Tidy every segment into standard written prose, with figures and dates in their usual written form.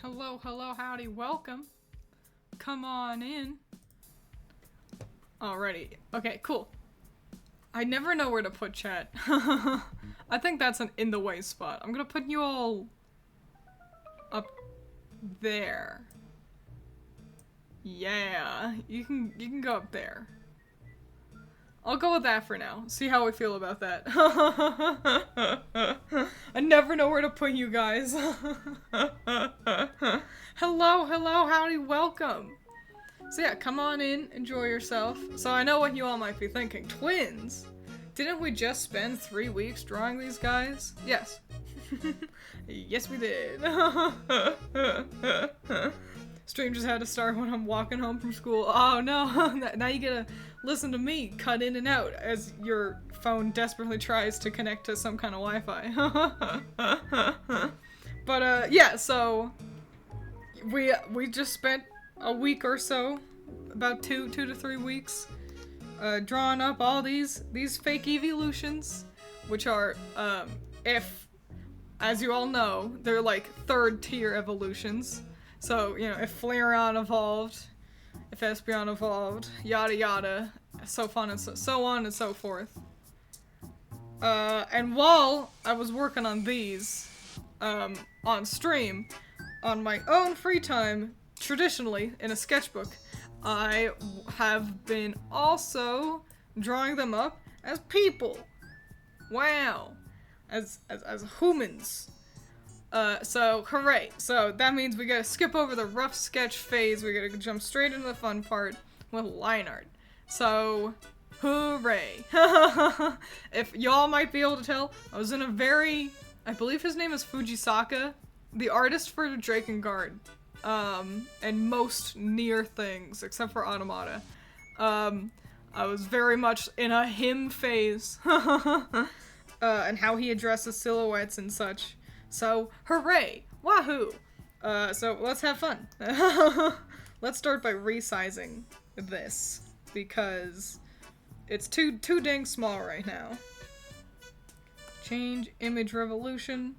Hello, hello, howdy, welcome. Come on in. Alrighty. Okay, cool. I never know where to put chat. I think that's an in the way spot. I'm gonna put you all up there. Yeah, you can go up there. I'll go with that for now. See how we feel about that. I never know where to put you guys. Hello, hello, howdy, welcome. So yeah, come on in, enjoy yourself. So I know what you all might be thinking. Twiins? Didn't we just spend 3 weeks drawing these guys? Yes. Yes, we did. Stream just had to start when I'm walking home from school. Oh no, now you gotta listen to me cut in and out as your phone desperately tries to connect to some kind of Wi-Fi. But yeah, so we just spent a week or so, about 2 to 3 weeks, drawing up all these fake evolutions, which are, if, as you all know, they're like 3rd tier evolutions. So, you know, if Flareon evolved, if Espeon evolved, yada yada, so on and so forth. And while I was working on these, on stream, on my own free time, traditionally, in a sketchbook, I have been also drawing them up as people. Wow. As humans. So, hooray. So, that means we gotta skip over the rough sketch phase, we gotta jump straight into the fun part with line art. So, hooray. If y'all might be able to tell, I was in a very, I believe his name is Fujisaka, the artist for Drakengard, and most near things, except for Automata. I was very much in a him phase, and how he addresses silhouettes and such. So, hooray! Wahoo! So let's have fun. Let's start by resizing this, because it's too dang small right now. Change image revolution.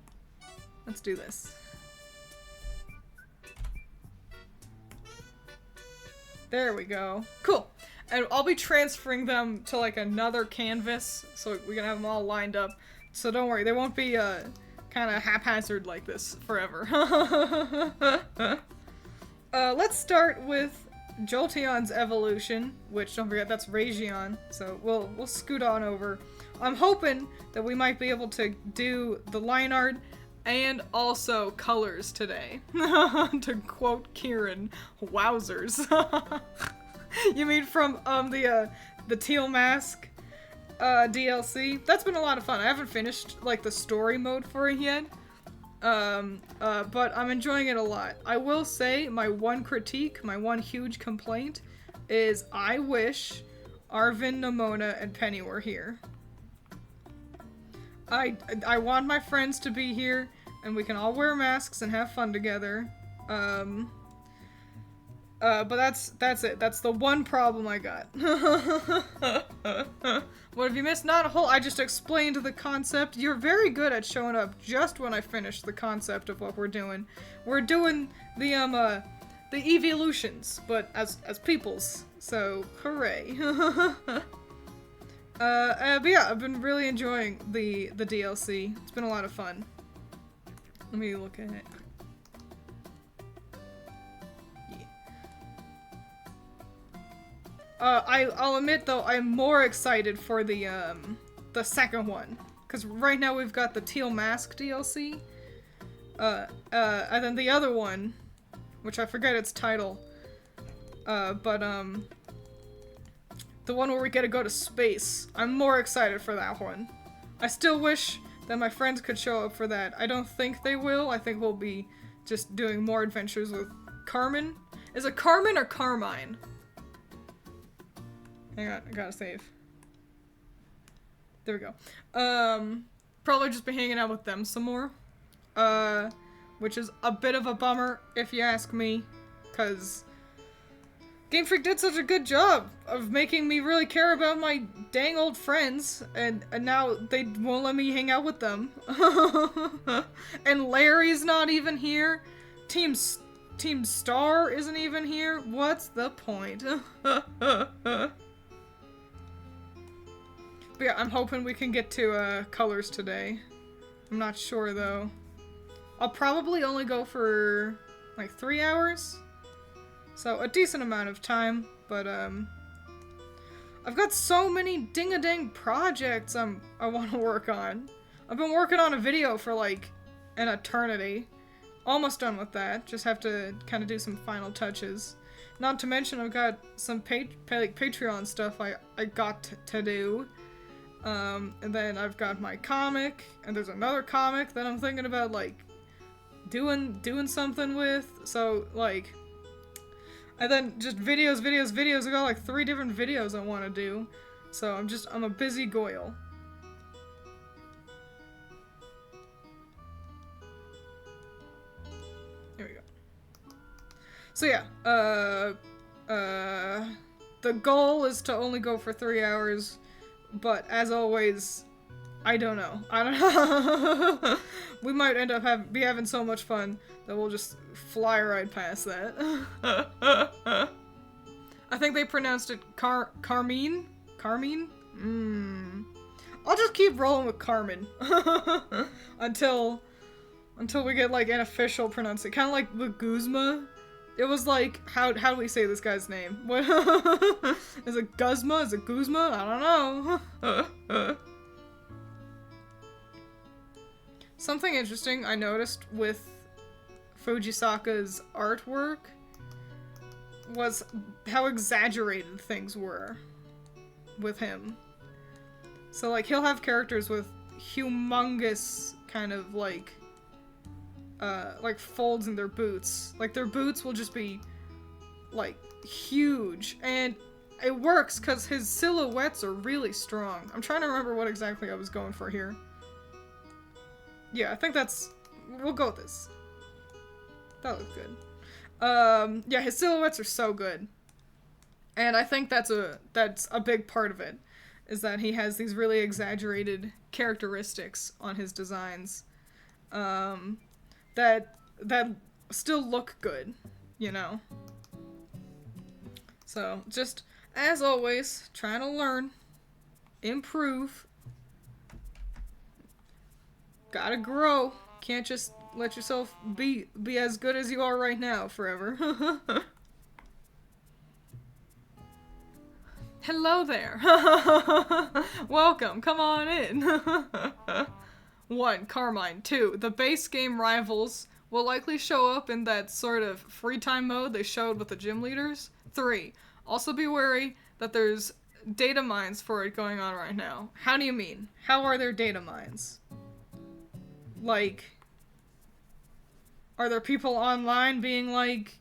Let's do this. There we go. Cool. And I'll be transferring them to like another canvas, so we can have them all lined up. So don't worry, they won't be kind of haphazard like this forever. Let's start with Jolteon's evolution, which, don't forget, that's Region, so we'll scoot on over. I'm hoping that we might be able to do the line art and also colors today. To quote Kieran, wowzers. You mean from the Teal Mask DLC? That's been a lot of fun. I haven't finished like the story mode for it yet, but I'm enjoying it a lot. I will say my one critique, my one huge complaint, is I wish Arvin, Nimona, and Penny were here. I want my friends to be here, and we can all wear masks and have fun together. But that's it. That's the one problem I got. What have you missed? Not a whole. I just explained the concept. You're very good at showing up just when I finish the concept of what we're doing. We're doing the evolutions, but as peoples. So hooray. But yeah, I've been really enjoying the DLC. It's been a lot of fun. Let me look at it. I'll admit though, I'm more excited for the second one, because right now we've got the Teal Mask DLC, and then the other one, which I forget its title, but the one where we get to go to space. I'm more excited for that one. I still wish that my friends could show up for that. I don't think they will. I think we'll be just doing more adventures with Carmen. Is it Carmen or Carmine? Hang on, I gotta save. There we go. Probably just be hanging out with them some more. Which is a bit of a bummer, if you ask me, because Game Freak did such a good job of making me really care about my dang old friends, and now they won't let me hang out with them. And Larry's not even here Team Star isn't even here. What's the point? But yeah, I'm hoping we can get to colors today. I'm not sure though. I'll probably only go for like 3 hours. So a decent amount of time, but I've got so many ding-a-dang projects I want to work on. I've been working on a video for like an eternity. Almost done with that. Just have to kind of do some final touches. Not to mention I've got some Patreon stuff I got to do. And then I've got my comic, and there's another comic that I'm thinking about like doing something with. So like, and then just videos. I got like 3 different videos I want to do. So I'm a busy goyle. Here we go. So yeah, the goal is to only go for 3 hours, but as always, I don't know. We might end up having so much fun that we'll just fly right past that. I think they pronounced it Carmine? Carmine? I'll just keep rolling with Carmen. until we get like an official pronunciation. Kind of like with Guzma. It was like, how do we say this guy's name? What? Is it Guzma? Is it Guzma? I don't know. Something interesting I noticed with Fujisaka's artwork was how exaggerated things were with him. So like he'll have characters with humongous kind of like folds in their boots. Like their boots will just be like huge, and it works because his silhouettes are really strong. I'm trying to remember what exactly I was going for here. Yeah, I think we'll go with this. That looks good. Yeah, his silhouettes are so good. And I think that's a big part of it, is that he has these really exaggerated characteristics on his designs, that still look good, you know? So, just, as always, trying to learn, improve, gotta grow. Can't just let yourself be as good as you are right now forever. Hello there. Welcome. Come on in. 1. Carmine. 2. The base game rivals will likely show up in that sort of free time mode they showed with the gym leaders. 3. Also be wary that there's data mines for it going on right now. How do you mean? How are there data mines? Like, are there people online being like,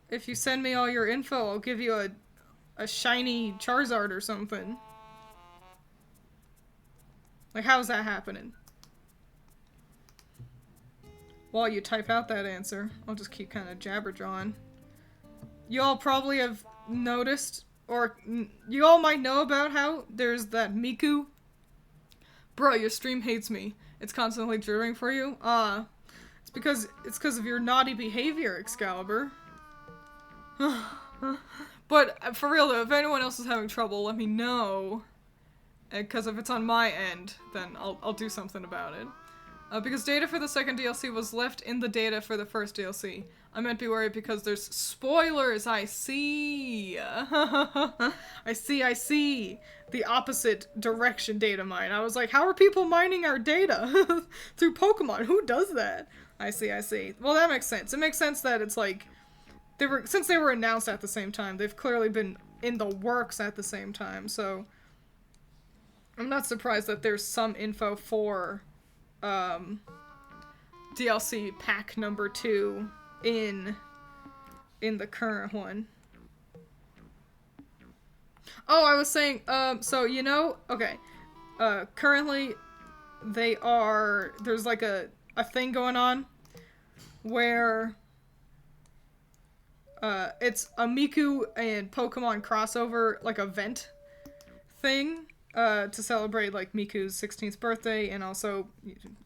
if you send me all your info, I'll give you a shiny Charizard or something? Like, how's that happening? While you type out that answer, I'll just keep kind of jabber-jawing. You all probably have noticed, or you all might know about how there's that Miku. Bro, your stream hates me. It's constantly dribbling for you? It's because of your naughty behavior, Excalibur. But for real though, if anyone else is having trouble, let me know. Because if it's on my end, then I'll do something about it. Because data for the second DLC was left in the data for the first DLC. I meant be worried because there's spoilers, I see. I see. The opposite direction data mine. I was like, how are people mining our data? Through Pokemon, who does that? I see. Well, that makes sense. It makes sense that it's like, since they were announced at the same time, they've clearly been in the works at the same time, so I'm not surprised that there's some info for DLC pack number 2 in the current one. Oh, I was saying, so, you know, okay, currently there's like a thing going on where it's a Miku and Pokemon crossover, like, event thing, to celebrate, like, Miku's 16th birthday and also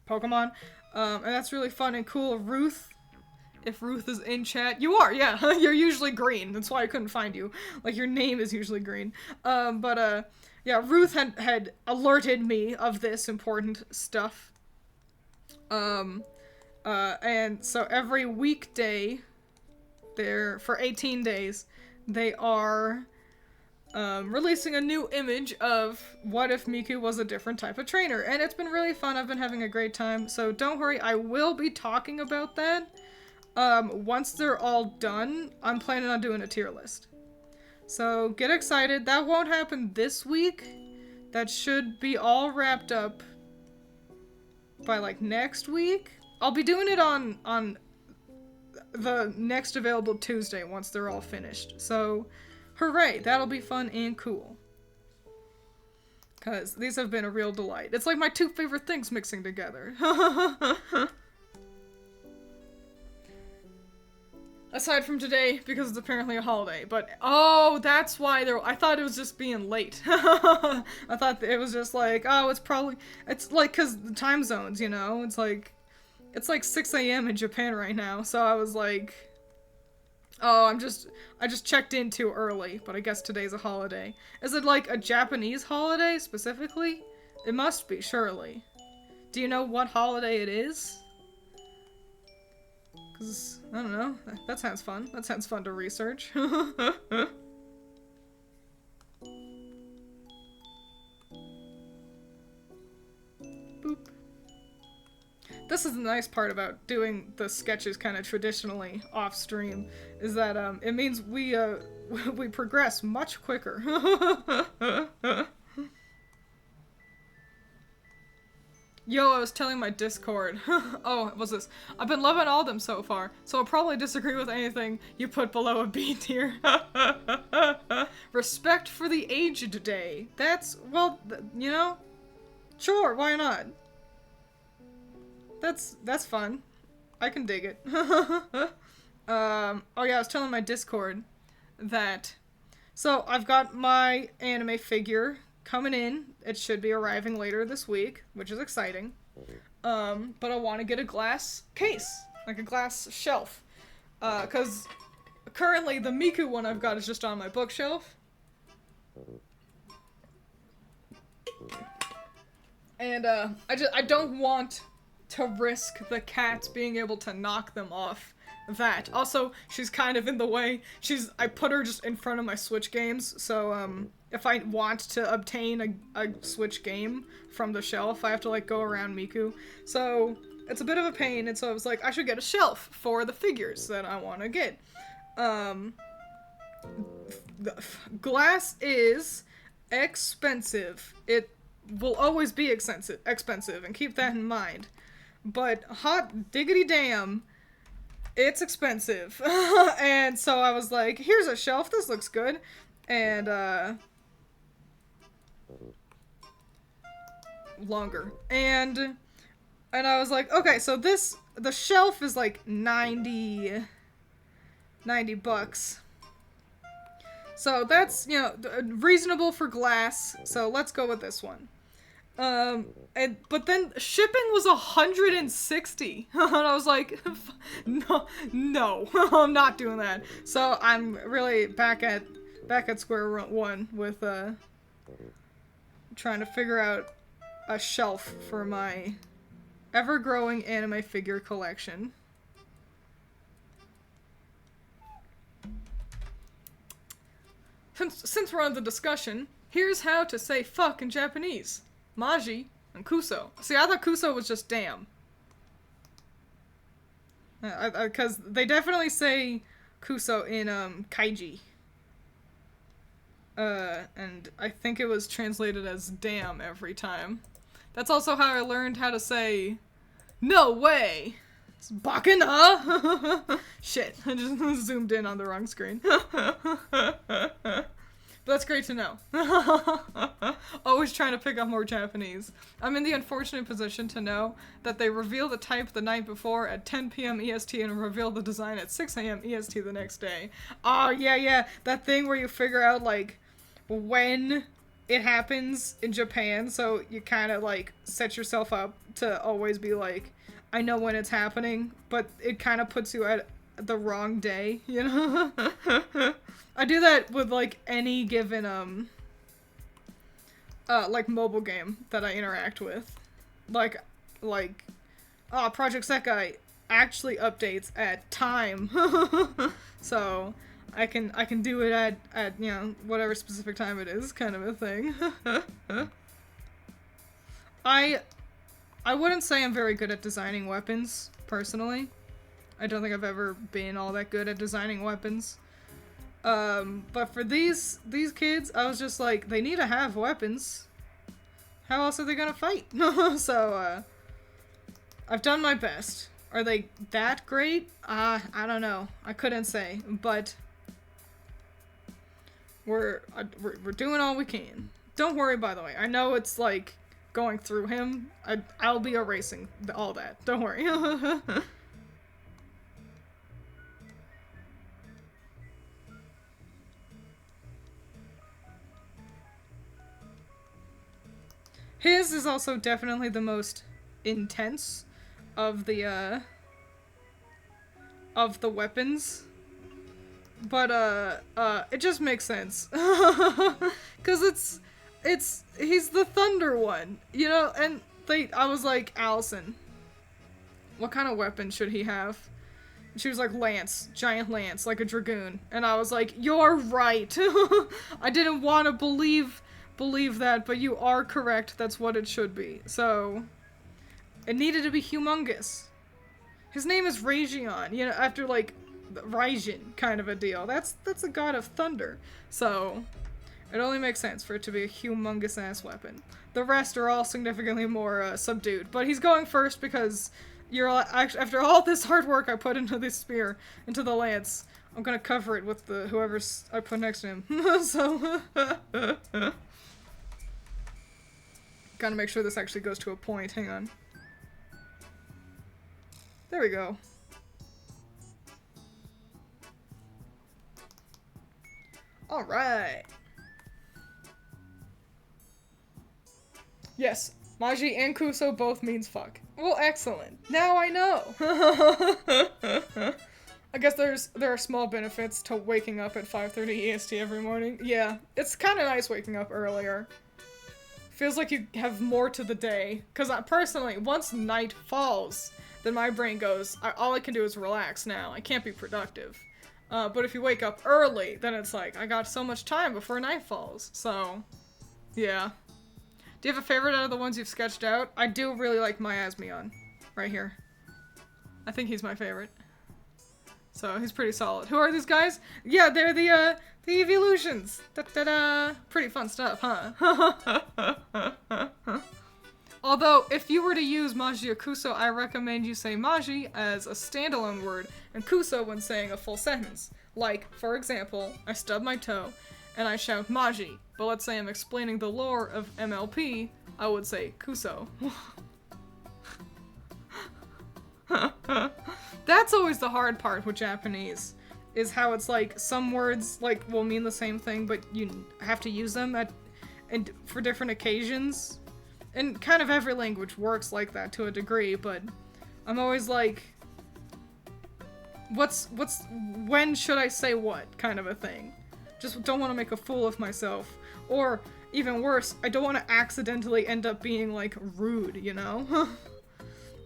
Pokemon. And that's really fun and cool. Ruth if Ruth is in chat. You are, yeah. You're usually green. That's why I couldn't find you. Like, your name is usually green. Yeah, Ruth had alerted me of this important stuff. And so every weekday, for 18 days, they are releasing a new image of what if Miku was a different type of trainer. And it's been really fun. I've been having a great time. So don't worry, I will be talking about that. Once they're all done, I'm planning on doing a tier list. So get excited. That won't happen this week. That should be all wrapped up by like next week. I'll be doing it on the next available Tuesday once they're all finished. So hooray, that'll be fun and cool. Because these have been a real delight. It's like my two favorite things mixing together. Aside from today, because it's apparently a holiday. But, oh, that's why I thought it was just being late. I thought it was just like, oh, it's like, because the time zones, you know? It's like 6 a.m. in Japan right now, so I was like, oh, I just checked in too early, but I guess today's a holiday. Is it like a Japanese holiday, specifically? It must be, surely. Do you know what holiday it is? Because, I don't know, that sounds fun. That sounds fun to research. Boop. This is the nice part about doing the sketches kind of traditionally off stream, is that it means we progress much quicker. Yo, I was telling my Discord. Oh, what's this? I've been loving all of them so far, so I'll probably disagree with anything you put below a B tier. Respect for the aged day. That's, well, you know, sure, why not? That's fun. I can dig it. Oh yeah, I was telling my Discord that, so I've got my anime figure coming in. It should be arriving later this week, which is exciting. But I want to get a glass case, like a glass shelf. 'Cause currently the Miku one I've got is just on my bookshelf. And I don't want to risk the cats being able to knock them off that. Also, she's kind of in the way. I put her just in front of my Switch games, so if I want to obtain a Switch game from the shelf, I have to like go around Miku. So it's a bit of a pain, and so I was like, I should get a shelf for the figures that I want to get. Glass is expensive. It will always be expensive, and keep that in mind. But hot diggity damn, it's expensive. And so I was like, here's a shelf, this looks good. And longer. And I was like, okay, so the shelf is like $90. So that's, you know, reasonable for glass, so let's go with this one. But then shipping was $160. And I was like, no, I'm not doing that. So I'm really back at square one with, trying to figure out a shelf for my ever-growing anime figure collection. Since we're on the discussion, here's how to say fuck in Japanese. Maji and Kuso. See, I thought Kuso was just damn. Because they definitely say Kuso in, Kaiji. And I think it was translated as damn every time. That's also how I learned how to say no way! It's Bakana! Shit, I just zoomed in on the wrong screen. But that's great to know. Always trying to pick up more Japanese. I'm in the unfortunate position to know that they reveal the type the night before at 10 p.m. EST and reveal the design at 6 a.m. EST the next day. Oh, yeah. That thing where you figure out, like, when it happens in Japan, so you kind of, like, set yourself up to always be like, I know when it's happening, but it kind of puts you at the wrong day, you know? I do that with, like, any given, like, mobile game that I interact with. Like, Project Sekai actually updates at time. So, I can do it at, you know, whatever specific time it is, kind of a thing. I wouldn't say I'm very good at designing weapons, personally. I don't think I've ever been all that good at designing weapons. But for these kids, I was just like, they need to have weapons. How else are they gonna fight? So, I've done my best. Are they that great? I don't know. I couldn't say, but we're doing all we can. Don't worry, by the way. I know it's like going through him. I'll be erasing all that. Don't worry. His is also definitely the most intense of the weapons. But it just makes sense. 'Cause he's the thunder one, you know, and I was like, Allison, what kind of weapon should he have? And she was like, lance, giant lance, like a dragoon. And I was like, you're right. I didn't want to believe that, but you are correct. That's what it should be. So, it needed to be humongous. His name is Rajion, you know, after like Raijin kind of a deal. That's a god of thunder. So, it only makes sense for it to be a humongous ass weapon. The rest are all significantly more subdued. But he's going first because after all this hard work I put into this spear, into the lance, I'm gonna cover it with whoever I put next to him. So, gotta make sure this actually goes to a point. Hang on. There we go. Alright. Yes, Maji and Kuso both means fuck. Well, excellent. Now I know. I guess there are small benefits to waking up at 5:30 EST every morning. Yeah, it's kind of nice waking up earlier. Feels like you have more to the day. Because personally, once night falls, then my brain goes, all I can do is relax now. I can't be productive. But if you wake up early, then it's like, I got so much time before night falls. So, yeah. Do you have a favorite out of the ones you've sketched out? I do really like Miasmion. Right here. I think he's my favorite. So, he's pretty solid. Who are these guys? Yeah, they're the Eeveelutions. Da-da-da. Pretty fun stuff, huh? Although, if you were to use Maji or Kuso, I recommend you say Maji as a standalone word, and Kuso when saying a full sentence. Like, for example, I stub my toe, and I shout Maji, but let's say I'm explaining the lore of MLP, I would say Kuso. That's always the hard part with Japanese, is how it's like, some words, like, will mean the same thing, but you have to use them for different occasions. And kind of every language works like that to a degree, but I'm always like, when should I say what kind of a thing? Just don't want to make a fool of myself. Or, even worse, I don't want to accidentally end up being, like, rude, you know?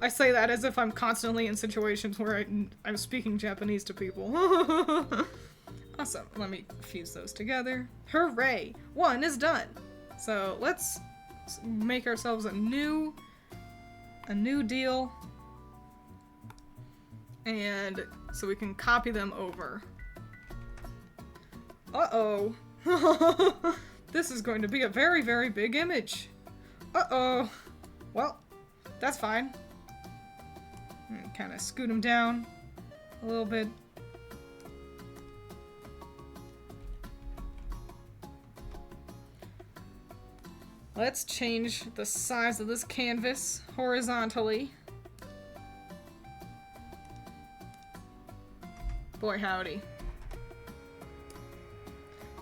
I say that as if I'm constantly in situations where I'm speaking Japanese to people. Awesome. Let me fuse those together. Hooray! One is done. So, let's make ourselves a new deal, and so we can copy them over. Uh-oh. This is going to be a very, very big image. Uh-oh. Well, that's fine. Kind of scoot them down a little bit. Let's change the size of this canvas horizontally. Boy howdy.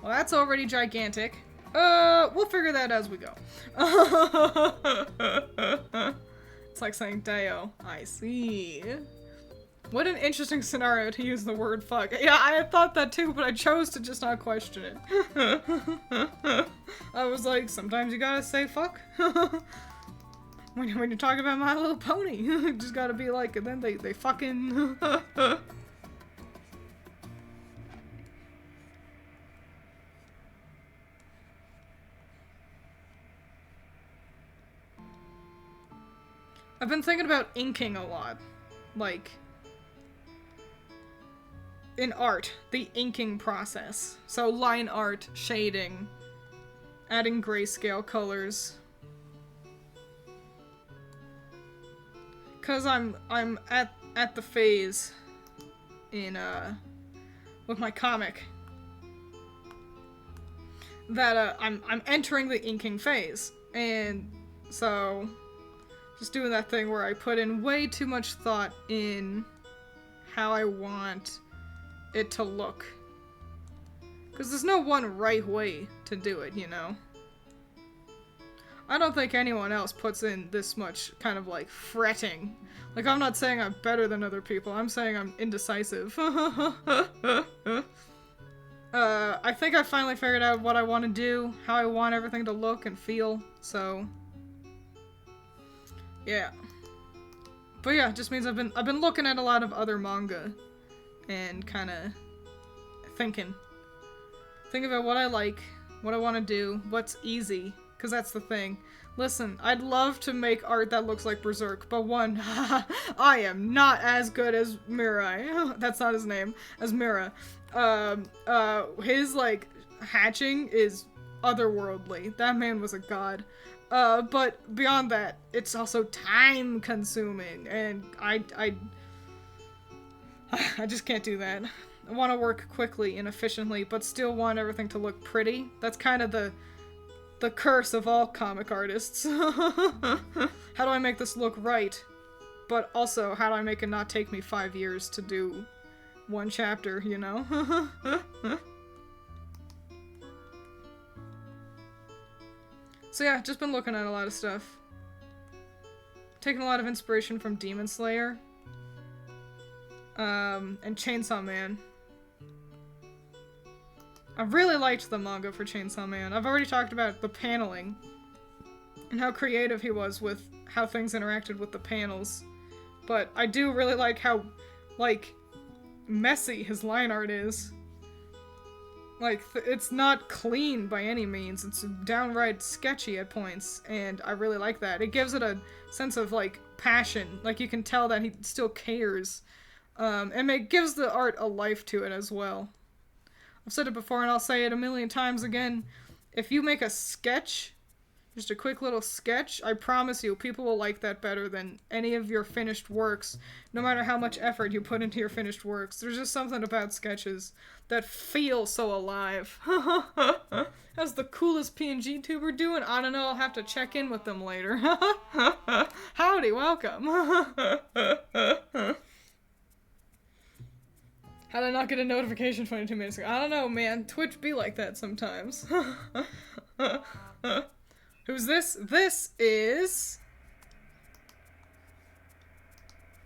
Well, that's already gigantic. We'll figure that as we go. It's like saying Deo. I see. What an interesting scenario to use the word fuck. Yeah, I had thought that too, but I chose to just not question it. I was like, sometimes you gotta say fuck. when you're talking about My Little Pony, you just gotta be like, and then they fucking... I've been thinking about inking a lot. Like... in art, the inking process. So line art, shading, adding grayscale colors. Cause I'm at the phase in with my comic that I'm entering the inking phase, and so just doing that thing where I put in way too much thought in how I want it to look. Because there's no one right way to do it, you know? I don't think anyone else puts in this much kind of like fretting. Like, I'm not saying I'm better than other people, I'm saying I'm indecisive. I think I finally figured out what I want to do, how I want everything to look and feel, so... yeah. But yeah, it just means I've been looking at a lot of other manga and kind of thinking about what I like, what I want to do, what's easy, because that's the thing. Listen, I'd love to make art that looks like Berserk, but one, I am not as good as Mirai. That's not his name, as Mira. His, like, hatching is otherworldly. That man was a god. But beyond that, it's also time-consuming, and I just can't do that. I want to work quickly and efficiently, but still want everything to look pretty. That's kind of the curse of all comic artists. How do I make this look right? But also, how do I make it not take me 5 years to do one chapter, you know? So yeah, just been looking at a lot of stuff. Taking a lot of inspiration from Demon Slayer. And Chainsaw Man. I really liked the manga for Chainsaw Man. I've already talked about the paneling and how creative he was with how things interacted with the panels. But I do really like how, like, messy his line art is. Like, it's not clean by any means. It's downright sketchy at points, and I really like that. It gives it a sense of, like, passion. Like, you can tell that he still cares. And it gives the art a life to it as well. I've said it before and I'll say it a million times again. If you make a sketch, just a quick little sketch, I promise you people will like that better than any of your finished works, no matter how much effort you put into your finished works. There's just something about sketches that feel so alive. How's the coolest PNG tuber doing? I don't know, I'll have to check in with them later. Howdy, welcome. How did I not get a notification 22 minutes ago? I don't know, man. Twitch be like that sometimes. Who's this? This is...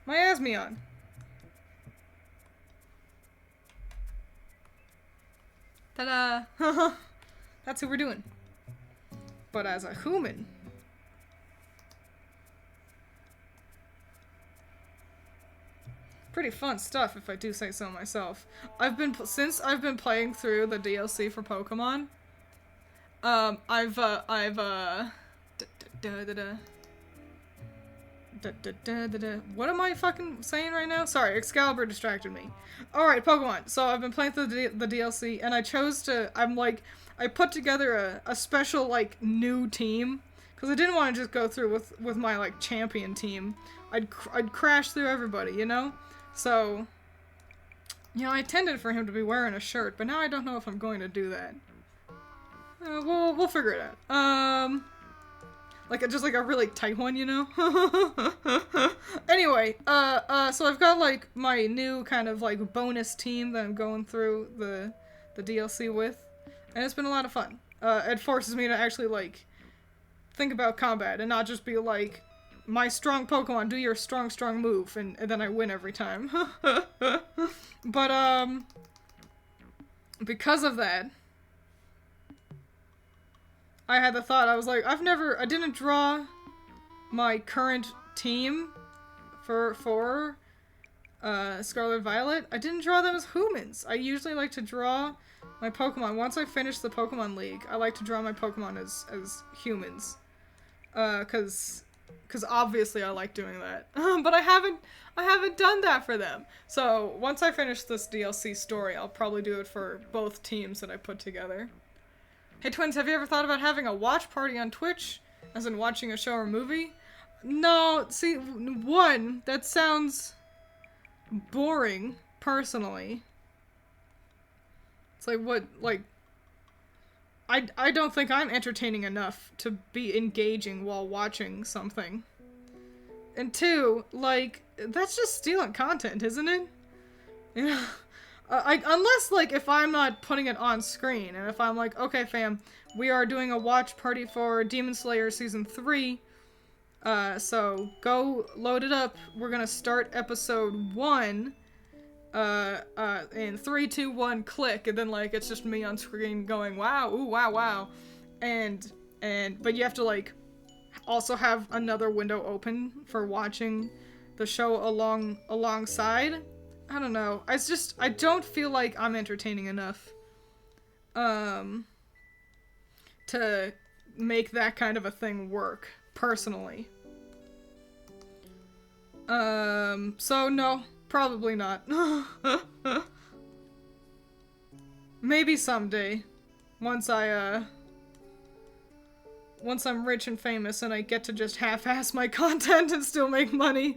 my Asmion. Ta-da! That's who we're doing. But as a human... pretty fun stuff, if I do say so myself. Since I've been playing through the DLC for Pokemon, what am I fucking saying right now? Sorry, Excalibur distracted me. Alright, Pokemon. So I've been playing through the DLC, and I chose to, I put together a special, like, new team, because I didn't want to just go through with my, like, champion team. I'd crash through everybody, you know? So, you know, I intended for him to be wearing a shirt, but now I don't know if I'm going to do that. We'll figure it out. Just like a really tight one, you know? Anyway, so I've got, like, my new kind of, like, bonus team that I'm going through the DLC with, and it's been a lot of fun. It forces me to actually, like, think about combat and not just be like, my strong Pokemon, do your strong move, and then I win every time. But, because of that, I had the thought, I was like, I didn't draw my current team for Scarlet Violet. I didn't draw them as humans. I usually like to draw my Pokemon. Once I finish the Pokemon League, I like to draw my Pokemon as humans. Cause obviously I like doing that. But I haven't done that for them. So once I finish this DLC story, I'll probably do it for both teams that I put together. Hey Twins, have you ever thought about having a watch party on Twitch? As in watching a show or movie? No, see, one, that sounds boring, personally. It's like, what, like, I don't think I'm entertaining enough to be engaging while watching something. And two, like, that's just stealing content, isn't it? You know? Unless, like, if I'm not putting it on screen, and if I'm like, okay fam, we are doing a watch party for Demon Slayer Season 3, so go load it up, we're gonna start episode 1, in 3, 2, 1, click, and then, like, it's just me on screen going, wow, ooh, wow, wow, but you have to, like, also have another window open for watching the show alongside. I don't know. I don't feel like I'm entertaining enough, to make that kind of a thing work, personally. So no, probably not. Maybe someday, once I'm rich and famous and I get to just half-ass my content and still make money.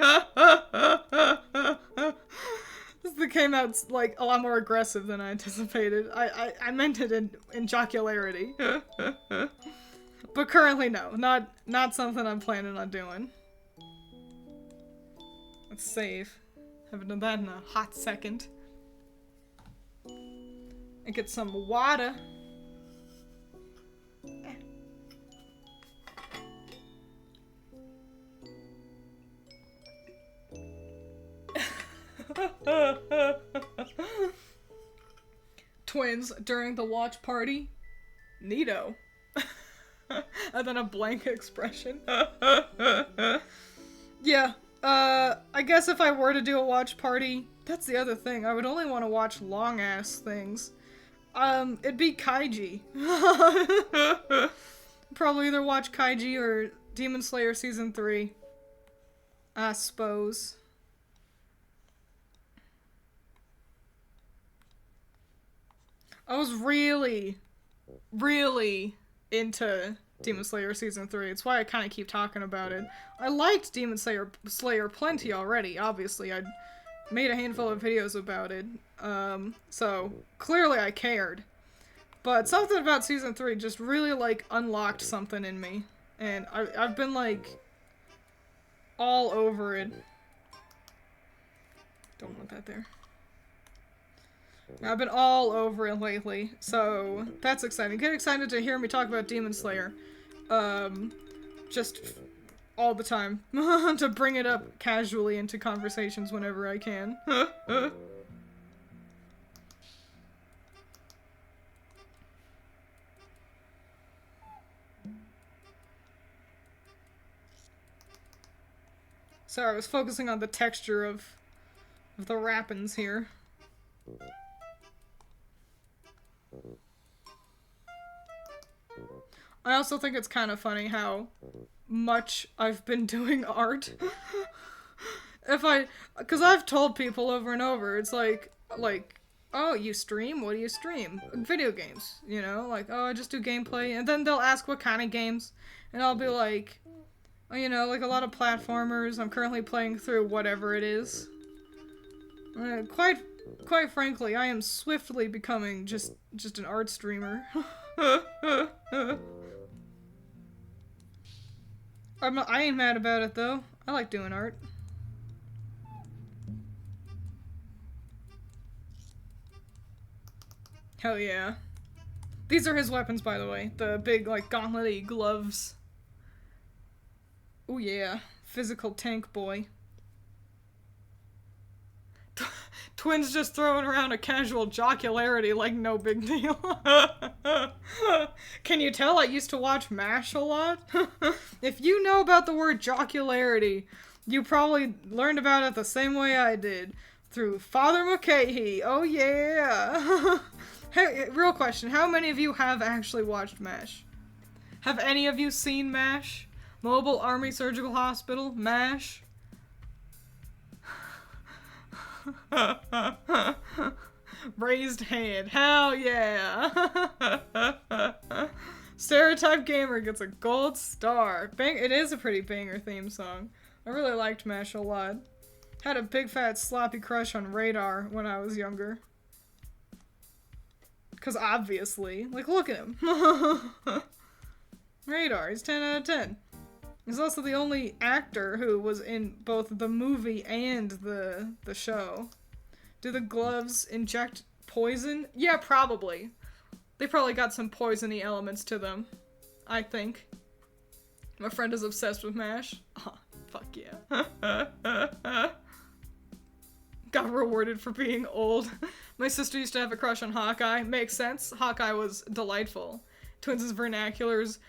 This came out, like, a lot more aggressive than I anticipated. I meant it in jocularity. But currently, no. Not something I'm planning on doing. Let's save. Haven't done that in a hot second. And get some water. Twins during the watch party. Neato. And then a blank expression. Yeah. I guess if I were to do a watch party, that's the other thing. I would only want to watch long-ass things. It'd be Kaiji. Probably either watch Kaiji or Demon Slayer Season 3. I suppose. I was really into Demon Slayer Season 3. It's why I kind of keep talking about it. I liked Demon Slayer plenty already, obviously. I'd made a handful of videos about it. So clearly I cared. But something about Season 3 just really, like, unlocked something in me. And I've been, like, all over it. Don't want that there. I've been all over it lately, so that's exciting. Get excited to hear me talk about Demon Slayer. Just all the time. To bring it up casually into conversations whenever I can. Sorry, I was focusing on the texture of the wrappings here. I also think it's kind of funny how much I've been doing art. Because I've told people over and over, it's like, oh, you stream? What do you stream? Video games, you know? Like, oh, I just do gameplay. And then they'll ask what kind of games. And I'll be like, oh, you know, like a lot of platformers. I'm currently playing through whatever it is. Quite frankly, I am swiftly becoming just an art streamer. I ain't mad about it, though. I like doing art. Hell yeah. These are his weapons, by the way. The big, like, gauntlet-y gloves. Oh yeah. physical tank boy. Twiins just throwing around a casual jocularity like no big deal. Can you tell I used to watch MASH a lot? If you know about the word jocularity, you probably learned about it the same way I did. Through Father McCahey. Oh yeah. Hey, real question. How many of you have actually watched MASH? Have any of you seen MASH? Mobile Army Surgical Hospital? MASH? Raised hand. Hell yeah. Stereotype Gamer gets a gold star. It is a pretty banger theme song. I really liked MASH a lot. Had a big fat sloppy crush on Radar when I was younger. Cause obviously, like, look at him. Radar, he's 10 out of 10. He's also the only actor who was in both the movie and the show. Do the gloves inject poison? Yeah, probably. They probably got some poisony elements to them. I think. My friend is obsessed with MASH. Oh, fuck yeah. Got rewarded for being old. My sister used to have a crush on Hawkeye. Makes sense. Hawkeye was delightful. Twiins' vernacular's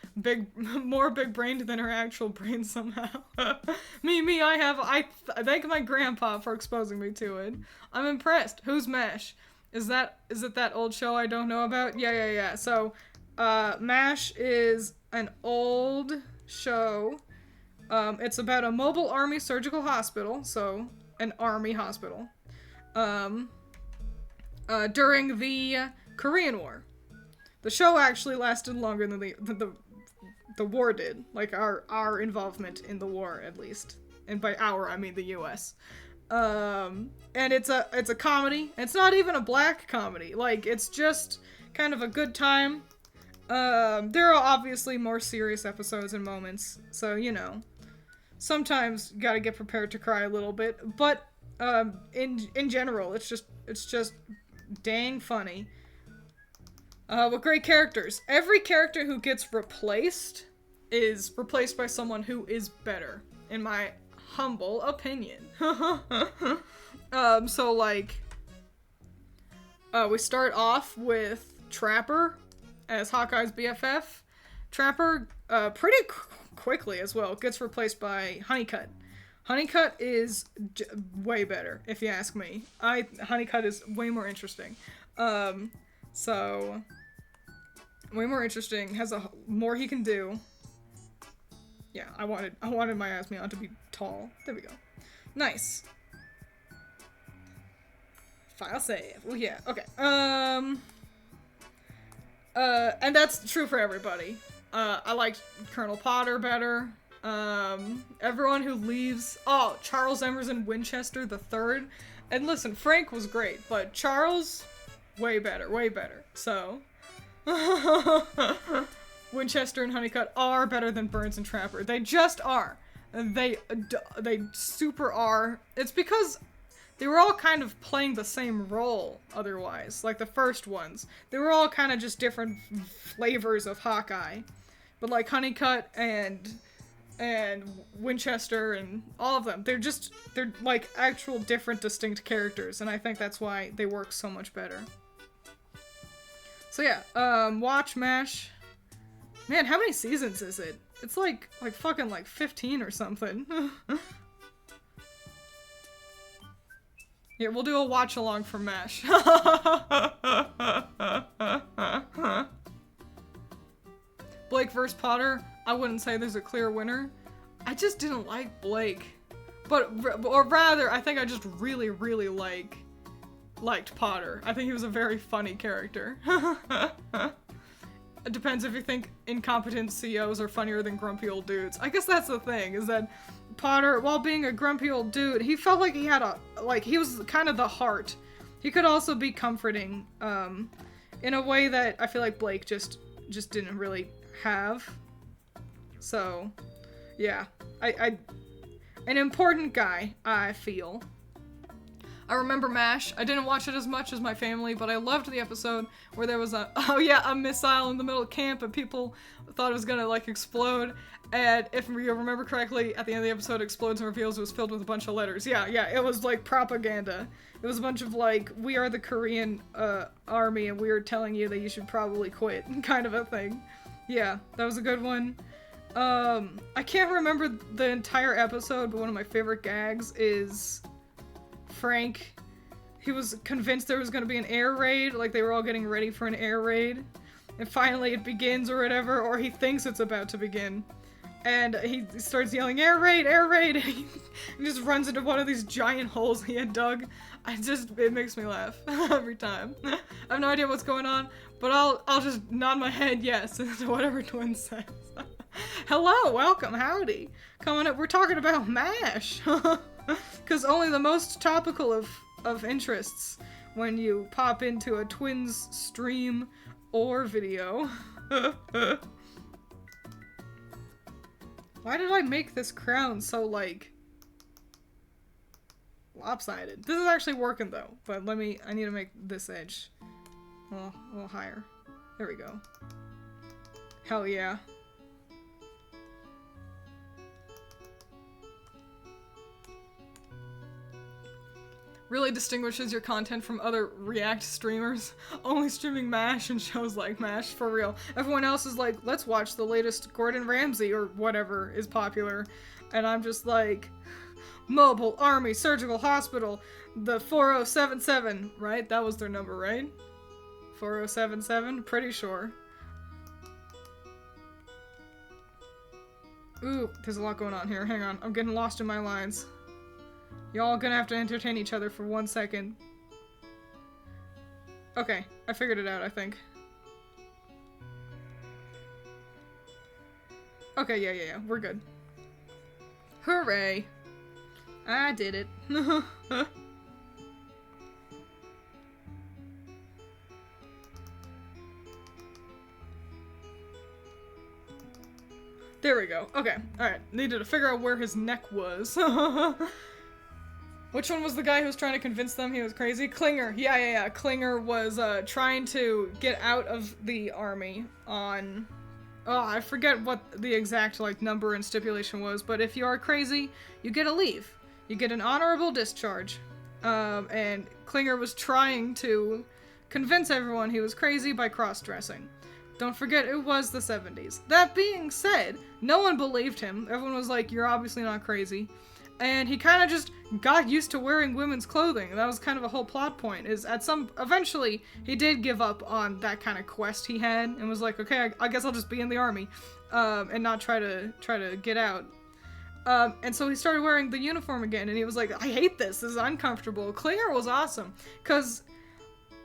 more big-brained than her actual brain somehow. I thank my grandpa for exposing me to it. I'm impressed. Who's MASH? Is it that old show I don't know about? Yeah. So, MASH is an old show. It's about a mobile army surgical hospital, so an army hospital, during the Korean War. The show actually lasted longer than the war did, like our involvement in the war, at least. And by our, I mean the U.S. And it's a comedy. It's not even a black comedy. Like, it's just kind of a good time. There are obviously more serious episodes and moments, so, you know, sometimes you gotta get prepared to cry a little bit, but in general, it's just dang funny. With great characters. Every character who gets replaced is replaced by someone who is better, in my humble opinion. So like, we start off with Trapper as Hawkeye's BFF. Trapper, pretty quickly as well, gets replaced by Honeycutt. Honeycutt is way better, if you ask me. Honeycutt is way more interesting. So, way more interesting, has more he can do. Yeah, I wanted my Asmion to be tall. There we go. Nice. File save. Oh yeah, okay. And that's true for everybody. I liked Colonel Potter better. Everyone who leaves... Oh, Charles Emerson Winchester III. And listen, Frank was great, but Charles... way better. So... Winchester and Honeycutt are better than Burns and Trapper. They just are. They super are. It's because they were all kind of playing the same role otherwise. Like the first ones. They were all kind of just different flavors of Hawkeye. But like Honeycutt and Winchester and all of them, they're like actual different distinct characters, and I think that's why they work so much better. So yeah, watch MASH. Man, how many seasons is it? It's like fucking 15 or something. Yeah, we'll do a watch along for MASH. Blake vs. Potter, I wouldn't say there's a clear winner. I just didn't like Blake. Or rather, I think I just really liked Potter. I think he was a very funny character. It depends if you think incompetent CEOs are funnier than grumpy old dudes. I guess that's the thing, is that Potter, while being a grumpy old dude, he felt like he had he was kind of the heart. He could also be comforting, in a way that I feel like Blake just didn't really have. So, yeah. An important guy, I feel. I remember MASH. I didn't watch it as much as my family, but I loved the episode where there was a missile in the middle of camp and people thought it was gonna like explode, and if you remember correctly, at the end of the episode, it explodes and reveals it was filled with a bunch of letters. Yeah, it was like propaganda. It was a bunch of like, we are the Korean army and we are telling you that you should probably quit, kind of a thing. Yeah, that was a good one. I can't remember the entire episode, but one of my favorite gags is Frank. He was convinced there was going to be an air raid, like they were all getting ready for an air raid. And finally it begins or whatever, or he thinks it's about to begin. And he starts yelling, air raid, air raid! And he just runs into one of these giant holes he had dug. It makes me laugh every time. I have no idea what's going on, but I'll just nod my head yes to whatever Twiins says. Hello, welcome, howdy. Coming up, we're talking about MASH. Because only the most topical of interests when you pop into a Twiins stream or video. Why did I make this crown so, like, lopsided? This is actually working, though, but I need to make this edge a little higher. There we go. Hell yeah. Really distinguishes your content from other React streamers, only streaming MASH and shows like MASH, for real. Everyone else is like, let's watch the latest Gordon Ramsay or whatever is popular, and I'm just like, Mobile Army Surgical Hospital, the 4077, right? That was their number, right? 4077? Pretty sure. Ooh, there's a lot going on here. Hang on, I'm getting lost in my lines. Y'all gonna have to entertain each other for 1 second. Okay, I figured it out, I think. Okay, yeah, we're good. Hooray! I did it. There we go. Okay, alright. Needed to figure out where his neck was. Which one was the guy who was trying to convince them he was crazy? Klinger. Yeah. Klinger was trying to get out of the army on... Oh, I forget what the exact like number and stipulation was, but if you are crazy, you get a leave. You get an honorable discharge. And Klinger was trying to convince everyone he was crazy by cross-dressing. Don't forget, it was the 70s. That being said, no one believed him. Everyone was like, you're obviously not crazy. And he kind of just got used to wearing women's clothing. And that was kind of a whole plot point, is eventually, he did give up on that kind of quest he had, and was like, okay, I guess I'll just be in the army, and not try to get out. And so he started wearing the uniform again, and he was like, I hate this is uncomfortable. Klinger was awesome, because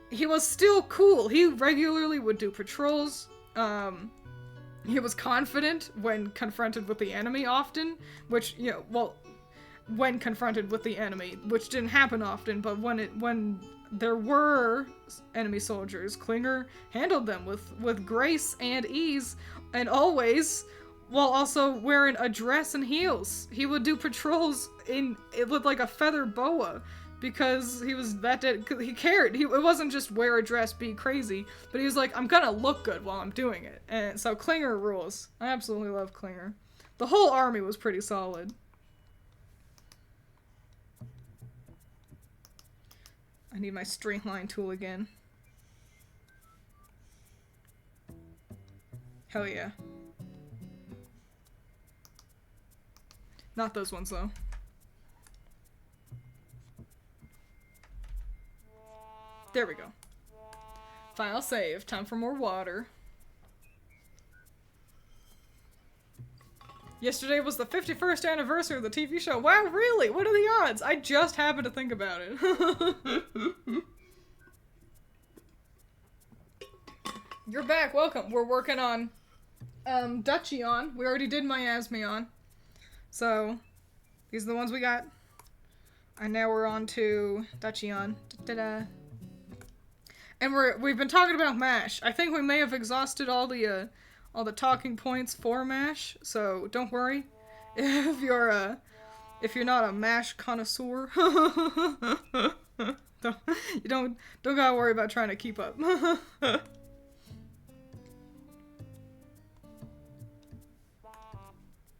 he was still cool. He regularly would do patrols. He was confident when confronted with the enemy often, which, you know, well, when confronted with the enemy, which didn't happen often, but when there were enemy soldiers, Klinger handled them with grace and ease, and always, while also wearing a dress and heels. He would do patrols with like a feather boa, because he was that dead. He cared. It wasn't just wear a dress, be crazy, but he was like, I'm gonna look good while I'm doing it. And so Klinger rules. I absolutely love Klinger. The whole army was pretty solid. I need my straight line tool again. Hell yeah. Not those ones though. There we go. File save. Time for more water. Yesterday was the 51st anniversary of the TV show. Wow, really? What are the odds? I just happened to think about it. You're back. Welcome. We're working on Duchy-on. We already did Miasmion. So, these are the ones we got. And now we're on to Duchy-on. Da-da-da. And we've been talking about MASH. I think we may have exhausted all the talking points for MASH, so don't worry if you're not a MASH connoisseur. don't gotta worry about trying to keep up.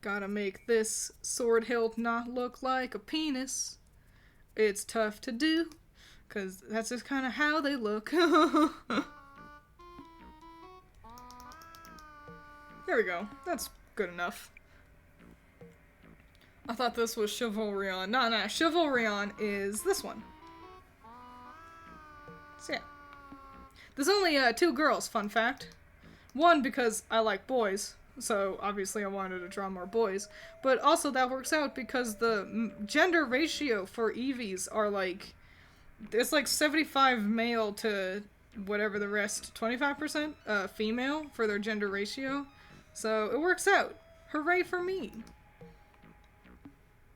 Gotta make this sword hilt not look like a penis. It's tough to do, because that's just kind of how they look. There we go. That's good enough. I thought this was Chivalryon. No, Chivalryon is this one. So yeah. There's only 2 girls, fun fact. One, because I like boys, so obviously I wanted to draw more boys. But also that works out because the gender ratio for Eevees are like... It's like 75 male to whatever the rest, 25% female for their gender ratio. So it works out. Hooray for me.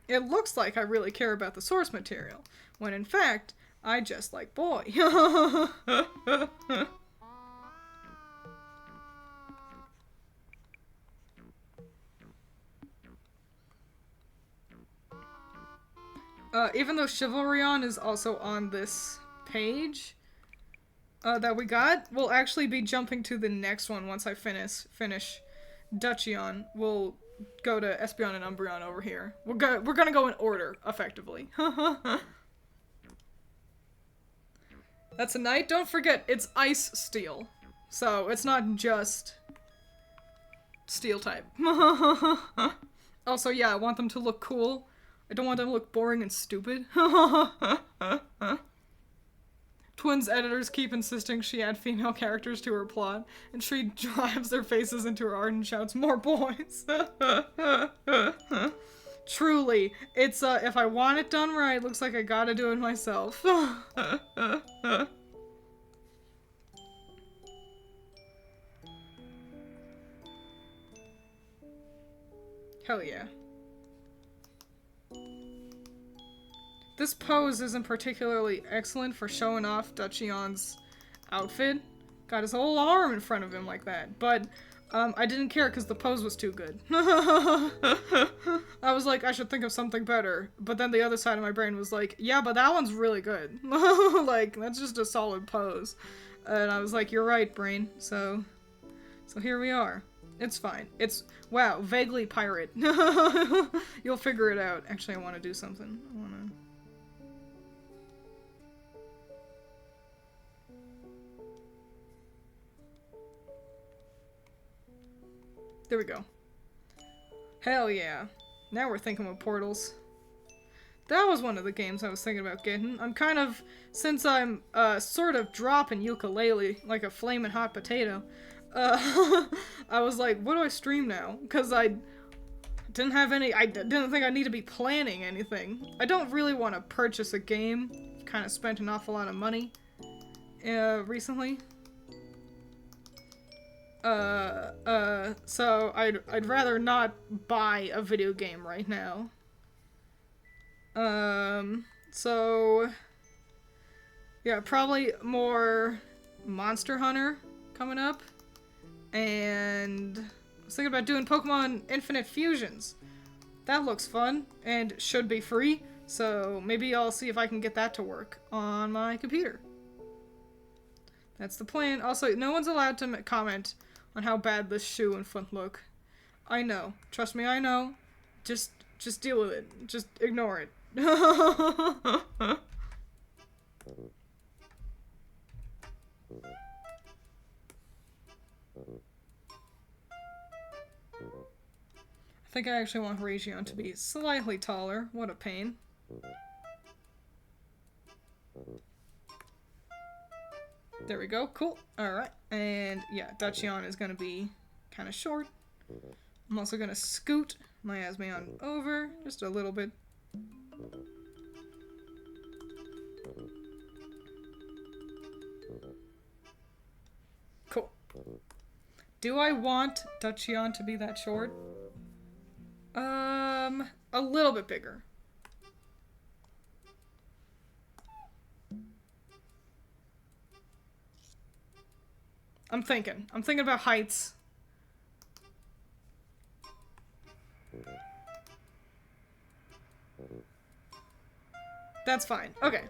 It looks like I really care about the source material, when in fact, I just like boy. Even though Chivalryon is also on this page that we got, we'll actually be jumping to the next one once I finish Duchion. We'll go to Espeon and Umbreon over here. We're gonna go in order, effectively. That's a knight. Don't forget, it's Ice Steel. So, it's not just Steel type. Also, yeah, I want them to look cool. I don't want them to look boring and stupid. Twiins editors keep insisting she add female characters to her plot, and she drives their faces into her art and shouts, "More boys!" Truly, it's, if I want it done right, looks like I gotta do it myself. Hell yeah. This pose isn't particularly excellent for showing off Duchion's outfit. Got his whole arm in front of him like that, but I didn't care because the pose was too good. I was like, I should think of something better, but then the other side of my brain was like, yeah, but that one's really good. Like, that's just a solid pose. And I was like, you're right, brain. So here we are. It's fine. It's, wow, vaguely pirate. You'll figure it out. Actually, I want to do something. There we go. Hell yeah. Now we're thinking of portals. That was one of the games I was thinking about getting. I'm kind of, since I'm sort of dropping ukulele like a flaming hot potato, I was like, what do I stream now? Because I didn't have any, I didn't think I need to be planning anything. I don't really want to purchase a game. I've kind of spent an awful lot of money recently. So I'd rather not buy a video game right now. So yeah, probably more Monster Hunter coming up. And I was thinking about doing Pokemon Infinite Fusions. That looks fun and should be free, so maybe I'll see if I can get that to work on my computer. That's the plan. Also, no one's allowed to comment on how bad this shoe and foot look. I know. Trust me, I know. Just deal with it. Just ignore it. I think I actually want Region to be slightly taller. What a pain. There we go. Cool. Alright. And yeah, Duchion is going to be kind of short. I'm also going to scoot my Asmeon over just a little bit. Cool. Do I want Duchion to be that short? A little bit bigger. I'm thinking about heights. That's fine. Okay.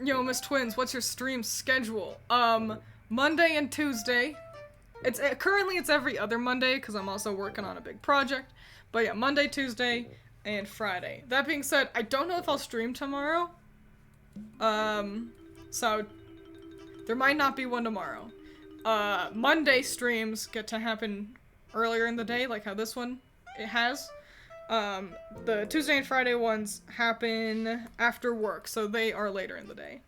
Yo, Miss Twiins, what's your stream schedule? Monday and Tuesday, It's currently it's every other Monday because I'm also working on a big project. But yeah, Monday, Tuesday, and Friday. That being said, I don't know if I'll stream tomorrow. So there might not be one tomorrow. Monday streams get to happen earlier in the day, like how this one it has. The Tuesday and Friday ones happen after work, so they are later in the day.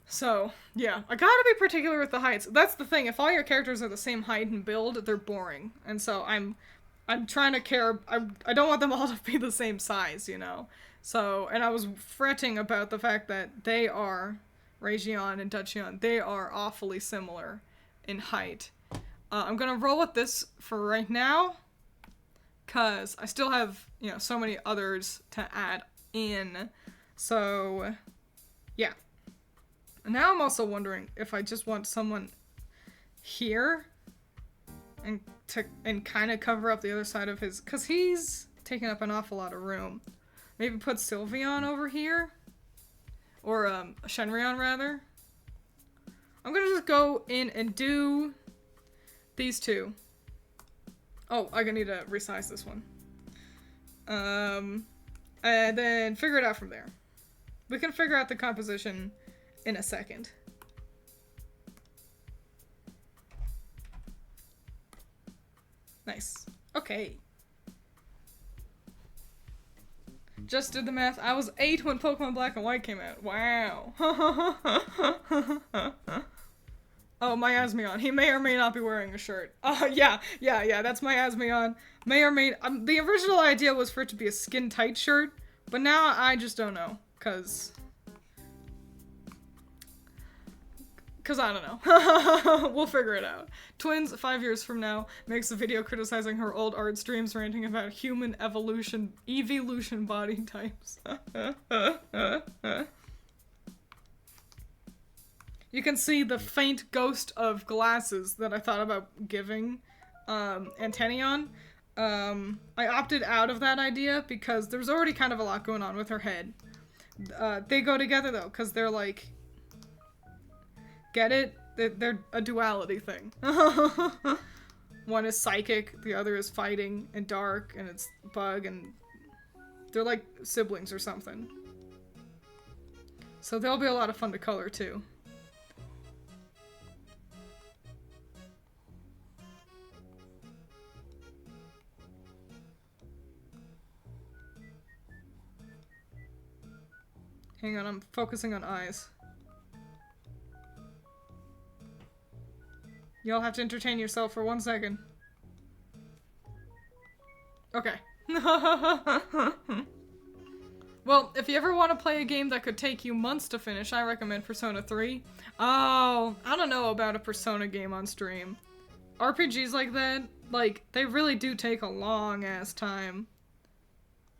So, yeah, I gotta be particular with the heights. That's the thing, if all your characters are the same height and build, they're boring. And so I'm trying to care, I don't want them all to be the same size, you know? So, and I was fretting about the fact that they are, Region and Dutchion, they are awfully similar in height. I'm gonna roll with this for right now, because I still have, you know, so many others to add in. So, yeah. And now I'm also wondering if I just want someone here and kind of cover up the other side of his, because he's taking up an awful lot of room. Maybe put Sylveon over here, or Shenrion rather. I'm gonna just go in and do these two. Oh, I'm gonna need to resize this one. And then figure it out from there. We can figure out the composition in a second. Nice. Okay. Just did the math. I was 8 when Pokemon Black and White came out. Wow. Oh, my Asmion. He may or may not be wearing a shirt. Yeah, that's my Asmion. May or may... the original idea was for it to be a skin-tight shirt, but now I just don't know, cause I don't know. We'll figure it out. Twiins, 5 years from now, makes a video criticizing her old art streams ranting about human evolution, evolution body types. You can see the faint ghost of glasses that I thought about giving Antenion. I opted out of that idea because there's already kind of a lot going on with her head. They go together though, because they're like... Get it? They're a duality thing. One is psychic, the other is fighting and dark, and it's bug, and they're like siblings or something. So they'll be a lot of fun to color too. Hang on, I'm focusing on eyes. You'll have to entertain yourself for 1 second. Okay. Well, if you ever want to play a game that could take you months to finish, I recommend Persona 3. Oh, I don't know about a Persona game on stream. RPGs like that, like, they really do take a long-ass time.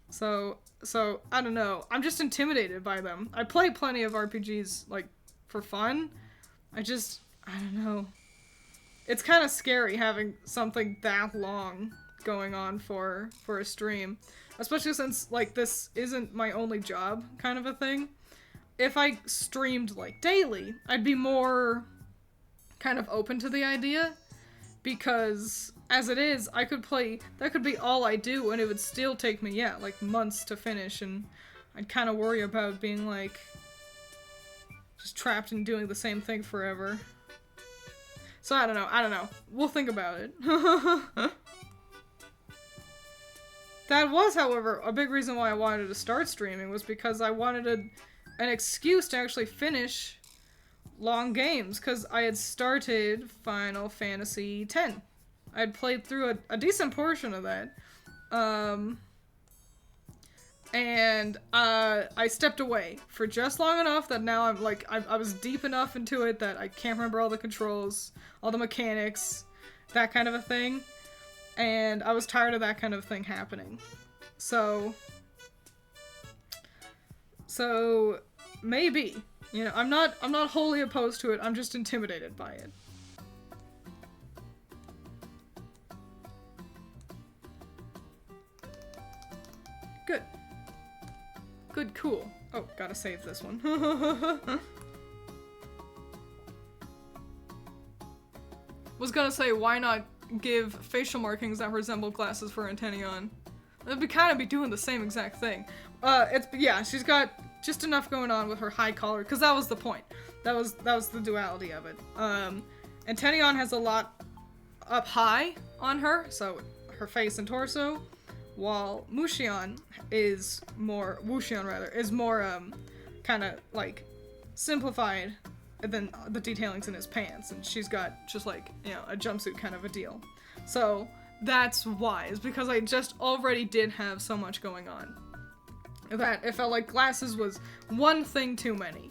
So, I don't know. I'm just intimidated by them. I play plenty of RPGs, like, for fun. I don't know. It's kind of scary having something that long going on for a stream. Especially since, like, this isn't my only job kind of a thing. If I streamed, like, daily, I'd be more kind of open to the idea. Because, as it is, I could play, that could be all I do, and it would still take me, yeah, like, months to finish, and I'd kind of worry about being, like, just trapped and doing the same thing forever. So I don't know. We'll think about it. That was, however, a big reason why I wanted to start streaming, was because I wanted an excuse to actually finish long games, because I had started Final Fantasy X. I had played through a decent portion of that. And I stepped away for just long enough that now I'm like, I was deep enough into it that I can't remember all the controls, all the mechanics, that kind of a thing. And I was tired of that kind of thing happening. So maybe, you know, I'm not wholly opposed to it, I'm just intimidated by it. Good. Good, cool. Oh, gotta save this one. was gonna say, why not give facial markings that resemble glasses for Antenion? It'd be kind of be doing the same exact thing. Yeah, she's got just enough going on with her high collar, because that was the point. That was the duality of it. Antenion has a lot up high on her, so her face and torso, while Wushion is more kind of like simplified than the detailings in his pants, and she's got just like, you know, a jumpsuit kind of a deal. So that's why, is because I just already did have so much going on that it felt like glasses was one thing too many.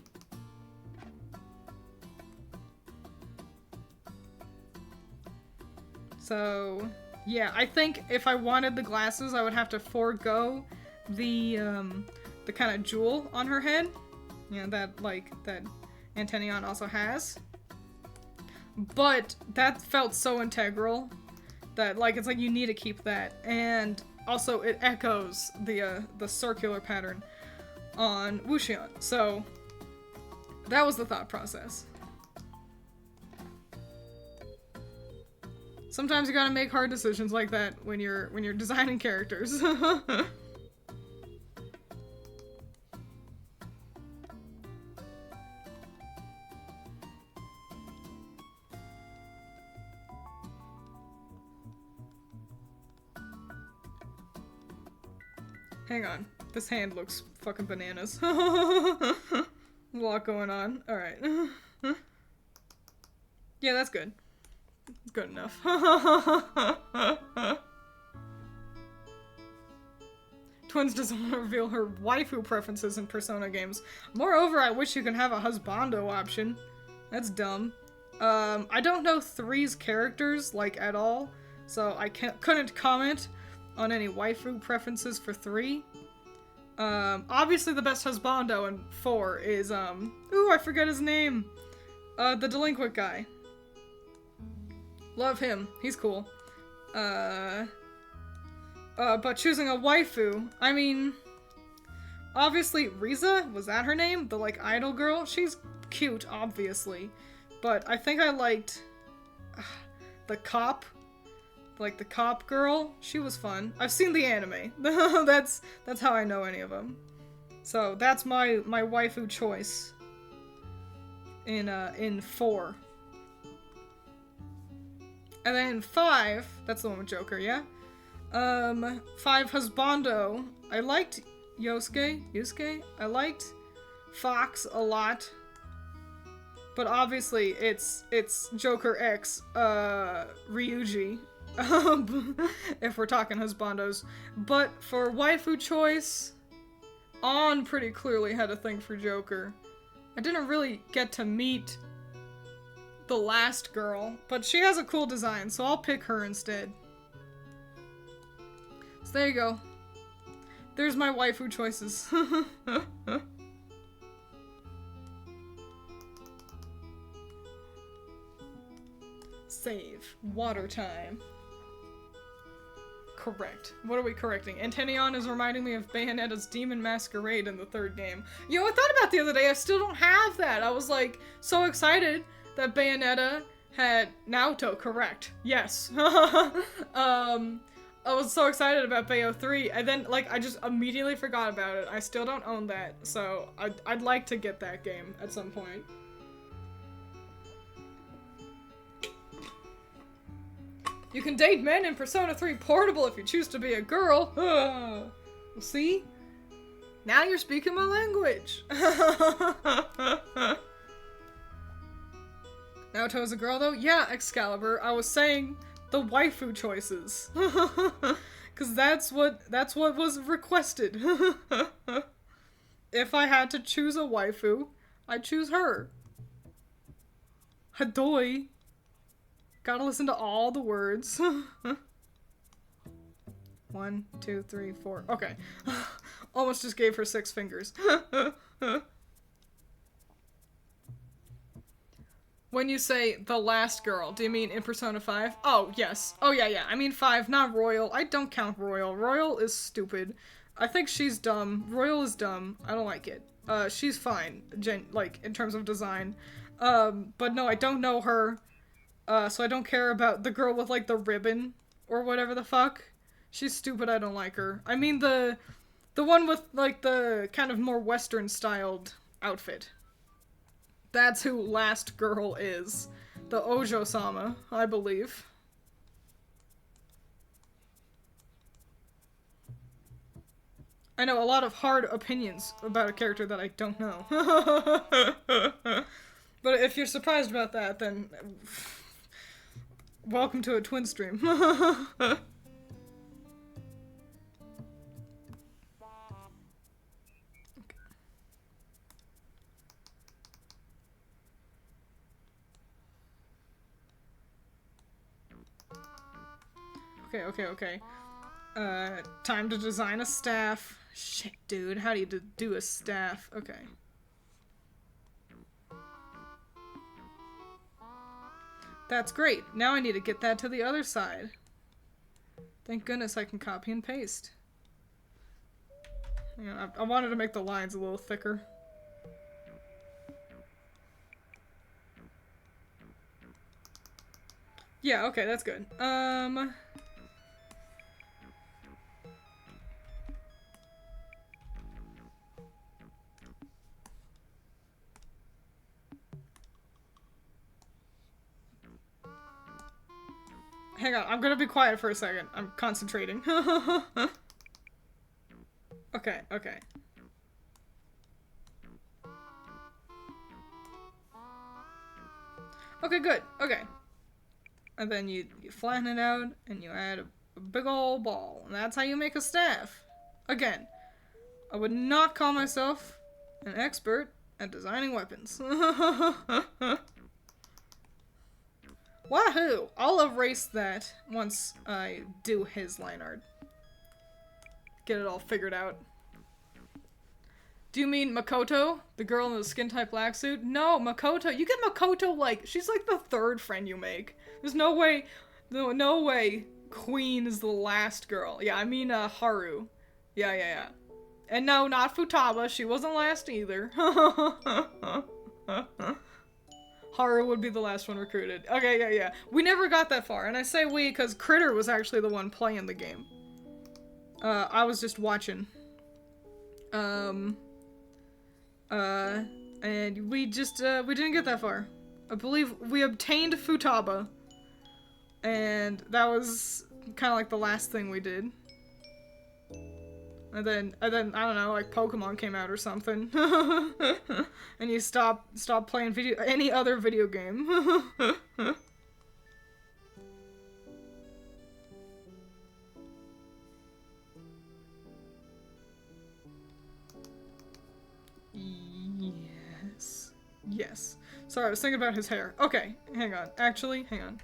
So yeah, I think if I wanted the glasses, I would have to forego the kind of jewel on her head, you know, that Antenion also has. But that felt so integral that, like, it's like you need to keep that, and also it echoes the circular pattern on Wushion. So that was the thought process. Sometimes you gotta make hard decisions like that when you're designing characters. Hang on. This hand looks fucking bananas. A lot going on. Alright. Yeah, that's good. Good enough. Twiins doesn't want to reveal her waifu preferences in Persona games. Moreover, I wish you could have a husbando option. That's dumb. I don't know 3's characters, like, at all, so I couldn't comment on any waifu preferences for 3. Obviously the best husbando in 4 is, ooh, I forget his name. The delinquent guy. Love him. He's cool. But choosing a waifu, I mean, obviously Riza, was that her name? The, like, idol girl? She's cute, obviously. But I think I liked the cop. Like, the cop girl. She was fun. I've seen the anime. That's how I know any of them. So, that's my waifu choice in 4. And then 5, that's the one with Joker, yeah? 5 husbando. I liked Yusuke. I liked Fox a lot. But obviously it's Joker X Ryuji. If we're talking husbandos. But for waifu choice, On pretty clearly had a thing for Joker. I didn't really get to meet the last girl, but she has a cool design, so I'll pick her instead. So there you go. There's my waifu choices. Save. Water time. Correct. What are we correcting? Antenion is reminding me of Bayonetta's Demon Masquerade in the 3rd game. Yo, I thought about the other day, I still don't have that. I was like, so excited that Bayonetta had Naoto, correct. Yes. I was so excited about Bayo 3, and then, like, I just immediately forgot about it. I still don't own that, so I'd like to get that game at some point. You can date men in Persona 3 Portable if you choose to be a girl. See? Now you're speaking my language. Naoto's a girl, though? Yeah, Excalibur. I was saying the waifu choices. Because that's what was requested. If I had to choose a waifu, I'd choose her. Hadoi. Gotta listen to all the words. 1, 2, 3, 4. Okay. Almost just gave her 6 fingers. When you say the last girl, do you mean in Persona 5? Oh, yes. Oh, yeah. I mean 5, not Royal. I don't count Royal. Royal is stupid. I think she's dumb. Royal is dumb. I don't like it. She's fine, like, in terms of design. But no, I don't know her. So I don't care about the girl with, like, the ribbon or whatever the fuck. She's stupid, I don't like her. I mean the one with, like, the kind of more Western-styled outfit. That's who Last Girl is. The Ojo-sama, I believe. I know a lot of hard opinions about a character that I don't know. But if you're surprised about that, then welcome to a twin stream. Okay. Time to design a staff. Shit, dude, how do you do a staff? Okay. That's great. Now I need to get that to the other side. Thank goodness I can copy and paste. Hang on, I wanted to make the lines a little thicker. Yeah, okay, that's good. Hang on, I'm gonna be quiet for a second. I'm concentrating. Okay. Okay, good. Okay. And then you flatten it out, and you add a big old ball. And that's how you make a staff. Again, I would not call myself an expert at designing weapons. Wahoo! I'll erase that once I do his line art. Get it all figured out. Do you mean Makoto? The girl in the skin type black suit? No, Makoto. You get Makoto like, she's like the third friend you make. There's no way, no way Queen is the last girl. Yeah, I mean Haru. Yeah. And no, not Futaba. She wasn't last either. Haru would be the last one recruited. Okay, yeah. We never got that far. And I say we because Critter was actually the one playing the game. I was just watching. And we just, we didn't get that far. I believe we obtained Futaba. And that was kind of like the last thing we did. And then, I don't know, like Pokemon came out or something. And you stop playing any other video game. Yes. Sorry, I was thinking about his hair. Okay, hang on. Actually, hang on.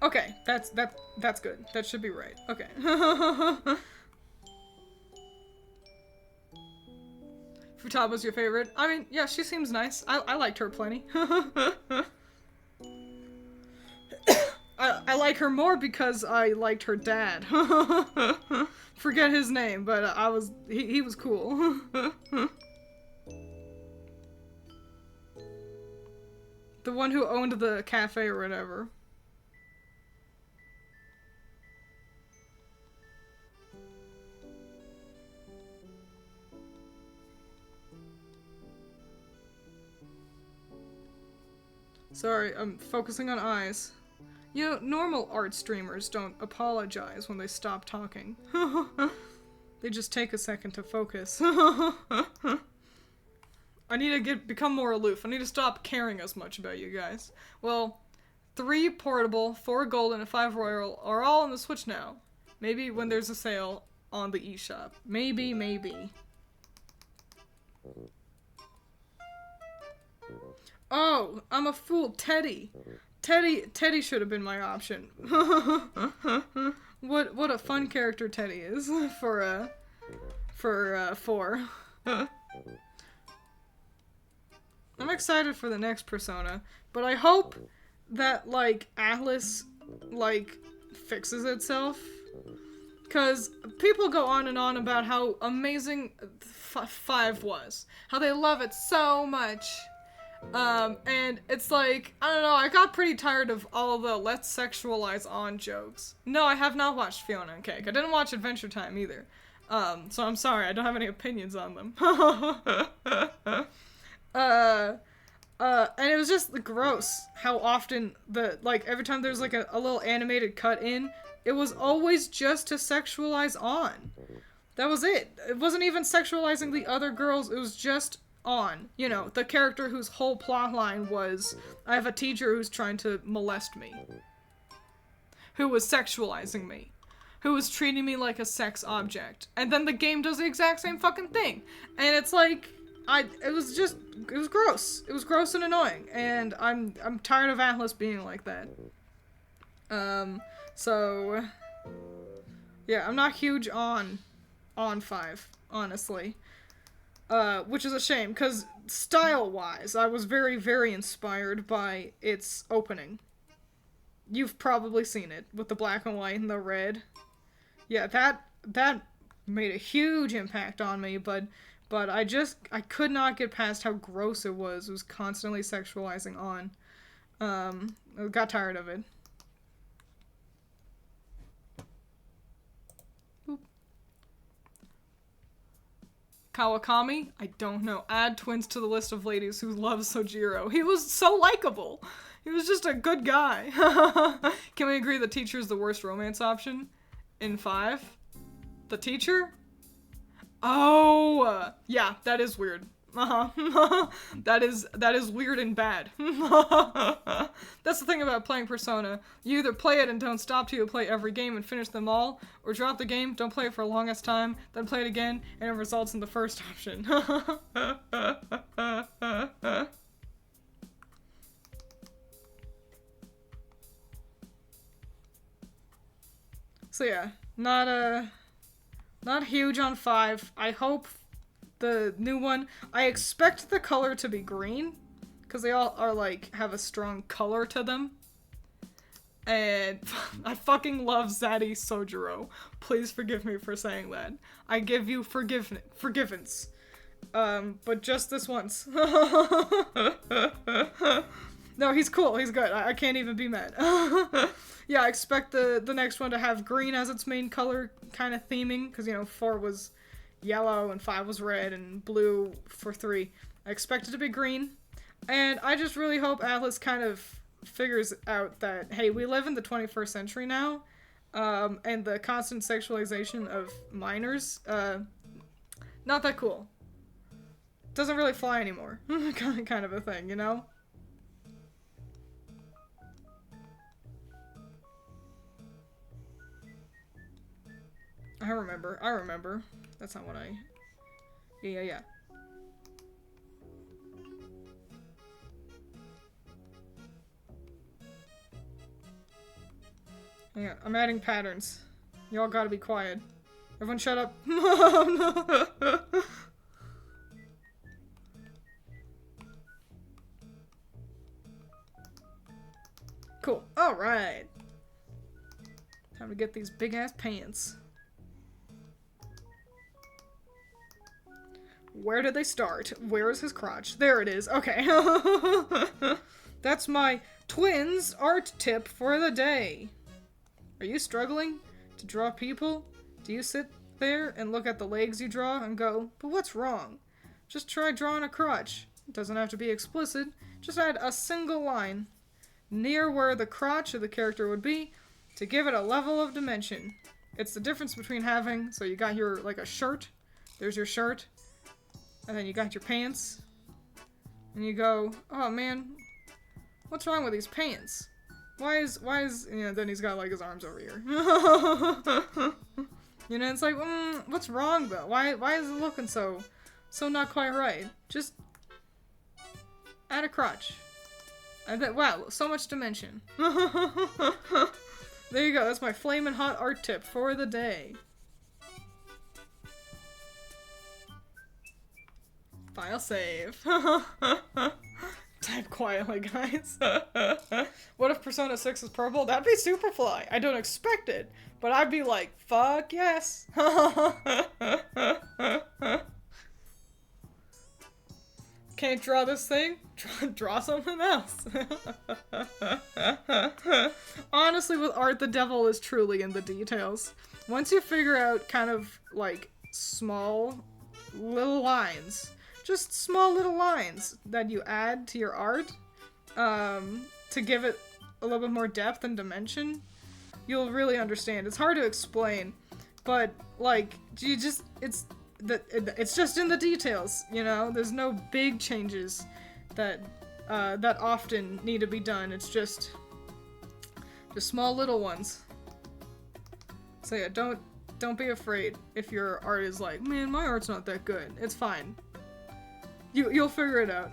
Okay, that's good. That should be right. Okay. Futaba's your favorite? I mean, yeah, she seems nice. I liked her plenty. I like her more because I liked her dad. Forget his name, but he was cool. The one who owned the cafe or whatever. Sorry, I'm focusing on eyes. You know, normal art streamers don't apologize when they stop talking. They just take a second to focus. I need to become more aloof. I need to stop caring as much about you guys. Well, 3 portable, 4 golden, and 5 royal are all on the Switch now. Maybe when there's a sale on the eShop. Maybe. Oh, I'm a fool. Teddy should have been my option. What a fun character Teddy is for 4. I'm excited for the next Persona, but I hope that, like, Atlas, like, fixes itself. Because people go on and on about how amazing 5 was. How they love it so much. And it's like, I don't know, I got pretty tired of all the let's sexualize on jokes. No, I have not watched Fiona and Cake. I didn't watch Adventure Time either. So I'm sorry, I don't have any opinions on them. And it was just gross how often every time there's like a little animated cut in, it was always just to sexualize on. That was it. It wasn't even sexualizing the other girls, it was just on. You know, the character whose whole plotline was, I have a teacher who's trying to molest me. Who was sexualizing me. Who was treating me like a sex object. And then the game does the exact same fucking thing. And it's like, it was gross. It was gross and annoying. And I'm tired of Atlas being like that. So, yeah, I'm not huge on 5, honestly. Which is a shame, because style-wise, I was very, very inspired by its opening. You've probably seen it, with the black and white and the red. Yeah, that made a huge impact on me, but I could not get past how gross it was. It was constantly sexualizing on. I got tired of it. Kawakami? I don't know. Add Twiins to the list of ladies who love Sojiro. He was so likable. He was just a good guy. Can we agree the teacher is the worst romance option? In 5? The teacher? Oh! Yeah, that is weird. That is weird and bad. That's the thing about playing Persona. You either play it and don't stop till you play every game and finish them all, or drop the game, don't play it for the longest time, then play it again, and it results in the first option. So yeah, not huge on 5. I hope the new one, I expect the color to be green, because they all are like, have a strong color to them. And I fucking love Zaddy Sojiro. Please forgive me for saying that. I give you forgivance. But just this once. No, he's cool, he's good. I can't even be mad. Yeah, I expect the next one to have green as its main color kind of theming, because, you know, 4 was yellow and 5 was red and blue for 3. I expect it to be green. And I just really hope Atlas kind of figures out that, hey, we live in the 21st century now, and the constant sexualization of minors, not that cool. Doesn't really fly anymore. Kind of a thing, you know? I remember. That's not what I... Yeah. Yeah, I'm adding patterns. Y'all gotta be quiet. Everyone shut up. Cool. Alright. Time to get these big ass pants. Where did they start? Where is his crotch? There it is. Okay. That's my Twiins art tip for the day. Are you struggling to draw people? Do you sit there and look at the legs you draw and go, but what's wrong? Just try drawing a crotch. It doesn't have to be explicit. Just add a single line near where the crotch of the character would be to give it a level of dimension. It's the difference between having, so you got your, like a shirt. There's your shirt. And then you got your pants. And you go, oh man, what's wrong with these pants? Why is, you know, then he's got like his arms over here. You know, it's like, what's wrong though? Why is it looking so not quite right? Just add a crotch. Wow, so much dimension. There you go, that's my flamin' hot art tip for the day. File save. Type quietly, guys. What if Persona 6 is purple? That'd be Superfly. I don't expect it, but I'd be like, fuck yes. Can't draw this thing? Draw something else. Honestly, with art, the devil is truly in the details. Once you figure out kind of like small little lines, just small little lines that you add to your art, to give it a little bit more depth and dimension, you'll really understand. It's hard to explain, but like, it's just in the details, you know? There's no big changes that often need to be done. It's just small little ones. So yeah, don't be afraid if your art is like, man, my art's not that good. It's fine. You'll figure it out.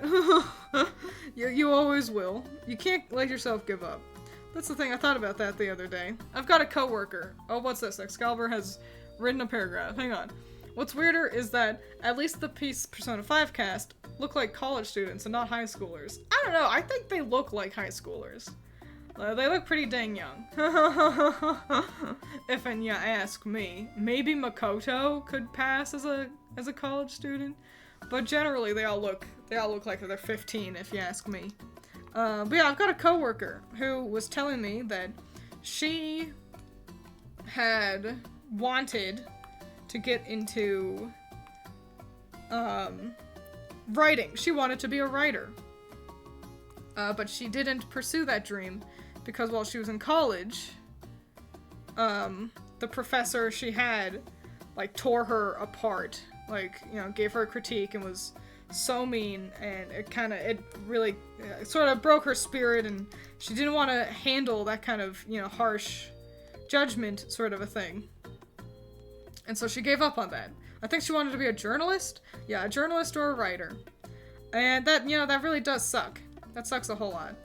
You always will. You can't let yourself give up. That's the thing, I thought about that the other day. I've got a coworker. Oh, what's this? Excalibur has written a paragraph. Hang on. What's weirder is that at least the Persona 5 cast look like college students and not high schoolers. I don't know, I think they look like high schoolers. They look pretty dang young. If you ask me. Maybe Makoto could pass as a college student, but generally they all look like they're 15 if you ask me. But yeah, I've got a coworker who was telling me that she had wanted to get into writing. She wanted to be a writer. But she didn't pursue that dream because while she was in college, the professor she had, like, tore her apart. Like, you know, gave her a critique and was so mean, and it really sort of broke her spirit, and she didn't want to handle that kind of, you know, harsh judgment sort of a thing. And so she gave up on that. I think she wanted to be a journalist? Yeah, a journalist or a writer. And that, you know, that really does suck. That sucks a whole lot.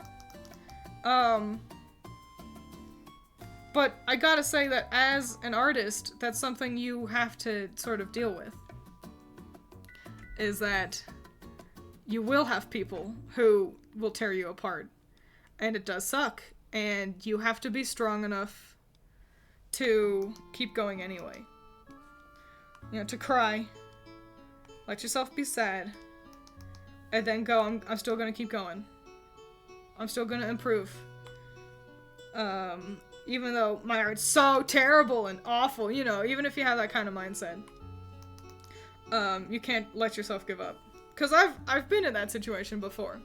But I gotta say that as an artist, that's something you have to sort of deal with. Is that you will have people who will tear you apart. And it does suck. And you have to be strong enough to keep going anyway. You know, to cry. Let yourself be sad. And then go, I'm still gonna keep going. I'm still gonna improve. Even though my art's so terrible and awful, you know, even if you have that kind of mindset. You can't let yourself give up. Cause I've been in that situation before.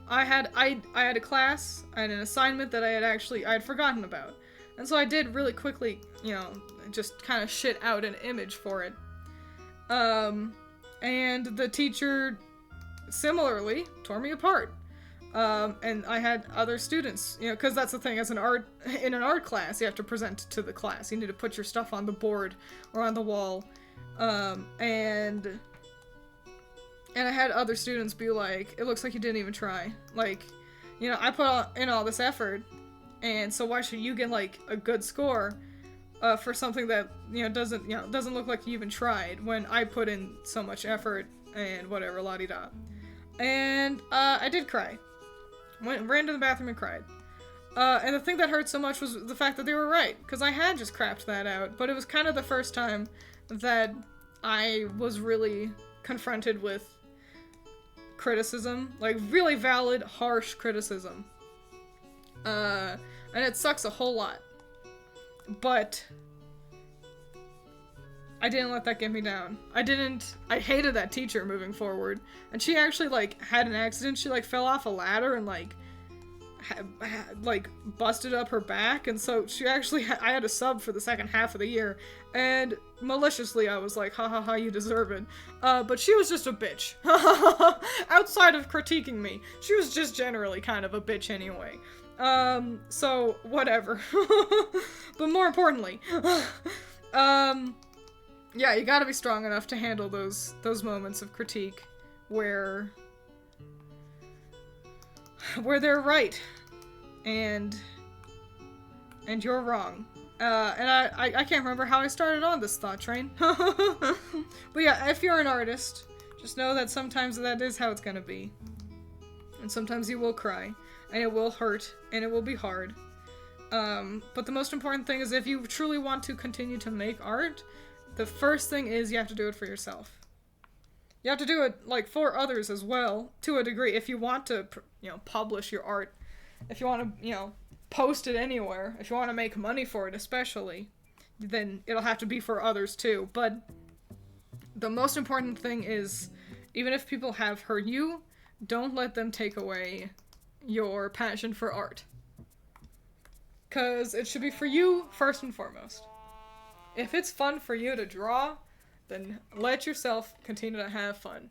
I had a class, I had an assignment that I had forgotten about. And so I did really quickly, you know, just kind of shit out an image for it. And the teacher similarly tore me apart. And I had other students, you know, because that's the thing, in an art class, you have to present to the class. You need to put your stuff on the board or on the wall. And I had other students be like, it looks like you didn't even try. Like, you know, I put in all this effort, and so why should you get, like, a good score, for something that, you know, doesn't look like you even tried, when I put in so much effort, and whatever, la-di-da. And, I did cry. Ran to the bathroom and cried. And the thing that hurt so much was the fact that they were right, because I had just crapped that out, but it was kind of the first time that I was really confronted with criticism, like really valid, harsh criticism. And it sucks a whole lot. But I didn't let that get me down. I hated that teacher moving forward. And she actually, like, had an accident. She, like, fell off a ladder and, like, busted up her back. And so she actually, I had a sub for the second half of the year. And maliciously, I was like, ha ha ha, you deserve it. But she was just a bitch. Outside of critiquing me, she was just generally kind of a bitch anyway. So, whatever. But more importantly, yeah, you gotta be strong enough to handle those moments of critique where they're right and you're wrong. And I can't remember how I started on this thought train. But yeah, if you're an artist, just know that sometimes that is how it's gonna be. And sometimes you will cry, and it will hurt, and it will be hard. But the most important thing is if you truly want to continue to make art, the first thing is you have to do it for yourself. You have to do it, like, for others as well, to a degree. If you want to, publish your art, if you want to, post it anywhere, if you want to make money for it especially, then it'll have to be for others too. But the most important thing is, even if people have hurt you, don't let them take away your passion for art. 'Cause it should be for you first and foremost. If it's fun for you to draw, then let yourself continue to have fun.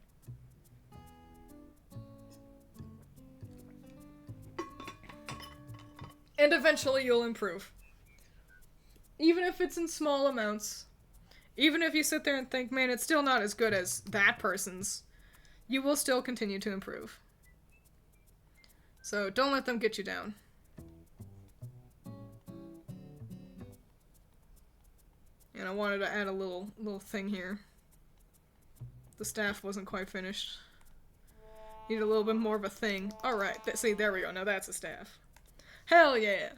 And eventually you'll improve. Even if it's in small amounts. Even if you sit there and think, man, it's still not as good as that person's, you will still continue to improve. So don't let them get you down. And I wanted to add a little thing here. The staff wasn't quite finished. Need a little bit more of a thing. Alright, see, there we go. Now that's a staff. Hell yeah!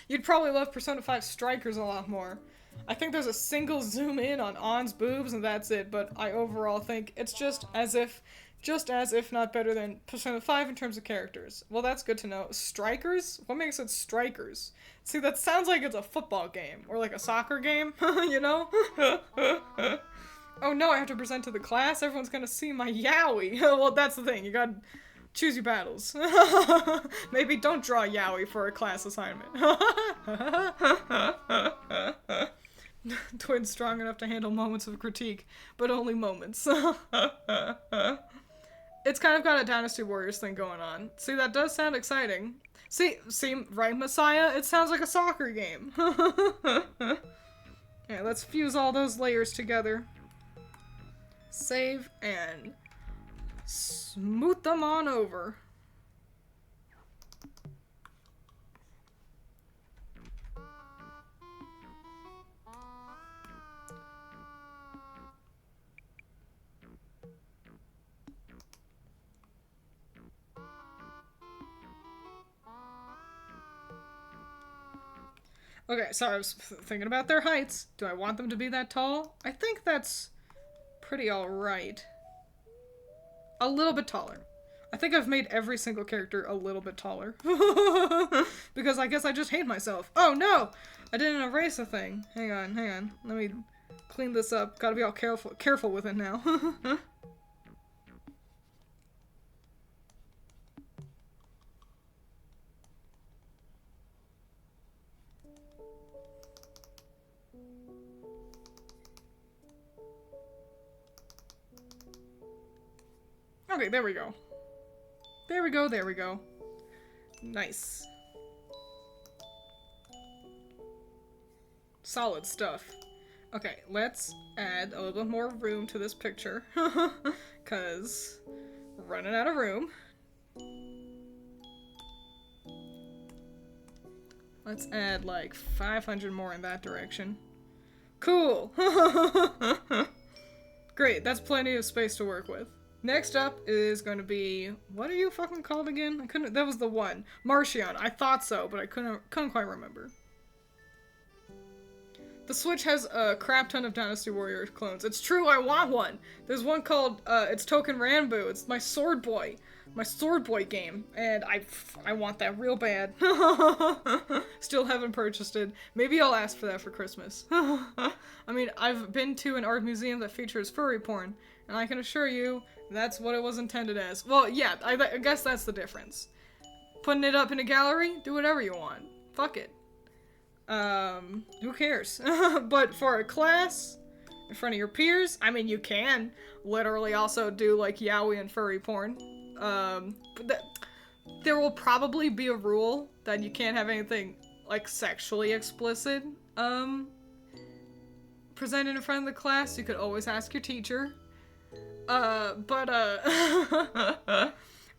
You'd probably love Persona 5 Strikers a lot more. I think there's a single zoom in on Ann's boobs and that's it, but I overall think it's just as if not better than Persona 5 in terms of characters. Well, that's good to know. Strikers? What makes it Strikers? See, that sounds like it's a football game, or like a soccer game, you know? Oh no, I have to present to the class? Everyone's gonna see my yaoi. Well, that's the thing, you gotta choose your battles. Maybe don't draw yaoi for a class assignment. Twiins strong enough to handle moments of critique, but only moments. It's kind of got a Dynasty Warriors thing going on. See, that does sound exciting. See, right, Messiah? It sounds like a soccer game. Yeah, let's fuse all those layers together. Save and smooth them on over. Okay, sorry, I was thinking about their heights. Do I want them to be that tall? I think that's pretty alright. A little bit taller. I think I've made every single character a little bit taller. Because I guess I just hate myself. Oh no! I didn't erase a thing. Hang on. Let me clean this up. Gotta be all careful with it now. Okay, there we go. There we go. Nice. Solid stuff. Okay, let's add a little bit more room to this picture. 'Cause we're running out of room. Let's add like 500 more in that direction. Cool! Great, that's plenty of space to work with. Next up is going to be, what are you fucking called again? That was the one. Marcion. I thought so, but I couldn't quite remember. The Switch has a crap ton of Dynasty Warriors clones. It's true, I want one. There's one called, it's Token Ranbu. It's my Sword Boy game, and I want that real bad. Still haven't purchased it. Maybe I'll ask for that for Christmas. I mean, I've been to an art museum that features furry porn, and I can assure you, that's what it was intended as. Well, yeah, I guess that's the difference. Putting it up in a gallery? Do whatever you want. Fuck it. Who cares? But for a class, in front of your peers, I mean, you can literally also do, like, yaoi and furry porn. But there will probably be a rule that you can't have anything, like, sexually explicit, presented in front of the class. You could always ask your teacher.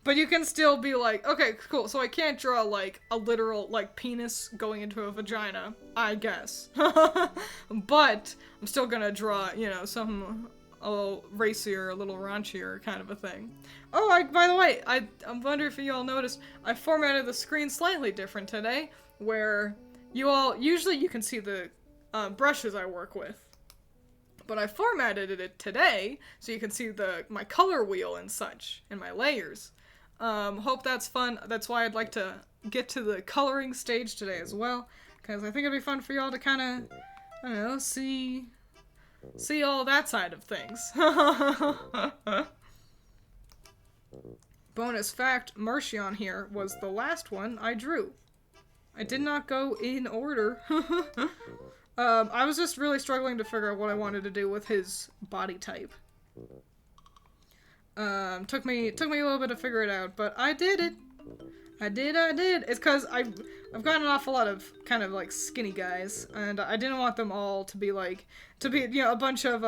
But you can still be like, okay, cool, so I can't draw, like, a literal, like, penis going into a vagina, I guess. But I'm still gonna draw, you know, some a little racier, a little raunchier kind of a thing. Oh, by the way, I wonder if you all noticed, I formatted the screen slightly different today, where usually you can see the brushes I work with. But I formatted it today so you can see my color wheel and such, and my layers. Hope that's fun. That's why I'd like to get to the coloring stage today as well, because I think it'd be fun for y'all to kind of, I don't know, see all that side of things. Bonus fact, Marcion here was the last one I drew. I did not go in order. I was just really struggling to figure out what I wanted to do with his body type. Took me a little bit to figure it out, but I did it. I did. It's because I've gotten an awful lot of kind of like skinny guys, and I didn't want them all to be a bunch of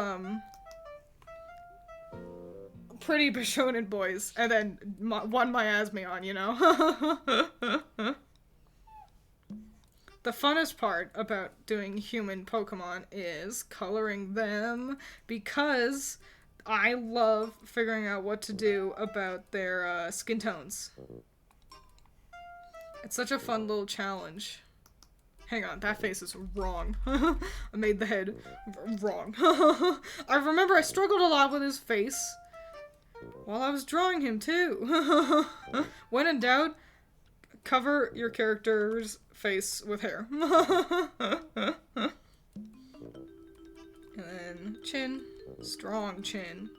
pretty Bishonen boys, and then one Miasmion, you know? The funnest part about doing human Pokemon is coloring them, because I love figuring out what to do about their skin tones. It's such a fun little challenge. Hang on, that face is wrong. I made the head wrong. I remember I struggled a lot with his face while I was drawing him too. When in doubt, cover your character's face with hair. And then chin, strong chin.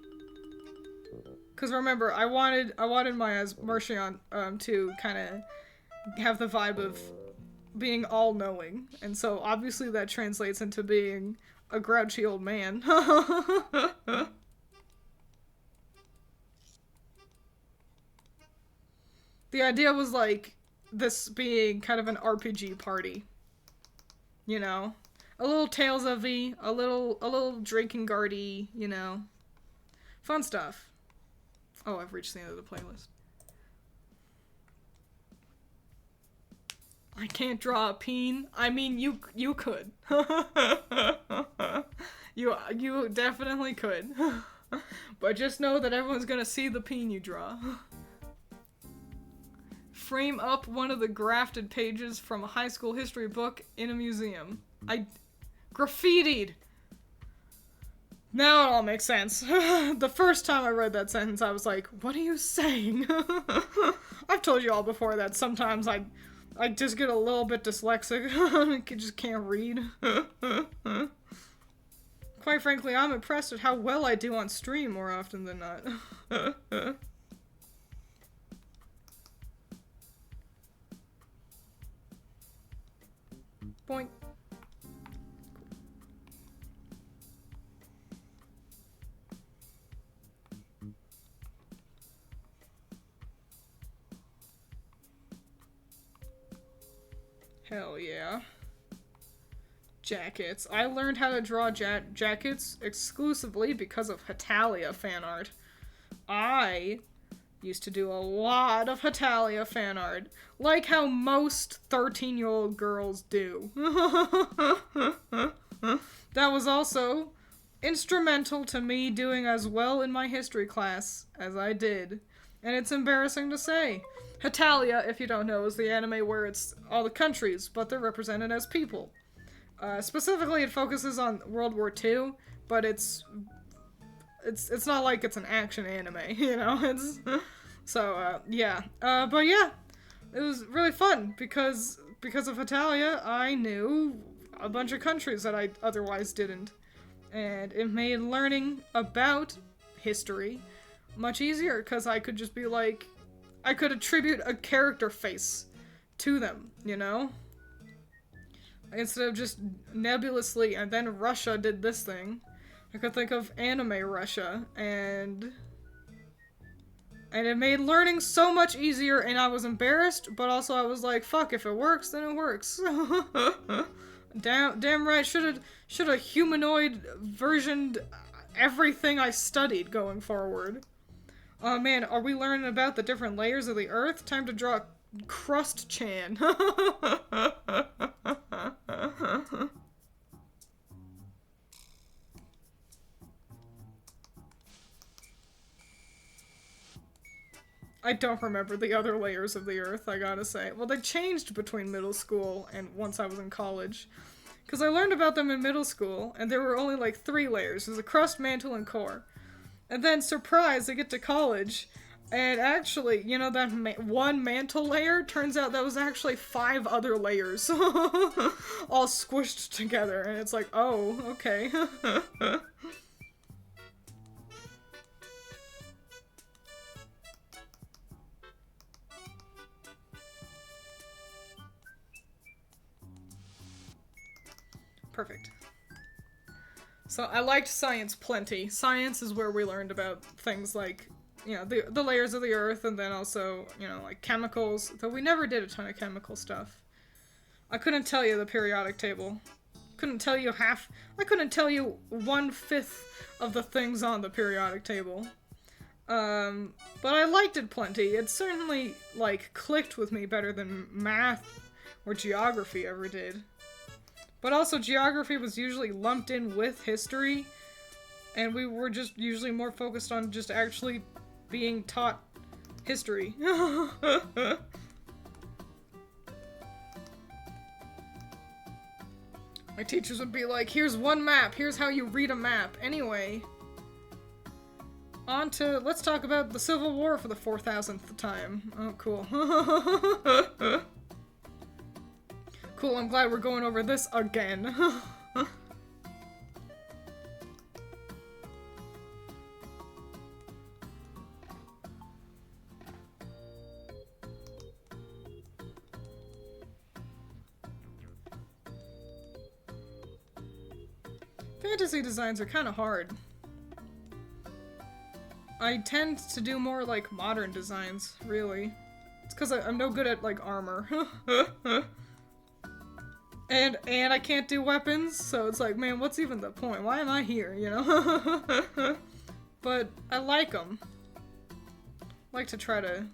Cause remember, I wanted my Marcion to kind of have the vibe of being all-knowing, and so obviously that translates into being a grouchy old man. The idea was like this being kind of an RPG party, you know, a little Tales of V, a little drinking guardy, you know, fun stuff. Oh, I've reached the end of the playlist. I can't draw a peen. I mean, you could. You definitely could. But just know that everyone's gonna see the peen you draw. Frame up one of the grafted pages from a high school history book in a museum. I graffitied. Now it all makes sense. The first time I read that sentence, I was like, what are you saying? I've told you all before that sometimes I just get a little bit dyslexic. I just can't read. Quite frankly, I'm impressed at how well I do on stream more often than not. Boink. Hell yeah. Jackets. I learned how to draw jackets exclusively because of Hetalia fan art. I used to do a lot of Hetalia fan art, like how most 13-year-old girls do. That was also instrumental to me doing as well in my history class as I did. And it's embarrassing to say. Hetalia, if you don't know, is the anime where it's all the countries, but they're represented as people. Specifically, it focuses on World War II, but it's not like it's an action anime, you know? Yeah. But yeah, it was really fun because of Hetalia, I knew a bunch of countries that I otherwise didn't, and it made learning about history much easier because I could just be like, I could attribute a character face to them, you know? Instead of just nebulously, and then Russia did this thing. I could think of anime Russia, and it made learning so much easier, and I was embarrassed, but also I was like, fuck, if it works, then it works. Damn right, should have humanoid versioned everything I studied going forward. Oh man, are we learning about the different layers of the earth? Time to draw Crust Chan. I don't remember the other layers of the Earth, I gotta say. Well, they changed between middle school and once I was in college. Because I learned about them in middle school, and there were only like 3 layers. There's a crust, mantle, and core. And then, surprise, I get to college, and actually, you know, that one mantle layer, turns out that was actually 5 other layers. All squished together, and it's like, oh, okay. Perfect. So I liked science plenty. Science is where we learned about things like, you know, the layers of the Earth, and then also, you know, like chemicals, though we never did a ton of chemical stuff. I couldn't tell you the periodic table. Couldn't tell you I couldn't tell you 1/5 of the things on the periodic table. But I liked it plenty. It certainly, like, clicked with me better than math or geography ever did. But also, geography was usually lumped in with history, and we were just usually more focused on just actually being taught history. My teachers would be like, here's one map, here's how you read a map. Anyway, on to, let's talk about the Civil War for the 4,000th time. Oh, cool. Cool, I'm glad we're going over this again. Fantasy designs are kind of hard. I tend to do more like modern designs, really. It's because I'm no good at like armor. And I can't do weapons, so it's like, man, what's even the point? Why am I here, you know? But I like them. Like to try to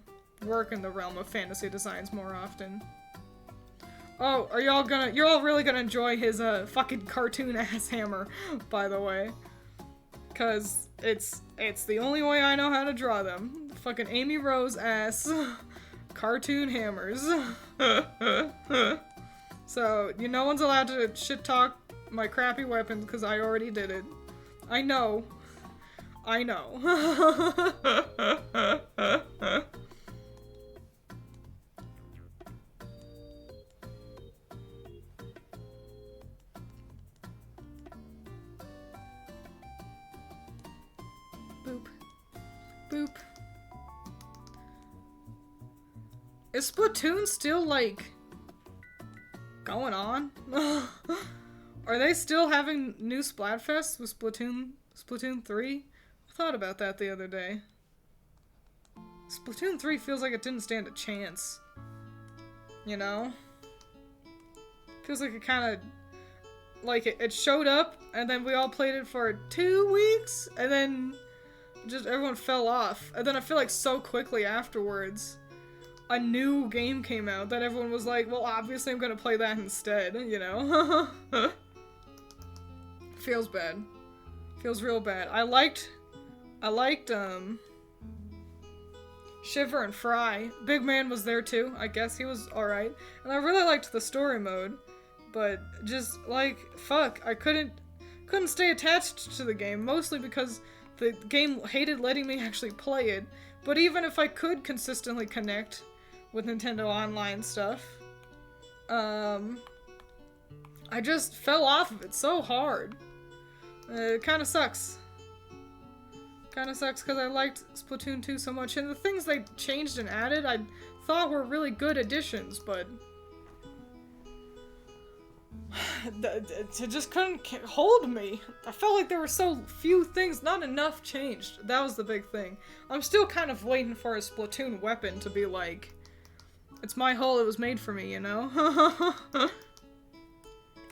work in the realm of fantasy designs more often. Oh, you're all really gonna enjoy his fucking cartoon ass hammer, by the way. Cause it's the only way I know how to draw them. Fucking Amy Rose ass cartoon hammers. So, no one's allowed to shit talk my crappy weapons because I already did it. I know. I know. Boop. Boop. Is Splatoon still, like, going on? Are they still having new Splatfests with Splatoon 3? I thought about that the other day. Splatoon 3 feels like it didn't stand a chance. You know? Feels like it kind of... Like, it showed up, and then we all played it for 2 weeks, and then just everyone fell off. And then I feel like so quickly afterwards, a new game came out that everyone was like, well, obviously I'm gonna play that instead, you know? Feels bad. Feels real bad. I liked, Shiver and Fry. Big Man was there too. I guess he was alright. And I really liked the story mode. But just, like, fuck, I couldn't stay attached to the game, mostly because the game hated letting me actually play it. But even if I could consistently connect with Nintendo Online stuff, I just fell off of it so hard. It kinda sucks. Kinda sucks because I liked Splatoon 2 so much, and the things they changed and added I thought were really good additions, but it just couldn't hold me. I felt like there were so few things, not enough changed. That was the big thing. I'm still kind of waiting for a Splatoon weapon to be like, it's my hole, it was made for me, you know?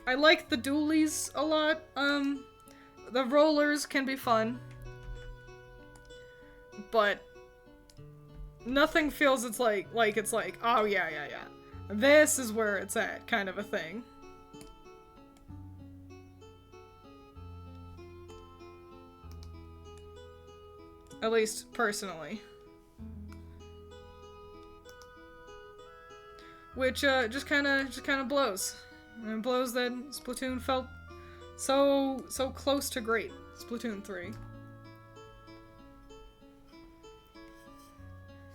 I like the dualies a lot. The rollers can be fun. But nothing feels it's like, oh yeah. This is where it's at, kind of a thing. At least, personally. which just kind of blows. And it blows that Splatoon felt so close to great. Splatoon 3.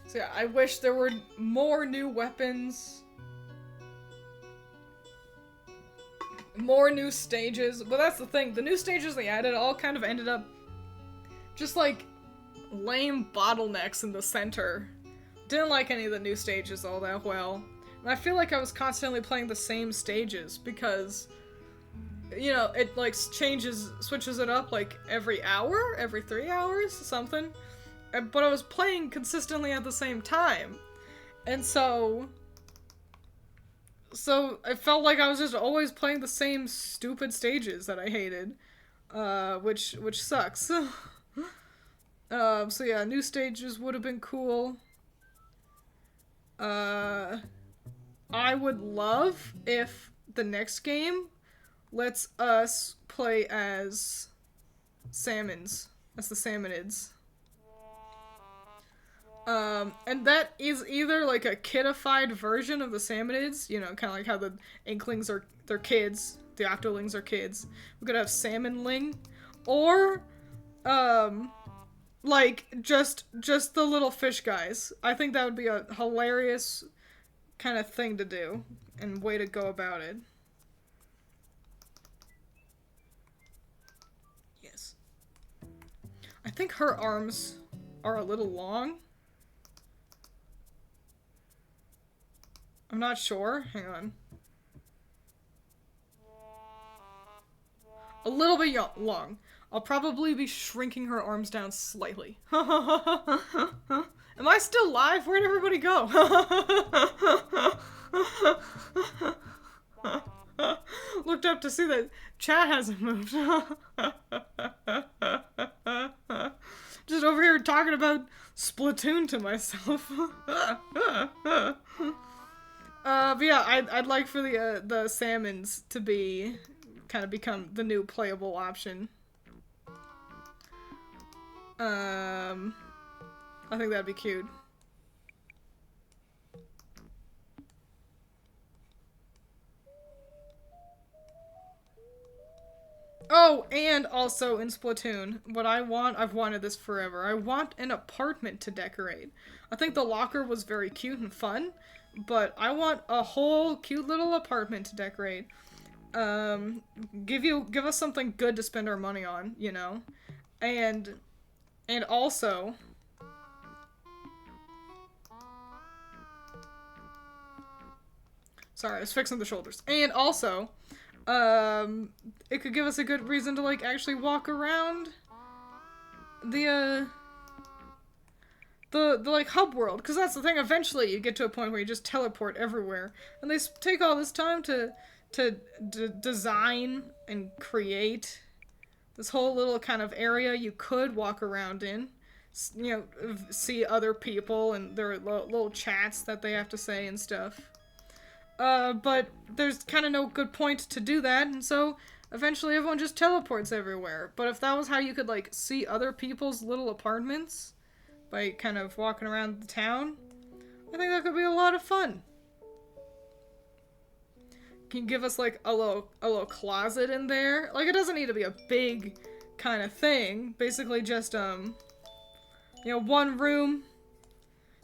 So yeah, I wish there were more new weapons, more new stages, but that's the thing, the new stages they added all kind of ended up just like lame bottlenecks in the center. Didn't like any of the new stages all that well. And I feel like I was constantly playing the same stages because, you know, it like switches it up like every hour, every 3 hours, something. But I was playing consistently at the same time. And so I felt like I was just always playing the same stupid stages that I hated. Which sucks. So yeah, new stages would have been cool. I would love if the next game lets us play as salmons. As the salmonids. And that is either like a kidified version of the salmonids, you know, kind of like how the inklings are, they're kids, the octolings are kids. We could have salmonling, or, like, just the little fish guys. I think that would be a hilarious kind of thing to do, and way to go about it. Yes. I think her arms are a little long. I'm not sure. Hang on. A little bit long. I'll probably be shrinking her arms down slightly. Am I still live? Where'd everybody go? Looked up to see that chat hasn't moved. Just over here talking about Splatoon to myself. But yeah, I'd like for the salmons to be kind of become the new playable option. I think that'd be cute. Oh, and also in Splatoon, what I want, I've wanted this forever. I want an apartment to decorate. I think the locker was very cute and fun, but I want a whole cute little apartment to decorate. Give us something good to spend our money on, you know? And also, sorry, I was fixing the shoulders. And also, it could give us a good reason to, like, actually walk around the like, hub world. Because that's the thing, eventually you get to a point where you just teleport everywhere. And they take all this time to design and create this whole little kind of area you could walk around in. You know, see other people and their little chats that they have to say and stuff. But there's kind of no good point to do that, and so eventually everyone just teleports everywhere. But if that was how you could, like, see other people's little apartments by kind of walking around the town, I think that could be a lot of fun. Can you give us, like, a little closet in there? Like, it doesn't need to be a big kind of thing. Basically just, you know, one room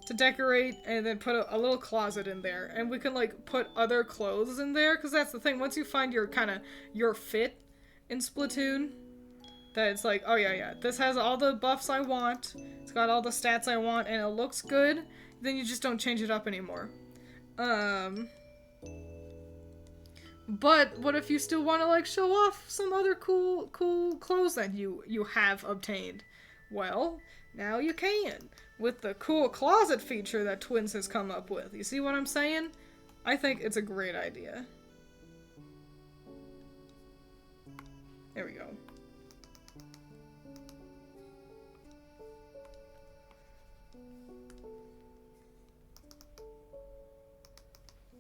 to decorate, and then put a little closet in there. And we can, like, put other clothes in there, because that's the thing. Once you find your fit in Splatoon, that it's like, oh yeah, this has all the buffs I want, it's got all the stats I want, and it looks good, then you just don't change it up anymore. But what if you still want to, like, show off some other cool clothes that you have obtained? Well, now you can, with the cool closet feature that Twiins has come up with. You see what I'm saying? I think it's a great idea. There we go.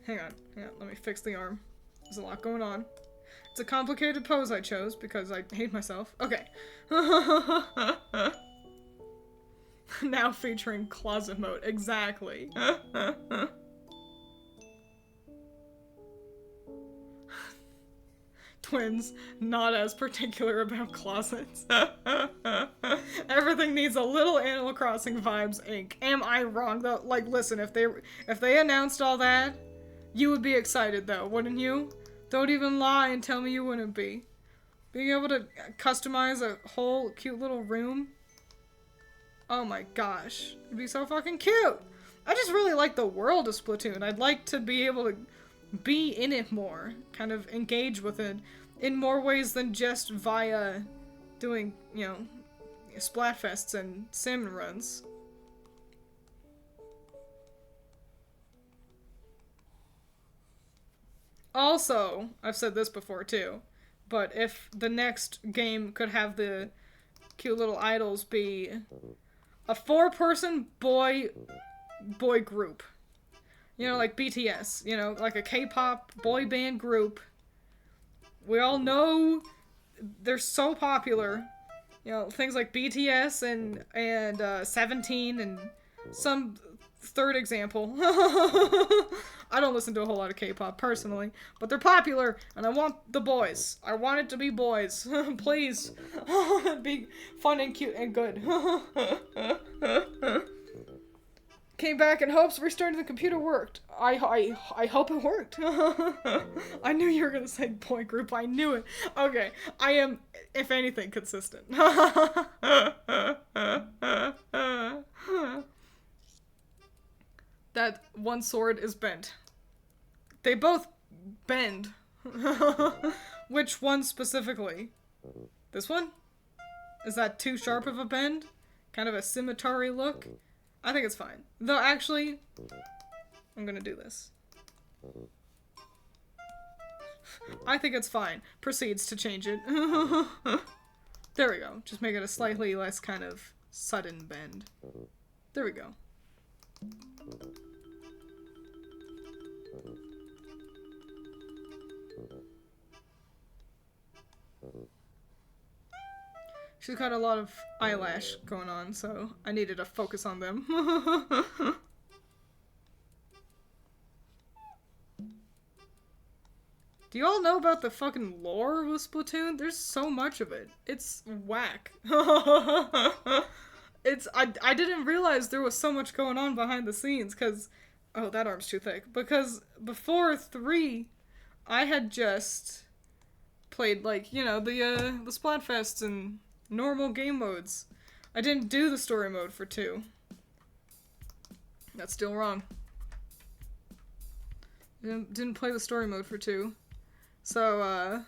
Hang on, let me fix the arm. There's a lot going on. It's a complicated pose I chose because I hate myself. Okay. Now featuring closet mode. Exactly. Twiins, not as particular about closets. Everything needs a little Animal Crossing vibes, Inc. Am I wrong though? Like, listen, if they announced all that, you would be excited though, wouldn't you? Don't even lie and tell me you wouldn't be. Being able to customize a whole cute little room. Oh my gosh, it'd be so fucking cute. I just really like the world of Splatoon. I'd like to be able to be in it more, kind of engage with it in more ways than just via doing, you know, Splatfests and salmon runs. Also, I've said this before too, but if the next game could have the cute little idols be a 4-person boy group. You know, like BTS, you know, like a K-pop boy band group. We all know they're so popular. You know, things like BTS and 17 and some third example. I don't listen to a whole lot of K-pop personally, but they're popular and I want the boys. I want it to be boys. Please. Be fun and cute and good. Came back in hopes, restarting the computer worked. I hope it worked. I knew you were gonna say boy group. I knew it. Okay, I am, if anything, consistent. That one sword is bent. They both bend. Which one specifically? This one? Is that too sharp of a bend? Kind of a scimitar-y look? I think it's fine. Though, actually, I'm gonna do this. I think it's fine. Proceeds to change it. There we go. Just make it a slightly less kind of sudden bend. There we go. She's got a lot of eyelash going on, so I needed to focus on them. Do you all know about the fucking lore with Splatoon? There's so much of it. It's whack. I didn't realize there was so much going on behind the scenes, because... Oh, that arm's too thick. Because before 3, I had just played, like, you know, the Splatfests and normal game modes. I didn't do the story mode for 2. That's still wrong. Didn't play the story mode for 2. So,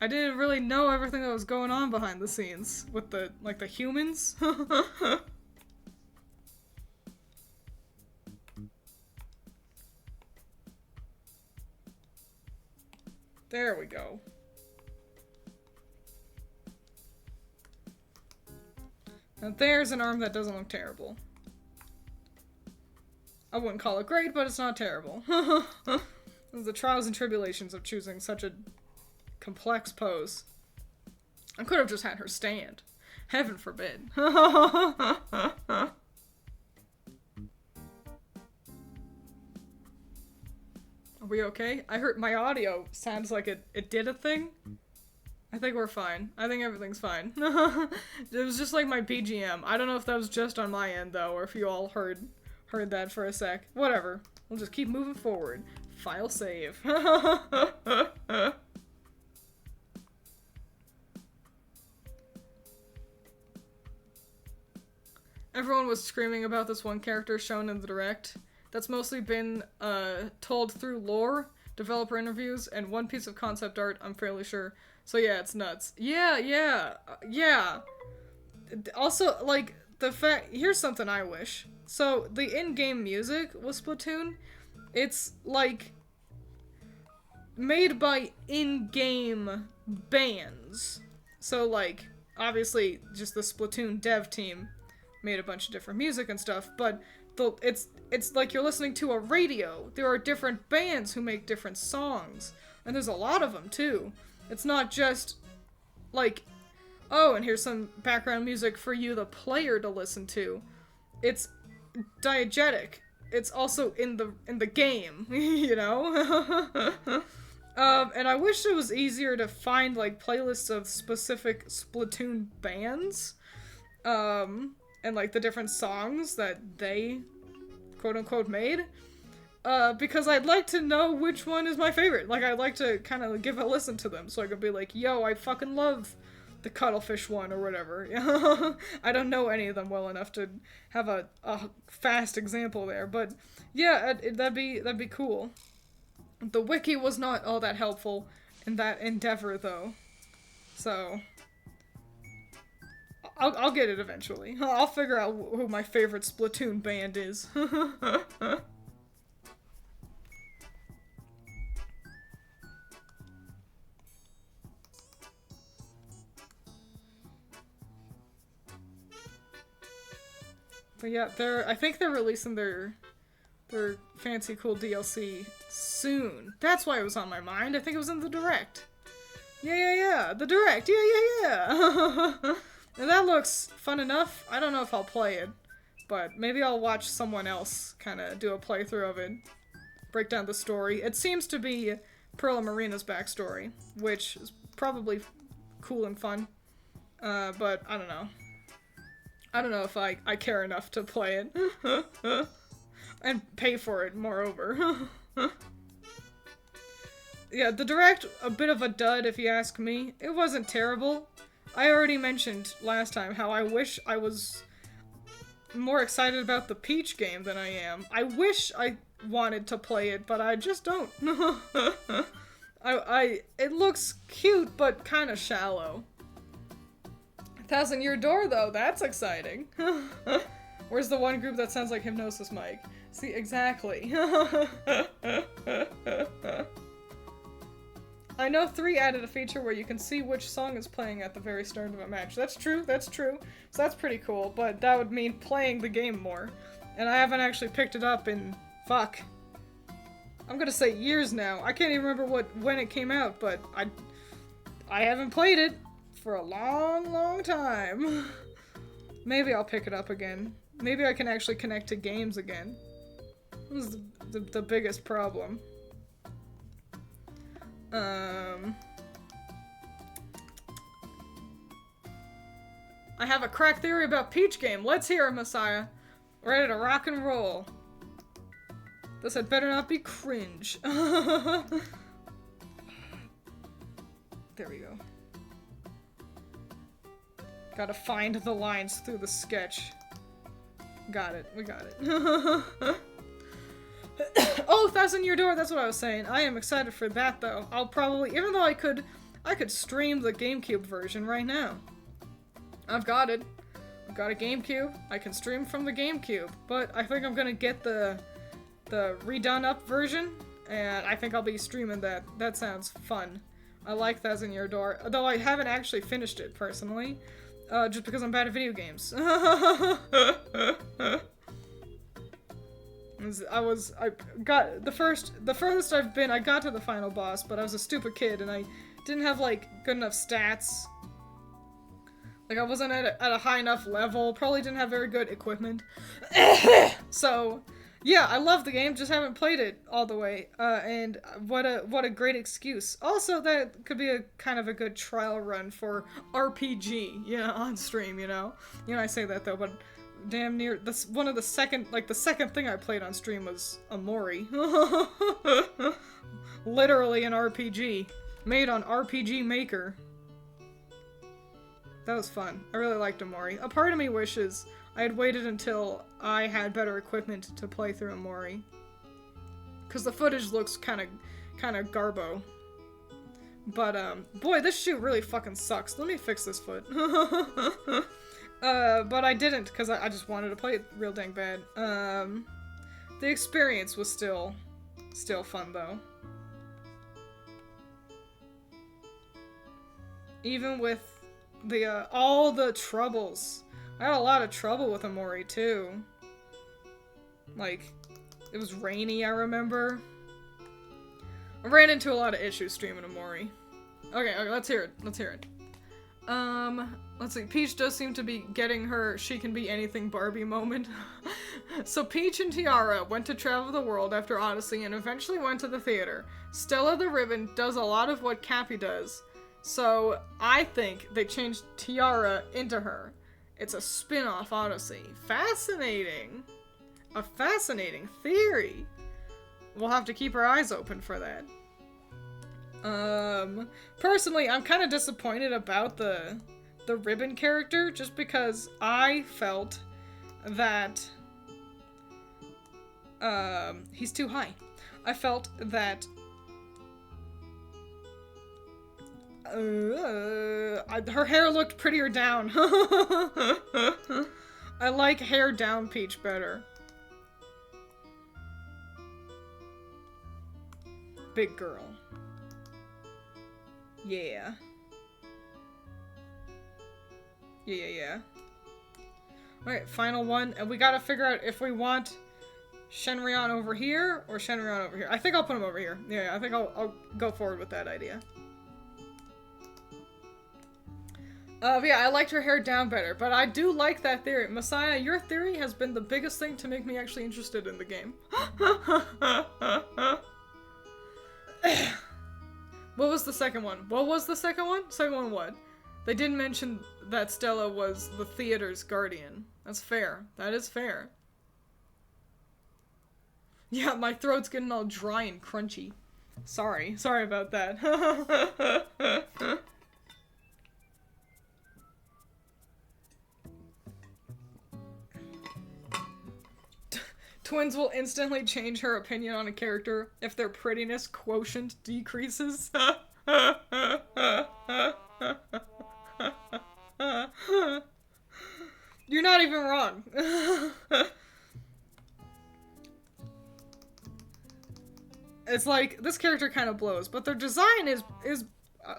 I didn't really know everything that was going on behind the scenes with the, like, the humans. There we go. Now there's an arm that doesn't look terrible. I wouldn't call it great, but it's not terrible. The trials and tribulations of choosing such a complex pose. I could have just had her stand. Heaven forbid. Are we okay? I heard my audio sounds like it did a thing. I think we're fine. I think everything's fine. It was just like my BGM. I don't know if that was just on my end though, or if you all heard that for a sec. Whatever. We'll just keep moving forward. File save. Everyone was screaming about this one character shown in the direct. That's mostly been told through lore, developer interviews, and one piece of concept art, I'm fairly sure. So yeah, it's nuts. Yeah. Also, like, the fact... Here's something I wish. So, the in-game music with Splatoon, it's, like, made by in-game bands. So, like, obviously, just the Splatoon dev team made a bunch of different music and stuff, but it's like you're listening to a radio. There are different bands who make different songs, and there's a lot of them, too. It's not just, like, oh, and here's some background music for you, the player, to listen to. It's diegetic. It's also in the game, you know? And I wish it was easier to find, like, playlists of specific Splatoon bands. And, like, the different songs that they, quote-unquote, made. Because I'd like to know which one is my favorite. Like, I'd like to kind of give a listen to them, so I could be like, yo, I fucking love the Cuttlefish one, or whatever. I don't know any of them well enough to have a fast example there, but yeah, that'd be cool. The wiki was not all that helpful in that endeavor, though. So, I'll get it eventually. I'll figure out who my favorite Splatoon band is. But yeah, I think they're releasing their fancy cool DLC soon. That's why it was on my mind. I think it was in the Direct. Yeah. The Direct. Yeah. And that looks fun enough. I don't know if I'll play it, but maybe I'll watch someone else kind of do a playthrough of it. Break down the story. It seems to be Pearl and Marina's backstory, which is probably cool and fun. But I don't know. I don't know if I care enough to play it. And pay for it, moreover. Yeah, the Direct, a bit of a dud if you ask me. It wasn't terrible. I already mentioned last time how I wish I was more excited about the Peach game than I am. I wish I wanted to play it, but I just don't. It looks cute, but kind of shallow. 1,000-Year Door, though, that's exciting. Where's the one group that sounds like Hypnosis Mike? See, exactly. I know 3 added a feature where you can see which song is playing at the very start of a match. That's true. So that's pretty cool, but that would mean playing the game more. And I haven't actually picked it up in, fuck, I'm gonna say years now. I can't even remember when it came out, but I haven't played it for a long time. Maybe I'll pick it up again. Maybe I can actually connect to games again. This is the biggest problem. I have a crack theory about Peach game. Let's hear it, Messiah. Ready to rock and roll. This had better not be cringe. There we go. Gotta find the lines through the sketch. Got it. We got it. Oh, 1,000-Year Door, that's what I was saying. I am excited for that, though. I'll probably, even though I could stream the GameCube version right now. I've got it. I've got a GameCube. I can stream from the GameCube, but I think I'm gonna get the redone up version, and I think I'll be streaming that. That sounds fun. I like 1,000-Year Door, though I haven't actually finished it, personally. Just because I'm bad at video games. I got the furthest I've been, I got to the final boss, but I was a stupid kid and I didn't have, like, good enough stats. Like, I wasn't at a high enough level, probably didn't have very good equipment. So, yeah, I love the game, just haven't played it all the way, and what a great excuse. Also, that could be a kind of a good trial run for RPG, yeah, on stream, you know? You know, I say that though, but damn near, that's one of the second thing I played on stream was Amori. Literally an RPG, made on RPG Maker. That was fun. I really liked Amori. A part of me wishes I had waited until I had better equipment to play through Amori. Because the footage looks kind of garbo. But, boy, this shoot really fucking sucks. Let me fix this foot. But I didn't, because I just wanted to play it real dang bad. The experience was still fun, though. Even with all the troubles. I had a lot of trouble with Amori, too. Like, it was rainy, I remember. I ran into a lot of issues streaming Amori. Okay, let's hear it. Let's see. Peach does seem to be getting her she can be anything Barbie moment. So Peach and Tiara went to travel the world after Odyssey and eventually went to the theater. Stella the Ribbon does a lot of what Cappy does. So I think they changed Tiara into her. It's a spin-off Odyssey. Fascinating. A fascinating theory. We'll have to keep our eyes open for that. Personally, I'm kind of disappointed about the Ribbon character, just because I felt that, he's too high. I felt that, her hair looked prettier down. I like hair down Peach better. Big girl. Yeah. Yeah. Alright, final one. And we gotta figure out if we want Shenryeon over here or Shenryeon over here. I think I'll put him over here. Yeah, I think I'll go forward with that idea. Yeah, I liked her hair down better, but I do like that theory. Messiah, your theory has been the biggest thing to make me actually interested in the game. What was the second one? What was the second one? Second one what? They didn't mention that Stella was the theater's guardian. That's fair. That is fair. Yeah, my throat's getting all dry and crunchy. Sorry. Sorry about that. Twiins will instantly change her opinion on a character if their prettiness quotient decreases. You're not even wrong. It's like, this character kind of blows, but their design is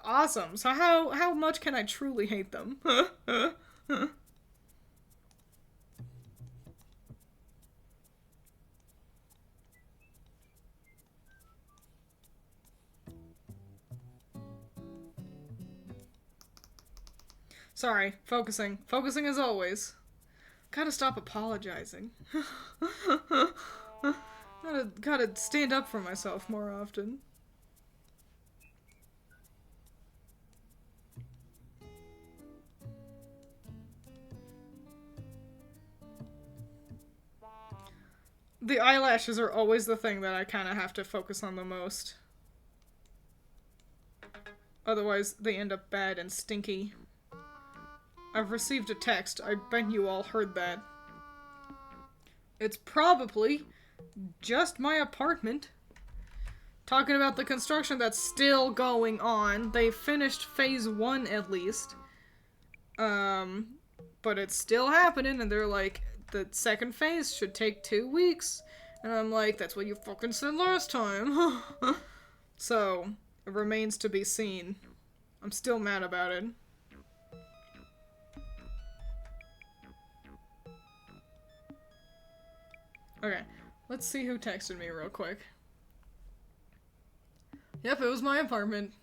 awesome, so how much can I truly hate them? Sorry, focusing. Focusing as always. Gotta stop apologizing. Gotta stand up for myself more often. The eyelashes are always the thing that I kind of have to focus on the most. Otherwise, they end up bad and stinky. I've received a text. I bet you all heard that. It's probably just my apartment. Talking about the construction that's still going on. They finished phase 1 at least. But it's still happening, and they're like, the second phase should take 2 weeks. And I'm like, that's what you fucking said last time. So, it remains to be seen. I'm still mad about it. Okay, let's see who texted me real quick. Yep, it was my apartment.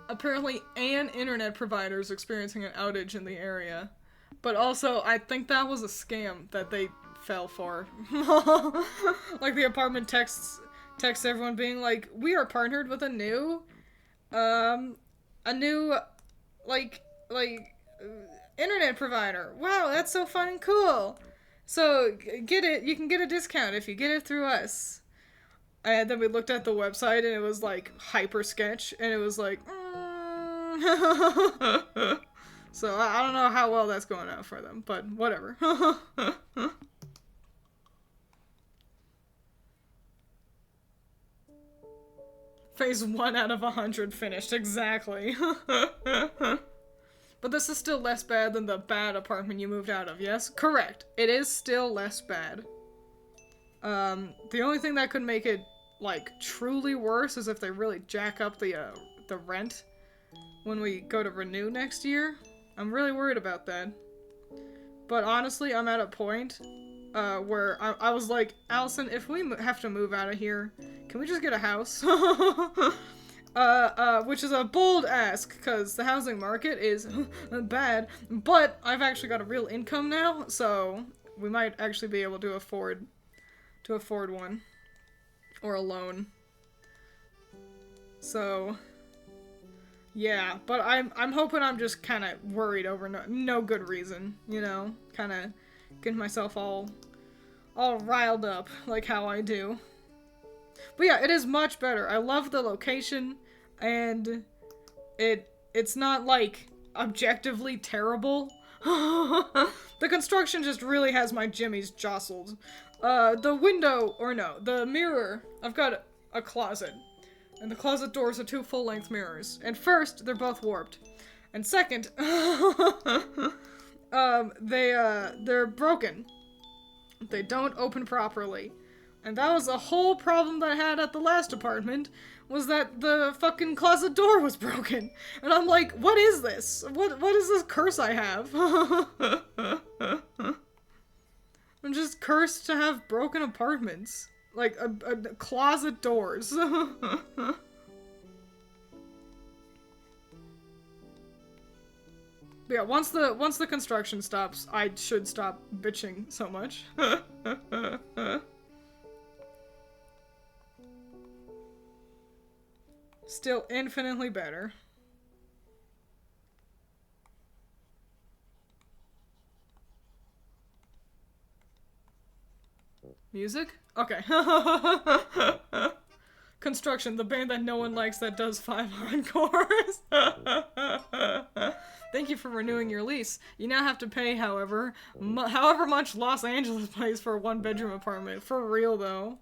Apparently, an internet provider is experiencing an outage in the area. But also, I think that was a scam that they fell for. Like, the apartment texts everyone being like, we are partnered with a new, internet provider. Wow, that's so fun and cool. So, get it, you can get a discount if you get it through us. And then we looked at the website and it was like hyper sketch, and it was like, So, I don't know how well that's going out for them, but whatever. Phase 1 out of 100 finished, exactly. But this is still less bad than the bad apartment you moved out of, yes? Correct. It is still less bad. The only thing that could make it, like, truly worse is if they really jack up the rent when we go to renew next year. I'm really worried about that. But honestly, I'm at a point, where I was like, Allison, if we have to move out of here, can we just get a house? Which is a bold ask, because the housing market is bad, but I've actually got a real income now, so we might actually be able to afford one. Or a loan. So, yeah, but I'm hoping I'm just kind of worried over no good reason, you know? Kind of getting myself all riled up, like how I do. But yeah, it is much better. I love the location, and it's not, like, objectively terrible. The construction just really has my jimmies jostled. The mirror, I've got a closet. And the closet doors are 2 full-length mirrors. And first, they're both warped. And second, they're broken. They don't open properly. And that was a whole problem that I had at the last apartment, was that the fucking closet door was broken. And I'm like, what is this? What is this curse I have? I'm just cursed to have broken apartments. Like, closet doors. But yeah, once the construction stops, I should stop bitching so much. Still infinitely better. Music? Okay. Construction, the band that no one likes that does 5 encores. Thank you for renewing your lease. You now have to pay, however much Los Angeles pays for a 1-bedroom apartment. For real, though.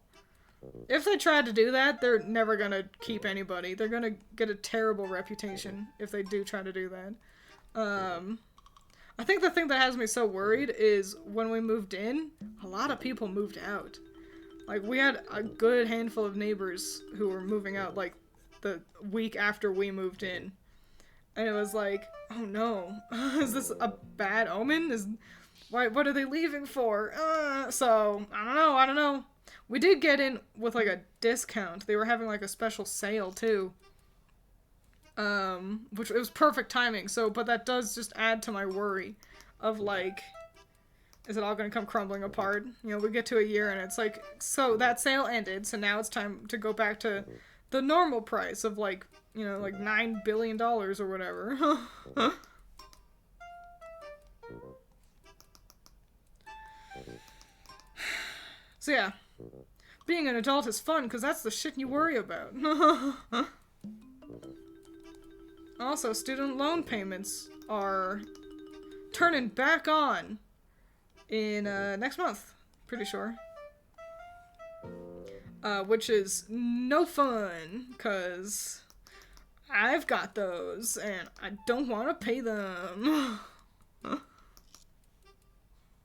If they tried to do that, they're never gonna keep anybody. They're gonna get a terrible reputation if they do try to do that. I think the thing that has me so worried is when we moved in, a lot of people moved out. Like, we had a good handful of neighbors who were moving out, like, the week after we moved in. And it was like, oh no, is this a bad omen? What are they leaving for? So, I don't know. We did get in with, like, a discount. They were having, like, a special sale, too. Which it was perfect timing, so, but that does just add to my worry of, like, is it all gonna come crumbling apart? You know, we get to a year and it's like, so that sale ended, so now it's time to go back to the normal price of, like, you know, like $9 billion or whatever. So yeah, being an adult is fun, because that's the shit you worry about. Also, student loan payments are turning back on in next month, pretty sure. Which is no fun, because I've got those, and I don't want to pay them.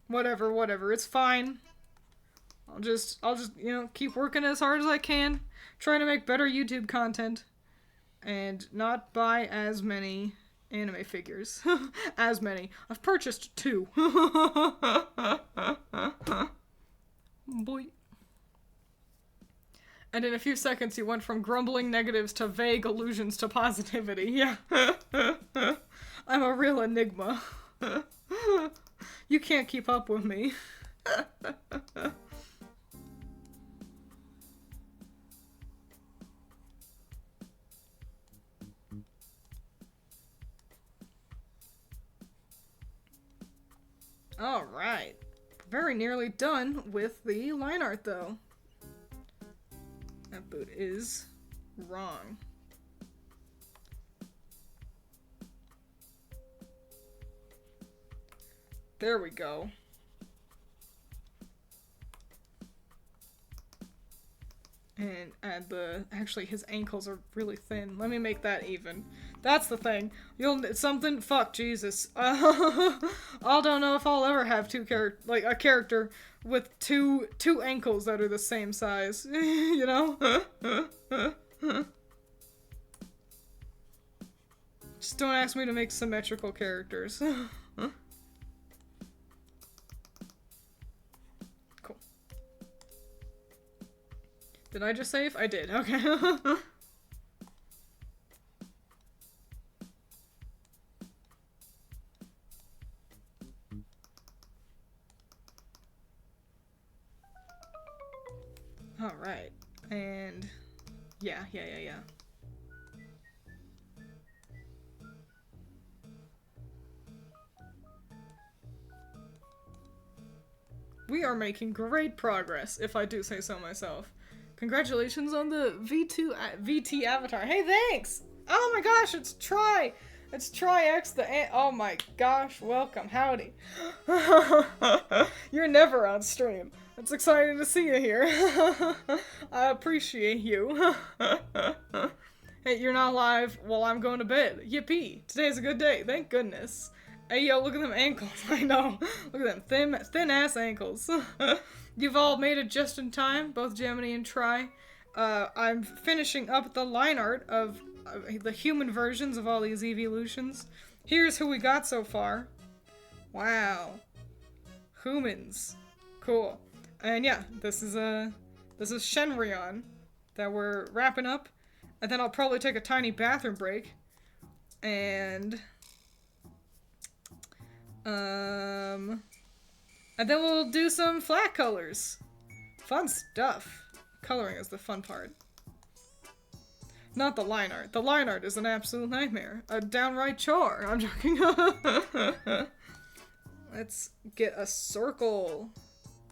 Whatever, it's fine. I'll just, you know, keep working as hard as I can, trying to make better YouTube content, and not buy as many anime figures. As many. I've purchased 2. Boy. And in a few seconds you went from grumbling negatives to vague allusions to positivity. Yeah. I'm a real enigma. You can't keep up with me. Alright. Very nearly done with the line art, though. That boot is wrong. There we go. And add actually his ankles are really thin. Let me make that even. That's the thing. Fuck Jesus. I don't know if I'll ever have a character with two ankles that are the same size. You know? Just don't ask me to make symmetrical characters. Did I just save? I did. Okay. Alright. And... yeah. We are making great progress, if I do say so myself. Congratulations on the VT avatar. Hey, thanks! Oh my gosh, it's Try! It's Try-X oh my gosh, welcome, howdy. You're never on stream. It's exciting to see you here. I appreciate you. Hey, you're not live while I'm going to bed. Yippee! Today's a good day, thank goodness. Hey yo, look at them ankles. I know. Look at them thin ass ankles. You've all made it just in time, both Gemini and Try. I'm finishing up the line art of the human versions of all these evolutions. Here's who we got so far. Wow. Humans. Cool. And yeah, this is Shenryon that we're wrapping up. And then I'll probably take a tiny bathroom break. And then we'll do some flat colors. Fun stuff. Coloring is the fun part. Not the line art. The line art is an absolute nightmare. A downright chore. I'm joking. Let's get a circle.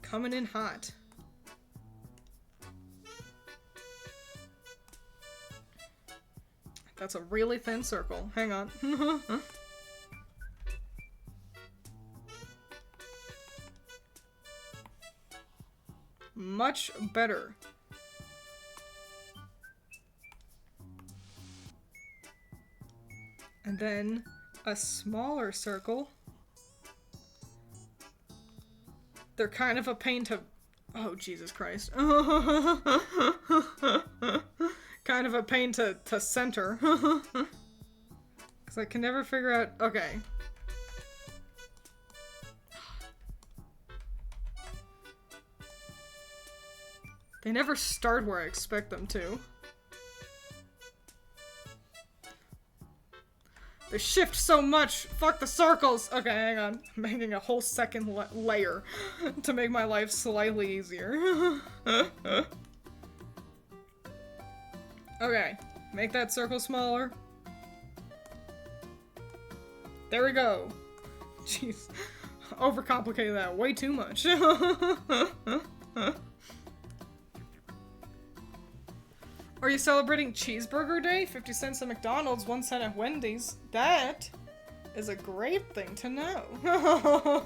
Coming in hot. That's a really thin circle. Hang on. Much better. And then a smaller circle. They're kind of a pain to... oh, Jesus Christ. Kind of a pain to center. Because I can never figure out... okay. They never start where I expect them to. They shift so much! Fuck the circles! Okay, hang on. I'm making a whole second layer to make my life slightly easier. Okay, make that circle smaller. There we go. Jeez. Overcomplicated that way too much. Are you celebrating Cheeseburger Day? 50 cents at McDonald's, 1 cent at Wendy's. That is a great thing to know.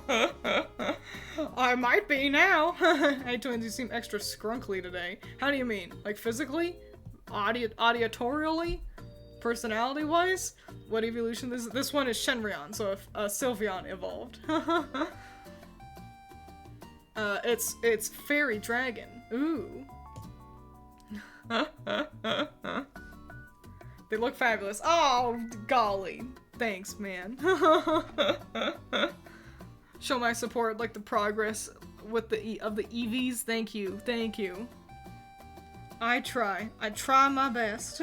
I might be now. Hey, Twiins, you seem extra scrunkly today. How do you mean? Like physically? Auditorially? Personality-wise? What evolution? This one is Shenryon, so if Sylveon evolved. It's Fairy Dragon. Ooh. They look fabulous. Oh, golly. Thanks, man. Show my support, like the progress with the Eevees. Thank you. Thank you. I try my best.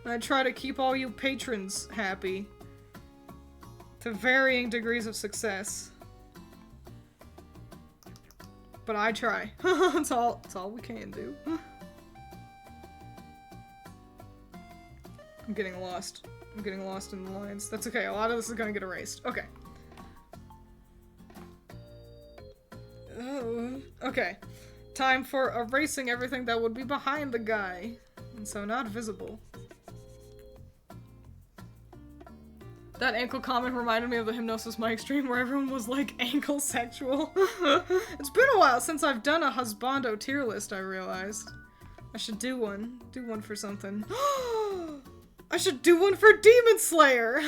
I try to keep all you patrons happy. To varying degrees of success. But I try. That's all we can do. I'm getting lost. I'm getting lost in the lines. That's okay. A lot of this is gonna get erased. Okay. Oh, okay. Time for erasing everything that would be behind the guy. And so not visible. That ankle comment reminded me of the Hypnosis Mike stream where everyone was like ankle sexual. It's been a while since I've done a husbando tier list, I realized. I should do one. Do one for something. I should do one for Demon Slayer!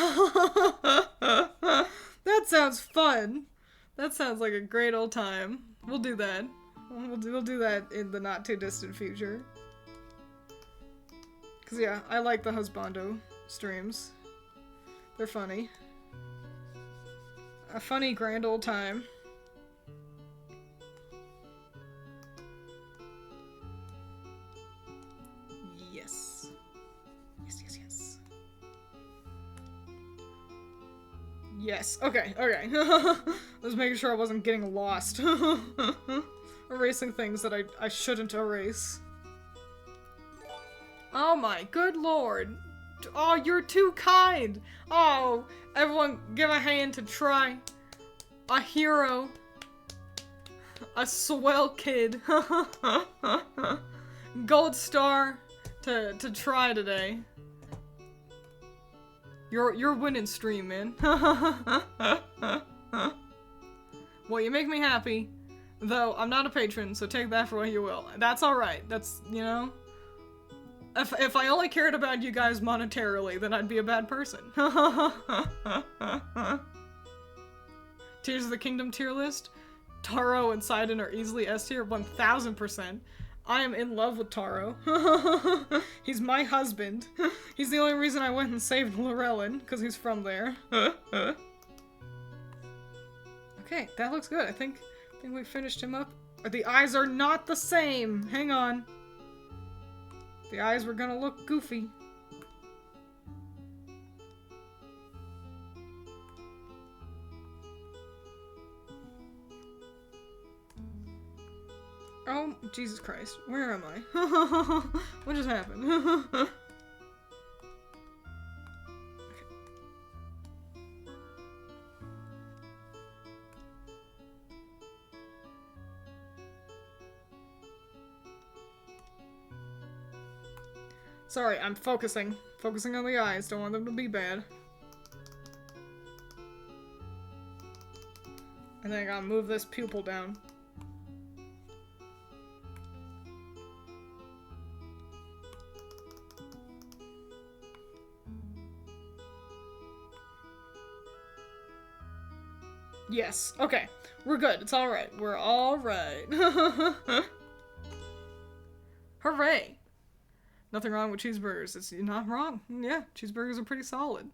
That sounds fun. That sounds like a great old time. We'll do that. We'll do that in the not too distant future. Cause yeah, I like the husbando streams. They're funny. A funny grand old time. Yes. Yes, yes, yes. Yes. Okay, okay. I was making sure I wasn't getting lost. Erasing things that I shouldn't erase. Oh my good lord. Oh, you're too kind. Oh, everyone give a hand to Try. A hero. A swell kid. Gold star to Try today. You're winning stream, man. Well, you make me happy. Though, I'm not a patron, so take that for what you will. That's alright. That's, you know... If I only cared about you guys monetarily, then I'd be a bad person. Tears of the Kingdom tier list. Taro and Sidon are easily S tier, 1000%. I am in love with Taro. He's my husband. He's the only reason I went and saved Lorelyn, because he's from there. Okay, that looks good. I think we finished him up. The eyes are not the same. Hang on. The eyes were gonna look goofy. Oh, Jesus Christ. Where am I? What just happened? Okay. Sorry, I'm focusing. Focusing on the eyes. Don't want them to be bad. And then I gotta move this pupil down. Yes. Okay. We're good. It's alright. We're alright. Hooray! Nothing wrong with cheeseburgers. It's not wrong. Yeah, cheeseburgers are pretty solid.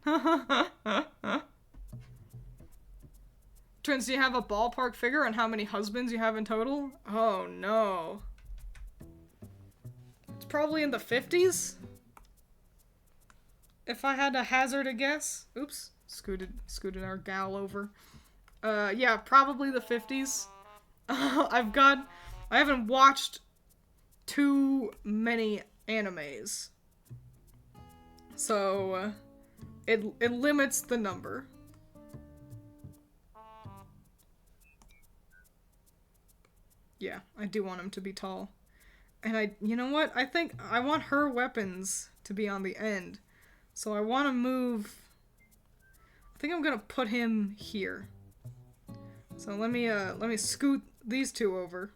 Twins, do you have a ballpark figure on how many husbands you have in total? Oh no. It's probably in the 50s? If I had to hazard a guess. Oops. Scooted our gal over. Yeah, probably the 50s. I haven't watched too many animes. So, it limits the number. Yeah, I do want him to be tall. And you know what? I think I want her weapons to be on the end. So I want to move... I think I'm gonna put him here. So let me scoot these two over.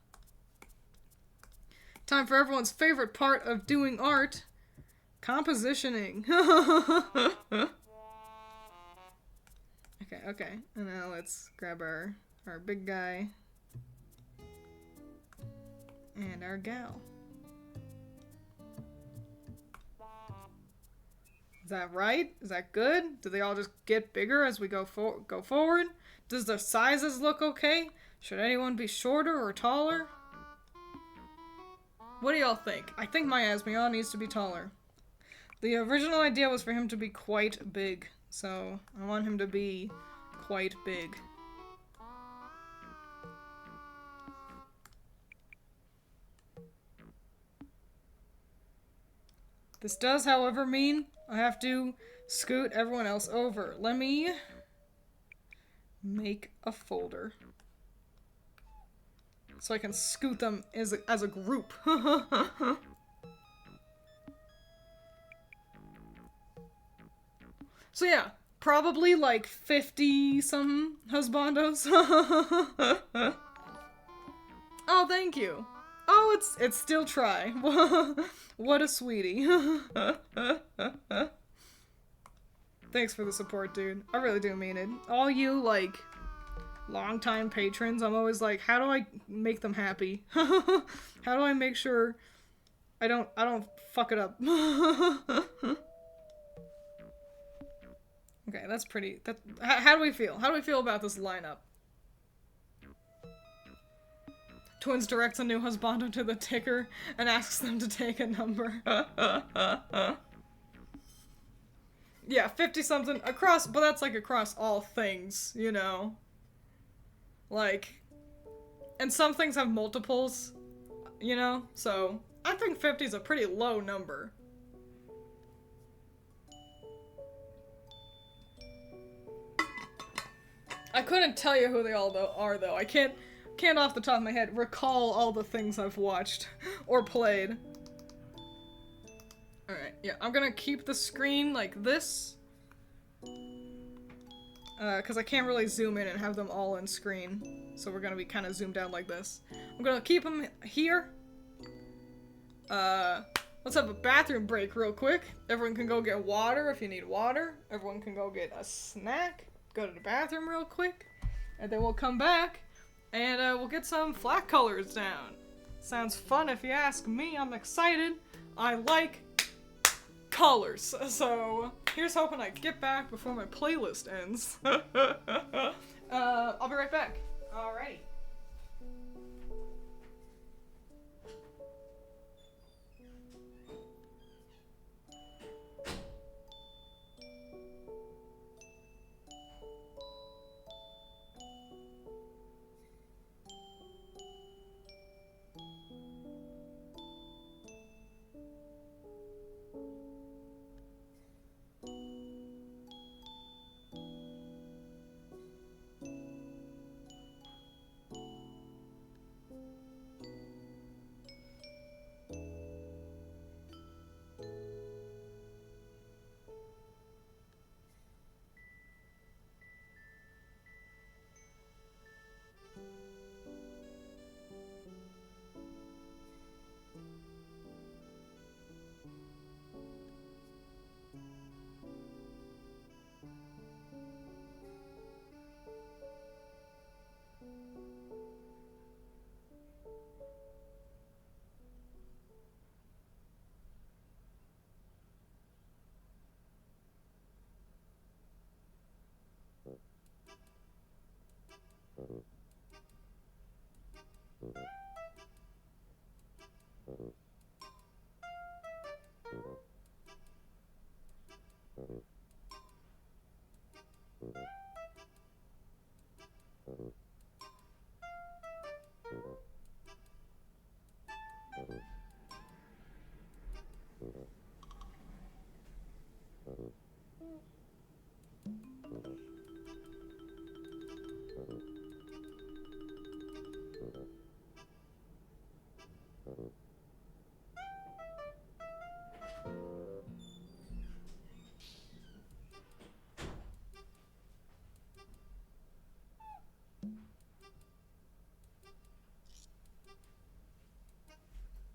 Time for everyone's favorite part of doing art. Compositioning. Okay. And now let's grab our big guy. And our gal. Is that right? Is that good? Do they all just get bigger as we go forward? Does their sizes look okay? Should anyone be shorter or taller? What do y'all think? I think my Asmion needs to be taller. The original idea was for him to be quite big, so I want him to be quite big. This does, however, mean I have to scoot everyone else over. Let me make a folder so I can scoot them as a group. So yeah, probably like 50-some husbandos. Oh, thank you. Oh, it's still Try. What a sweetie. Thanks for the support, dude. I really do mean it. All you, like, longtime patrons, I'm always like, how do I make them happy? How do I make sure I don't fuck it up? Okay, that's pretty. How do we feel? How do we feel about this lineup? Twiins directs a new husbando to the ticker and asks them to take a number. Yeah, 50-something across, but that's like across all things, you know? Like, and some things have multiples, you know? So, I think 50 is a pretty low number. I couldn't tell you who they all are, though. I can't off the top of my head recall all the things I've watched or played. Alright, yeah, I'm gonna keep the screen like this. Because I can't really zoom in and have them all in screen. So we're gonna be kind of zoomed out like this. I'm gonna keep them here. Let's have a bathroom break real quick. Everyone can go get water if you need water. Everyone can go get a snack. Go to the bathroom real quick. And then we'll come back and we'll get some flat colors down. Sounds fun if you ask me. I'm excited. I like colors. So here's hoping I get back before my playlist ends. I'll be right back. Alrighty.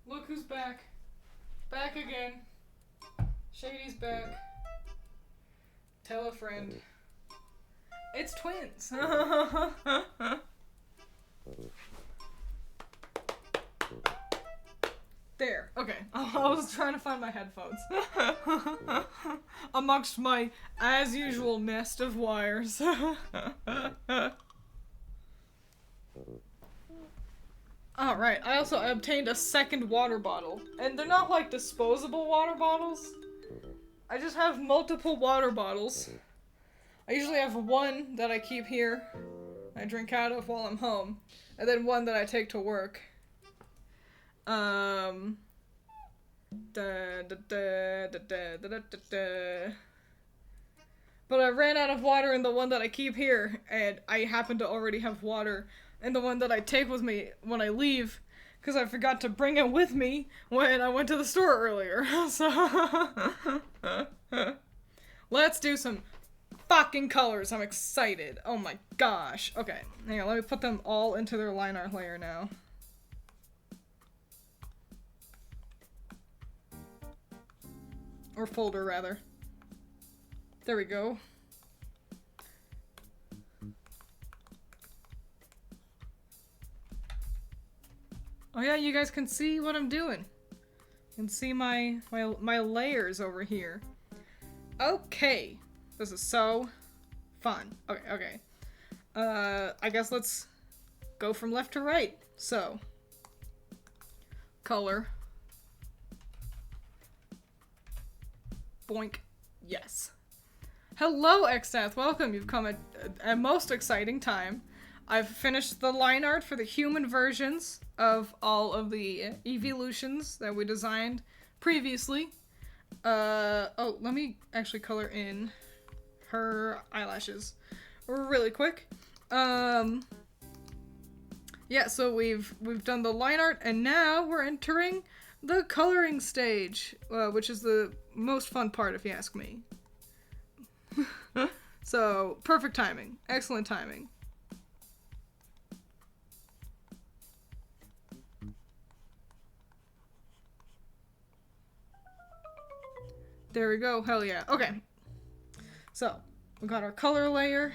Look who's back. Back again. Shady's back. Tell a friend. It's Twiins. There. Okay. I was trying to find my headphones. Amongst my, as usual, nest of wires. Alright, I also obtained a second water bottle. And they're not like disposable water bottles. I just have multiple water bottles. I usually have one that I keep here, I drink out of while I'm home, and then one that I take to work. But I ran out of water in the one that I keep here, and I happen to already have water in the one that I take with me when I leave, because I forgot to bring it with me when I went to the store earlier. So, let's do some fucking colors. I'm excited. Oh my gosh. Okay, hang on, let me put them all into their line art layer now. Or folder, rather. There we go. Oh yeah, you guys can see what I'm doing. You can see my layers over here. Okay. This is so fun. Okay. I guess let's go from left to right. So, color. Boink. Yes. Hello, Xnath. Welcome. You've come at a most exciting time. I've finished the line art for the human versions of all of the evolutions that we designed previously. Oh, let me actually color in her eyelashes really quick. Yeah, so we've done the line art, and now we're entering the coloring stage, which is the most fun part, if you ask me. So, perfect timing. Excellent timing. There we go. Hell yeah. Okay. So, we got our color layer.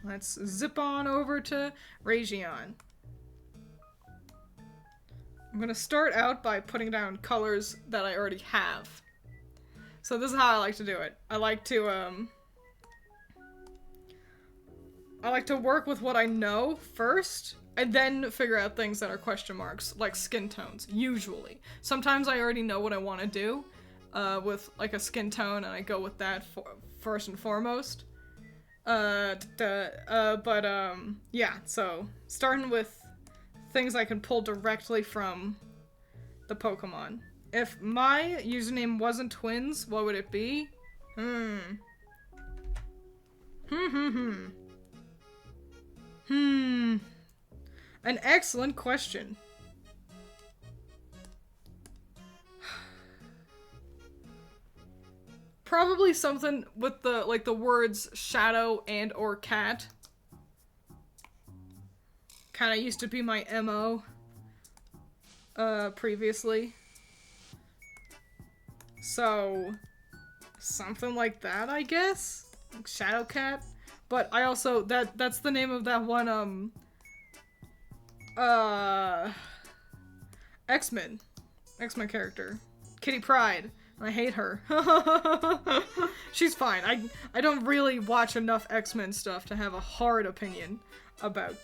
Let's zip on over to Region. I'm gonna start out by putting down colors that I already have. So this is how I like to do it. I like to work with what I know first, and then figure out things that are question marks, like skin tones, usually. Sometimes I already know what I want to do with like a skin tone, and I go with that first and foremost. Yeah, so starting with things I can pull directly from the Pokemon. If my username wasn't Twiins, what would it be? An excellent question. Probably something with the words shadow and or cat. Kind of used to be my MO previously. So something like that, I guess. Like Shadow Cat. But I also that's the name of that one X-Men character. Kitty Pryde. I hate her. She's fine. I don't really watch enough X-Men stuff to have a hard opinion about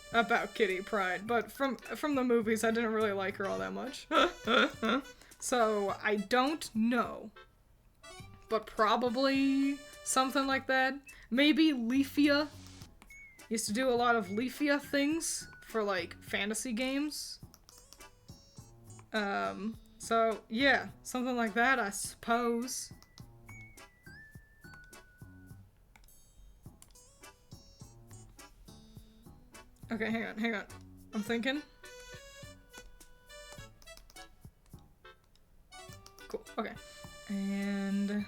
Kitty Pryde, but from the movies I didn't really like her all that much. So I don't know. But probably something like that. Maybe Leafia. Used to do a lot of Leafia things for like fantasy games. So yeah, something like that, I suppose. Okay, hang on. I'm thinking. Cool, okay. And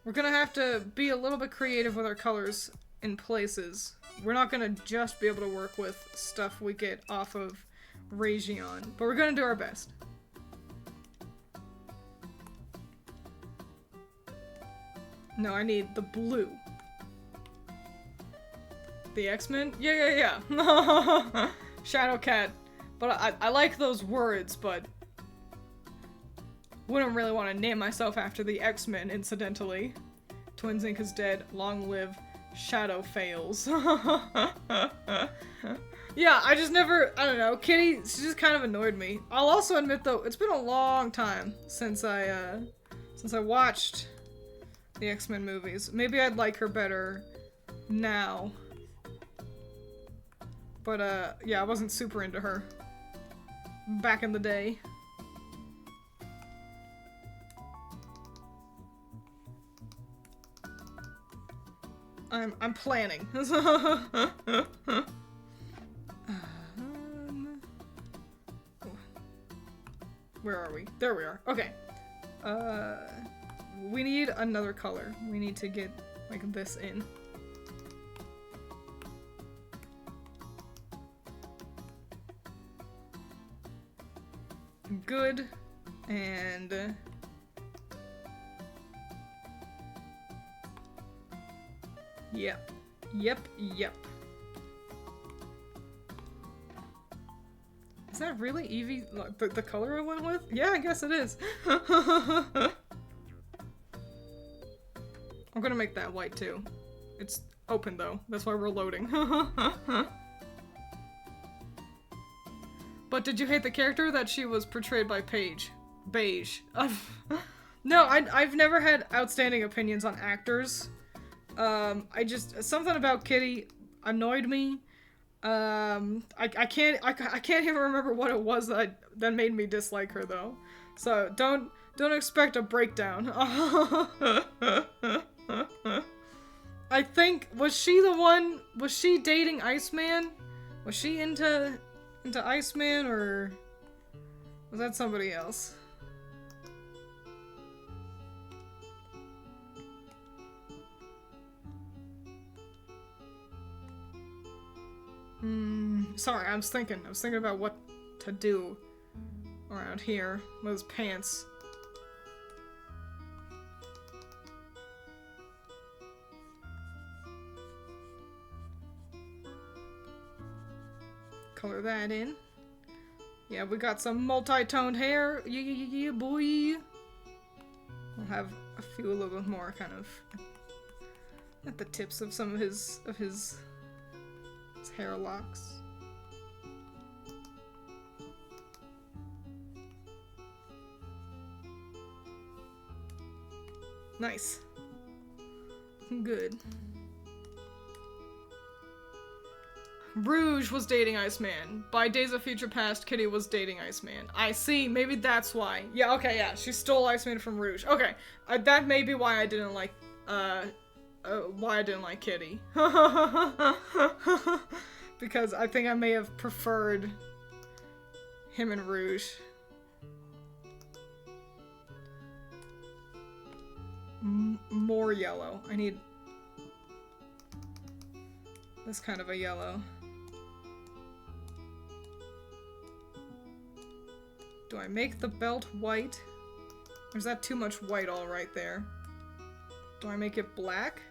we're gonna have to be a little bit creative with our colors in places. We're not gonna just be able to work with stuff we get off of Region, but we're gonna do our best. No, I need the blue. The X-Men? Yeah. Shadow Cat. But I like those words, but wouldn't really want to name myself after the X-Men, incidentally. Twiins Inc. is dead. Long live Shadow Fails. Yeah, I just never, I don't know, Kitty, she just kind of annoyed me. I'll also admit though, it's been a long time since I watched the X-Men movies. Maybe I'd like her better now. But yeah, I wasn't super into her back in the day. I'm planning. Where are we? There we are. Okay. We need another color. We need to get, like, this in. Good. And yep. Is that really Eevee, the color I went with? Yeah, I guess it is. I'm gonna make that white too. It's open though, that's why we're loading. But did you hate the character that she was portrayed by Paige? Beige. No, I've never had outstanding opinions on actors. I just, something about Kitty annoyed me. I can't even remember what it was that made me dislike her though. So don't expect a breakdown. I think, was she dating Iceman? Was she into Iceman, or was that somebody else? Sorry, I was thinking about what to do around here with his pants. Color that in. Yeah, we got some multi-toned hair. Yeah, boy. We'll have a little bit more kind of at the tips of some of his hair locks. Nice. Good. Rouge was dating Iceman. By Days of Future Past, Kitty was dating Iceman. I see. Maybe that's why. Yeah, okay, yeah. She stole Iceman from Rouge. Okay. That may be why I didn't like, Kitty. Because I think I may have preferred him in Rouge. More yellow. I need this kind of a yellow. Do I make the belt white? Or is that too much white all right there? Do I make it black?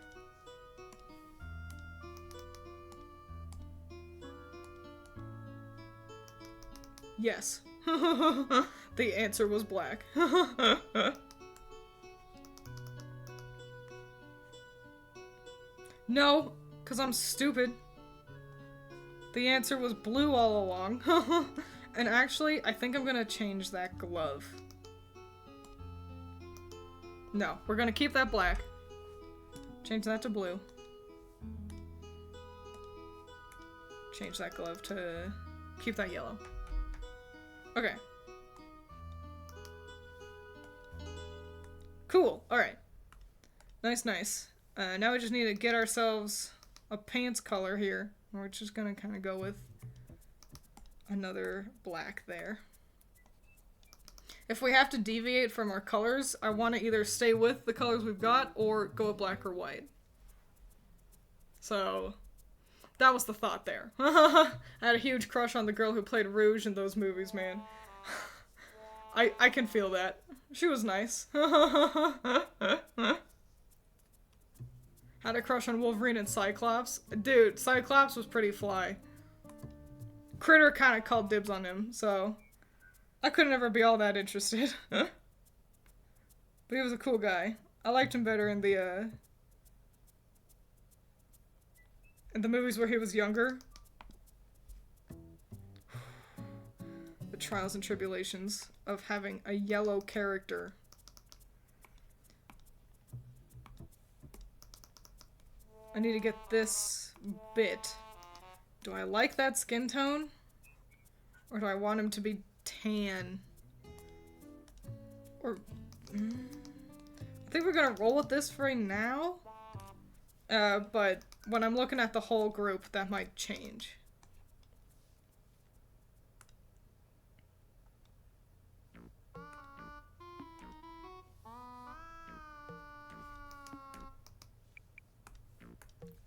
Yes. The answer was black. No, because I'm stupid. The answer was blue all along. And actually, I think I'm gonna change that glove. No, we're gonna keep that black. Change that to blue. Change that glove to... keep that yellow. Okay. Cool, alright. Nice, nice. Now we just need to get ourselves a pants color here. We're just gonna kind of go with another black there. If we have to deviate from our colors, I want to either stay with the colors we've got or go with black or white. So, that was the thought there. I had a huge crush on the girl who played Rouge in those movies, man. I can feel that. She was nice. Had a crush on Wolverine and Cyclops. Dude, Cyclops was pretty fly. Critter kind of called dibs on him, so I couldn't ever be all that interested. But he was a cool guy. I liked him better in the movies where he was younger. The trials and tribulations of having a yellow character. I need to get this bit. Do I like that skin tone? Or do I want him to be tan? Or... I think we're gonna roll with this for now. But when I'm looking at the whole group, that might change.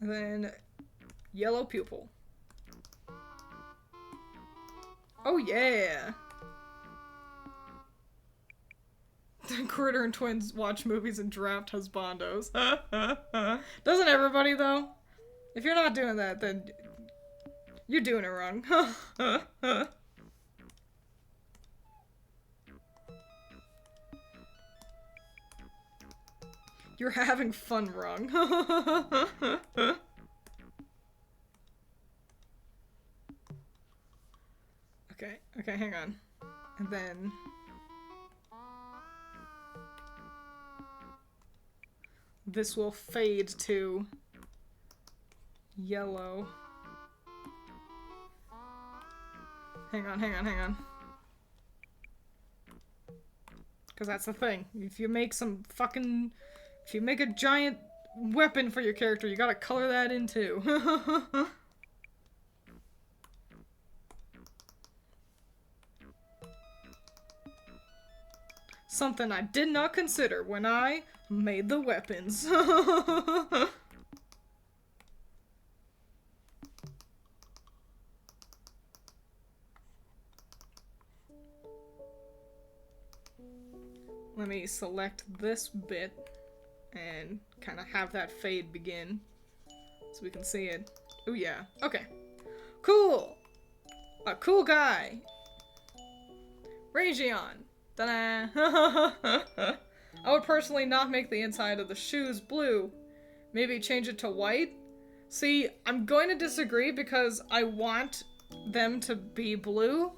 And then yellow pupil. Oh yeah! Critter and Twiins watch movies and draft husbandos. Doesn't everybody though? If you're not doing that, then you're doing it wrong. You're having fun wrong. Okay, okay, hang on. And then... this will fade to yellow. Hang on, hang on, hang on. Because that's the thing. If you make some fucking... if you make a giant weapon for your character, you gotta color that in too. Something I did not consider when I made the weapons. Let me select this bit and kind of have that fade begin so we can see it. Oh yeah, okay. Cool! A cool guy! Region! Ta-da! I would personally not make the inside of the shoes blue. Maybe change it to white? See, I'm going to disagree because I want them to be blue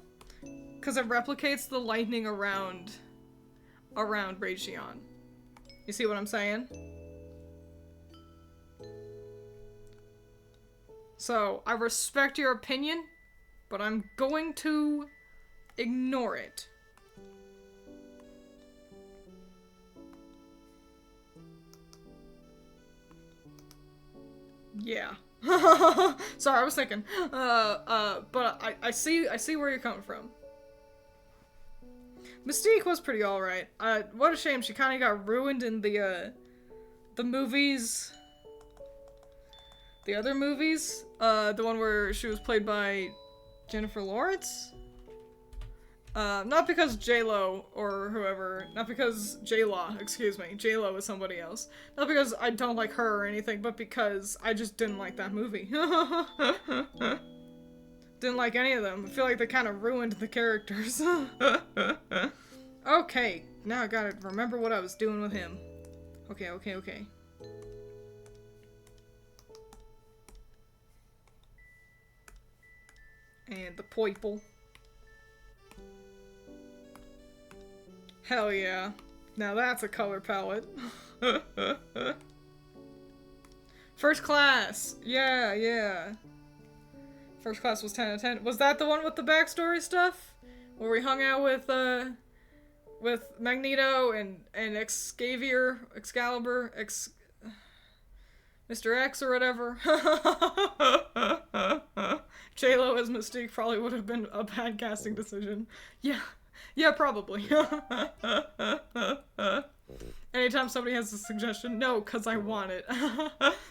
because it replicates the lightning around Region. You see what I'm saying? So, I respect your opinion, but I'm going to ignore it. Yeah. Sorry, I was thinking. But I see where you're coming from. Mystique was pretty alright. What a shame she kind of got ruined in the movies. The other movies. The one where she was played by Jennifer Lawrence? Not because J-Lo or whoever, not because J-Law, excuse me, J-Lo is somebody else. Not because I don't like her or anything, but because I just didn't like that movie. Didn't like any of them. I feel like they kind of ruined the characters. Okay, now I gotta remember what I was doing with him. Okay, okay, okay. And the purple. Hell yeah. Now that's a color palette. First Class! Yeah, yeah. First Class was 10 out of 10. Was that the one with the backstory stuff? Where we hung out with Magneto and Excalibur, Mr. X or whatever? J-Lo as Mystique probably would have been a bad casting decision. Yeah. Yeah, probably. Anytime somebody has a suggestion, no, cause I want it.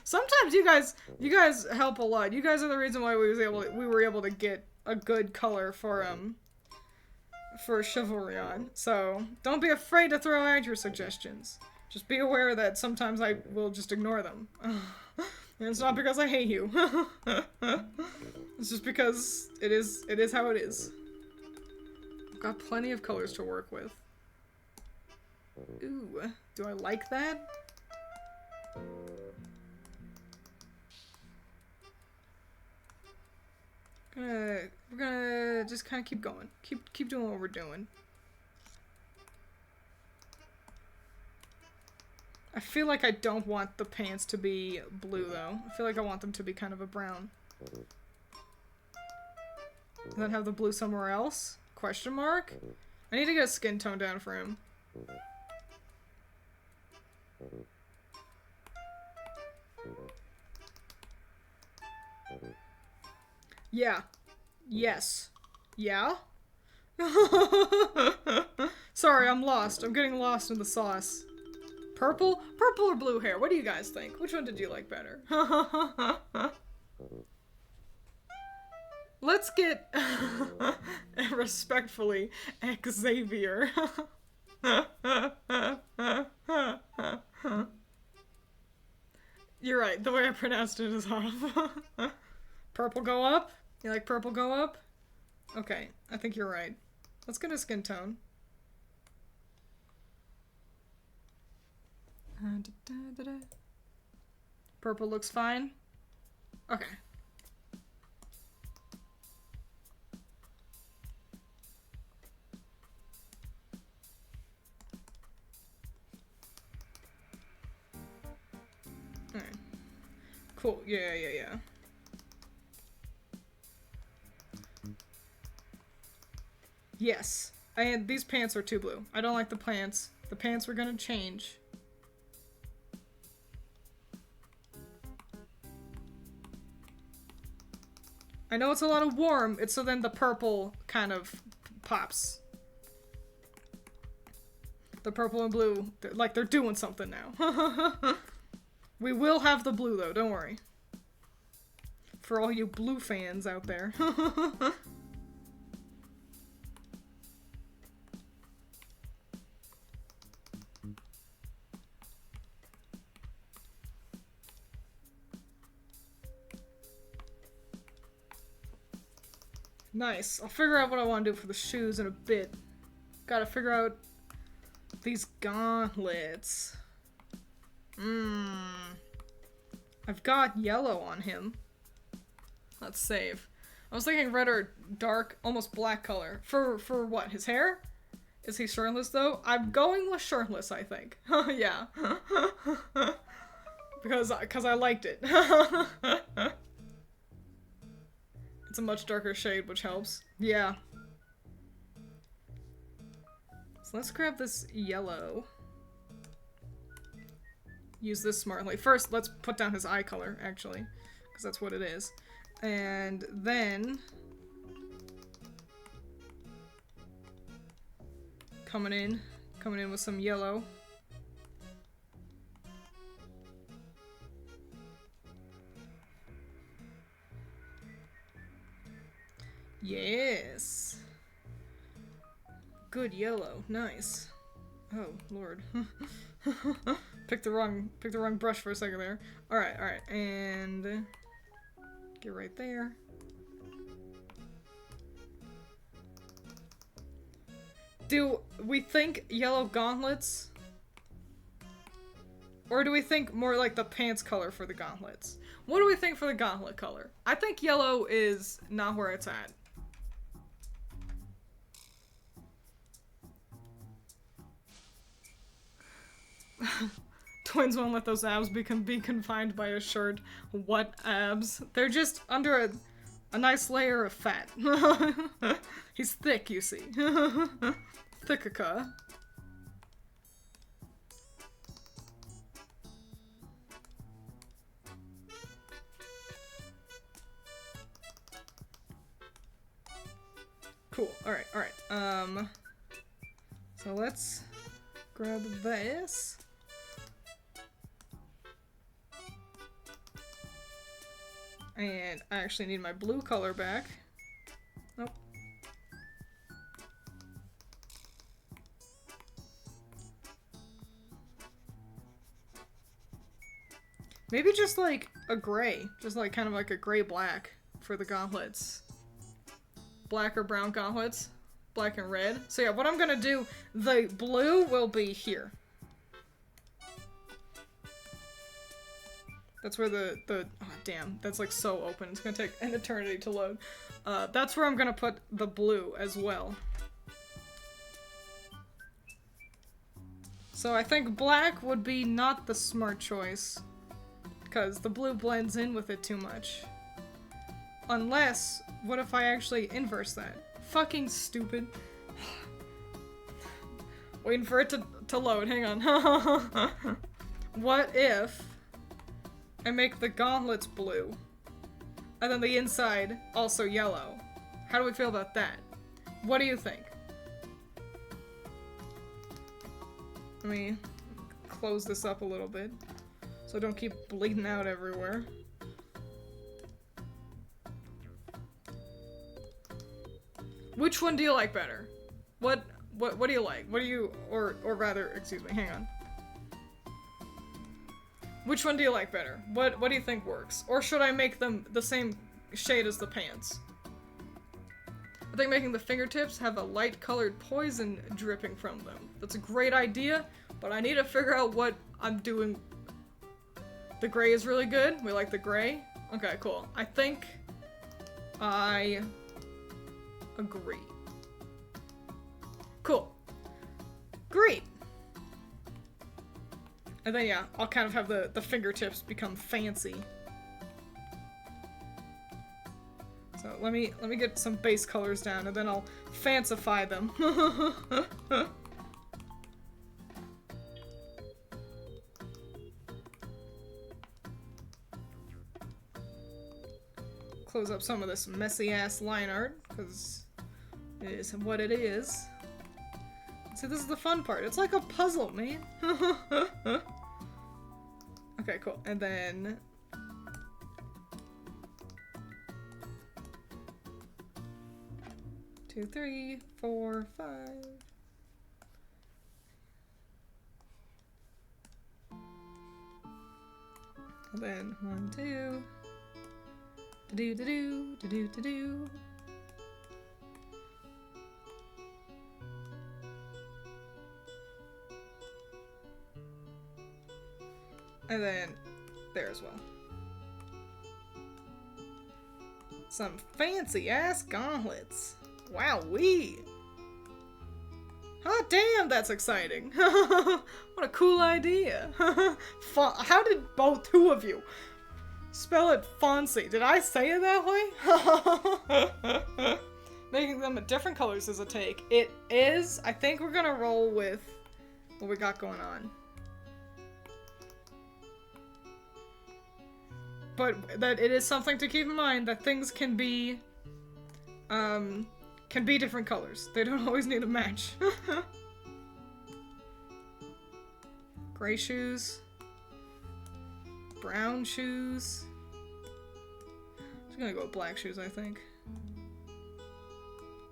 Sometimes you guys help a lot. You guys are the reason why we were able to get a good color for Chivalrion. So don't be afraid to throw out your suggestions. Just be aware that sometimes I will just ignore them. And it's not because I hate you. It's just because it is how it is. Got plenty of colors to work with. Ooh, do I like that? We're gonna just kind of keep going. Keep doing what we're doing. I feel like I don't want the pants to be blue though. I feel like I want them to be kind of a brown. And then have the blue somewhere else? Question mark? I need to get a skin tone down for him. Yeah. Yes. Yeah? Sorry, I'm lost. I'm getting lost in the sauce. Purple? Purple or blue hair? What do you guys think? Which one did you like better? Let's get respectfully Xavier. You're right, the way I pronounced it is off. Purple go up? You like purple go up? Okay, I think you're right. Let's get a skin tone. Purple looks fine. Okay. Cool. Yeah. Yes. And these pants are too blue. I don't like the pants. The pants were gonna change. I know it's a lot of warm, it's so then the purple kind of pops. The purple and blue, they're doing something now. We will have the blue though, don't worry. For all you blue fans out there. Nice. I'll figure out what I want to do for the shoes in a bit. Gotta figure out these gauntlets. I've got yellow on him. Let's save. I was thinking red or dark, almost black color. For what? His hair? Is he shirtless though? I'm going with shirtless, I think. Yeah. because I liked it. It's a much darker shade, which helps. Yeah. So let's grab this yellow. Use this smartly. First, let's put down his eye color, actually. Because that's what it is. And then... Coming in with some yellow. Yes. Good yellow. Nice. Oh, Lord. Picked the wrong brush for a second there. Alright. And get right there. Do we think yellow gauntlets? Or do we think more like the pants color for the gauntlets? What do we think for the gauntlet color? I think yellow is not where it's at. Twiins won't let those abs be confined by a shirt. What abs? They're just under a nice layer of fat. He's thick, you see. Thickica. Cool. Alright. So let's grab this. And I actually need my blue color back. Nope. Maybe just like a gray. Just like kind of like a gray-black for the gauntlets. Black or brown gauntlets. Black and red. So yeah, what I'm gonna do, the blue will be here. That's where the oh damn, that's like so open. It's gonna take an eternity to load. That's where I'm gonna put the blue as well. So I think black would be not the smart choice, because the blue blends in with it too much. Unless, what if I actually inverse that? Fucking stupid. Waiting for it to load, hang on. What if I make the gauntlets blue, and then the inside also yellow? How do we feel about that? What do you think? Let me close this up a little bit, so I don't keep bleeding out everywhere. Which one do you like better? What do you like? What do you, or rather, excuse me, hang on. Which one do you like better? What do you think works? Or should I make them the same shade as the pants? I think making the fingertips have a light colored poison dripping from them. That's a great idea, but I need to figure out what I'm doing. The gray is really good. We like the gray. Okay, cool. I think I agree. Cool. Great. And then yeah, I'll kind of have the fingertips become fancy. let me get some base colors down, and then I'll fancify them. Close up some of this messy-ass line art, because it is what it is. See, this is the fun part. It's like a puzzle, man. Okay, cool. And then... 2, 3, 4, 5. And then 1, 2. Do do do do do do do. And then there as well. Some fancy ass gauntlets. Wowee! Hot damn, that's exciting. What a cool idea. How did both two of you spell it fancy? Did I say it that way? Making them different colors is a take. It is. I think we're gonna roll with what we got going on. But that it is something to keep in mind that things can be different colors. They don't always need to match. Gray shoes. Brown shoes. I'm just gonna go with black shoes, I think.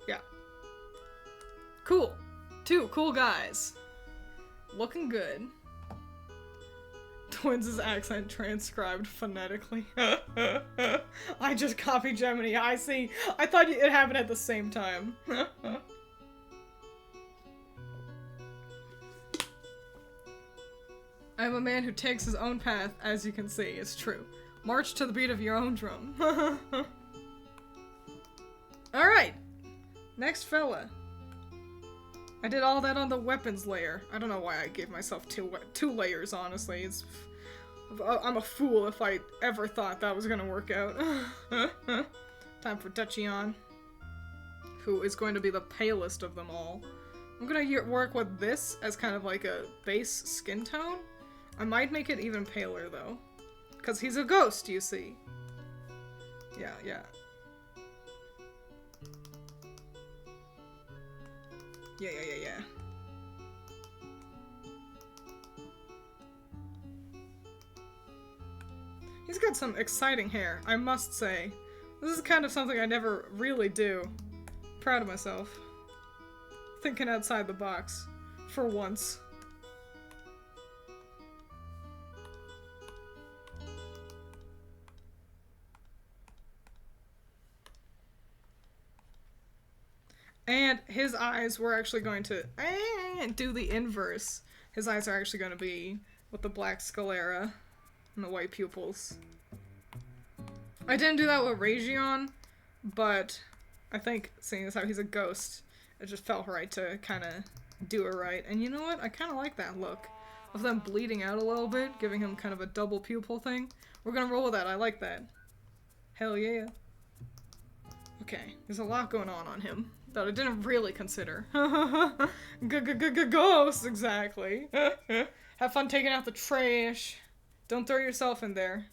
Yeah. Cool. 2 cool guys. Looking good. Twiins' accent transcribed phonetically. I just copied Gemini. I see. I thought it happened at the same time. I'm a man who takes his own path, as you can see. It's true. March to the beat of your own drum. Alright. Next fella. I did all that on the weapons layer. I don't know why I gave myself two layers, honestly. I'm a fool if I ever thought that was gonna work out. Time for Dachion, who is going to be the palest of them all. I'm gonna work with this as kind of like a base skin tone. I might make it even paler, though. Because he's a ghost, you see. Yeah, yeah. Yeah. He's got some exciting hair, I must say. This is kind of something I never really do. Proud of myself. Thinking outside the box. For once. And his eyes were actually going to do the inverse. His eyes are actually going to be with the black sclera and the white pupils. I didn't do that with Region, but I think, seeing as how he's a ghost, it just felt right to kind of do it right. And you know what? I kind of like that look of them bleeding out a little bit, giving him kind of a double pupil thing. We're gonna roll with that. I like that. Hell yeah. Okay, there's a lot going on him that I didn't really consider. Ghosts, exactly. Have fun taking out the trash. Don't throw yourself in there.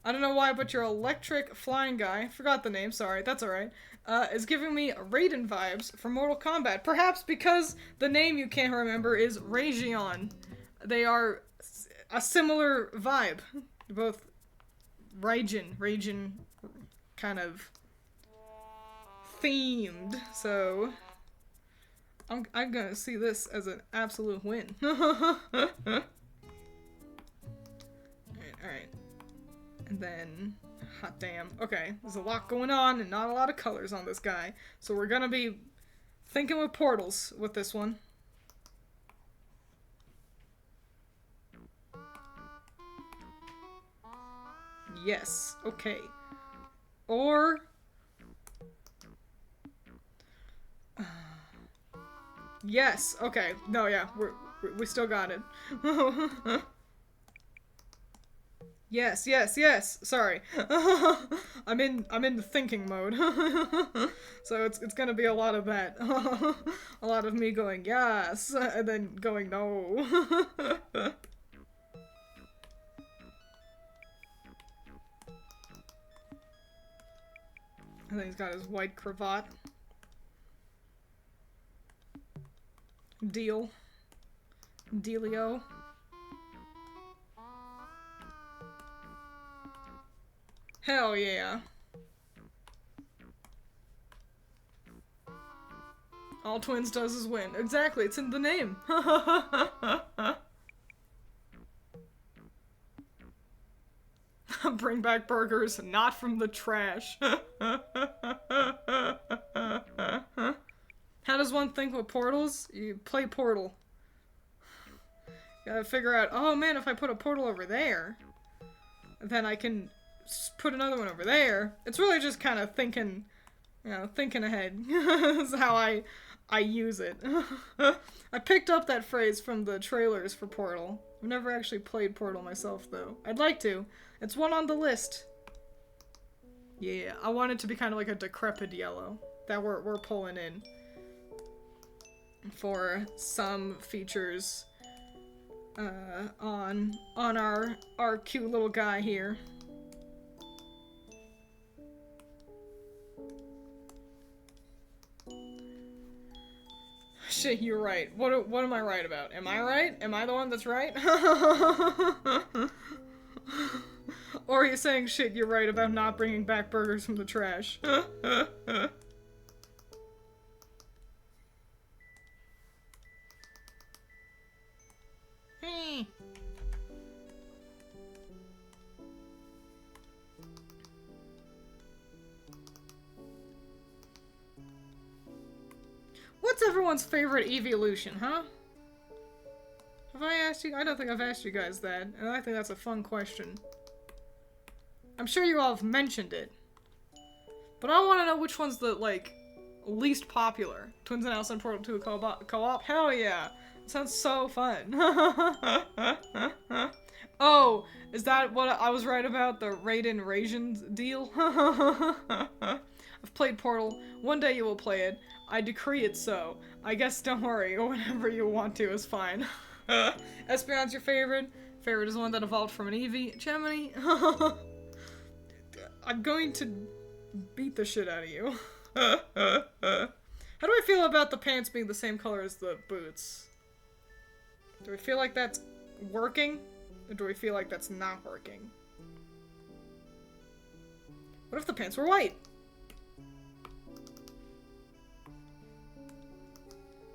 I don't know why, but your electric flying guy, forgot the name, sorry, that's alright, is giving me Raiden vibes from Mortal Kombat. Perhaps because the name you can't remember is Region. They are a similar vibe. Both Region kind of themed, so I'm gonna see this as an absolute win. Alright. And then, hot damn. Okay, there's a lot going on and not a lot of colors on this guy, so we're gonna be thinking with portals with this one. Yes, okay. Or... yes, okay. No, yeah, we still got it. Yes, yes, yes. Sorry. I'm in the thinking mode. So it's gonna be a lot of that. A lot of me going yes and then going no. I think he's got his white cravat. Deal. Dealio. Hell yeah. All Twiins does is win. Exactly, it's in the name. Bring back burgers, not from the trash. How does one think with portals? You play Portal. Gotta figure out, oh man, if I put a portal over there, then I can put another one over there. It's really just kind of thinking, you know, thinking ahead. That's how I use it. I picked up that phrase from the trailers for Portal. I've never actually played Portal myself, though. I'd like to. It's one on the list. Yeah, I want it to be kind of like a decrepit yellow that we're pulling in for some features on our cute little guy here. Shit, you're right. What am I right about? Am I right? Am I the one that's right? Or are you saying shit, you're right about not bringing back burgers from the trash? Hey. What's everyone's favorite evolution, huh? Have I asked you? I don't think I've asked you guys that, and I think that's a fun question. I'm sure you all have mentioned it, but I want to know which one's the, like, least popular. Twiins and Alice and Portal 2 co-op? Hell yeah! It sounds so fun. Oh, is that what I was right about? The Raiden Rations deal? I've played Portal. One day you will play it. I decree it so. I guess don't worry, whenever you want to is fine. Espeon's your favorite? Favorite is one that evolved from an Eevee. Gemini? I'm going to beat the shit out of you. How do I feel about the pants being the same color as the boots? Do I feel like that's working? Or do I feel like that's not working? What if the pants were white?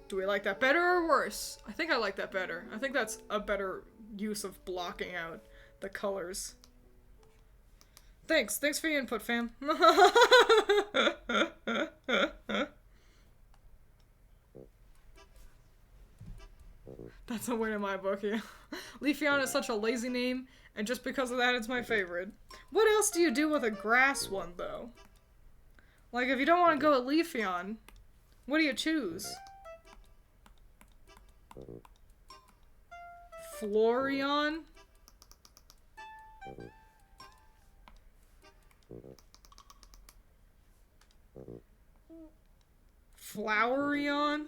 Do we like that better or worse? I think I like that better. I think that's a better use of blocking out the colors. Thanks for your input, fam. That's a win in my book, yeah. Leafeon is such a lazy name, and just because of that, it's my favorite. What else do you do with a grass one, though? Like, if you don't want to go with Leafeon, what do you choose? Flareon? Flowerion?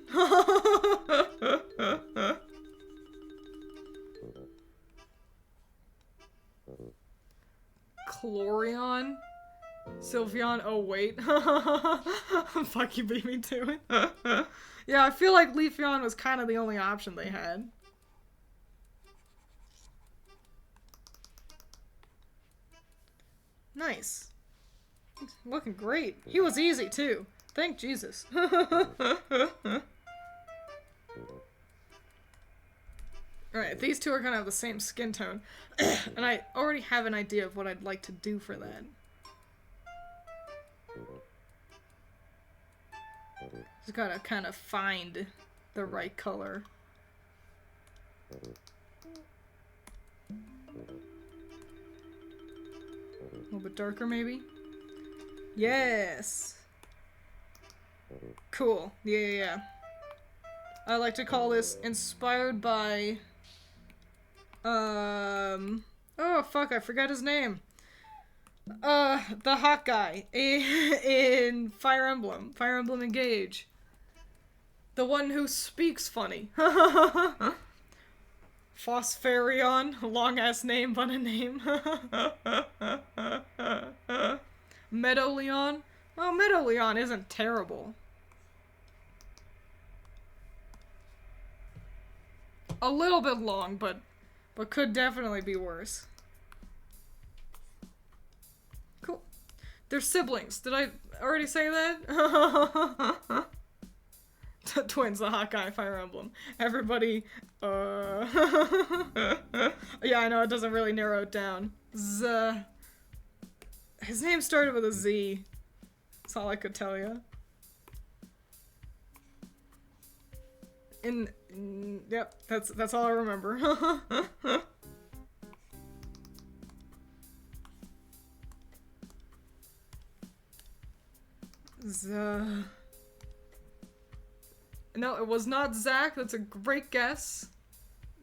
Chlorion? Sylveon? Oh wait. Fuck, you beat me to it. Yeah, I feel like Leafeon was kind of the only option they had. Nice. Looking great. He was easy too. Thank Jesus. Alright, these two are gonna have the same skin tone. And I already have an idea of what I'd like to do for that. Just gotta kind of find the right color. A little bit darker, maybe? Yes! Cool. Yeah. I like to call this inspired by, Oh, fuck, I forgot his name. The hot guy in Fire Emblem Engage. The one who speaks funny. Phospharion, long ass name, but a name. Meadowleon? Oh, Meadowleon isn't terrible. A little bit long, but could definitely be worse. Cool. They're siblings. Did I already say that? Twiins, the hot guy, Fire Emblem. Everybody, yeah, I know, it doesn't really narrow it down. His name started with a Z. That's all I could tell you. Yep, that's all I remember. No, it was not Zach. That's a great guess.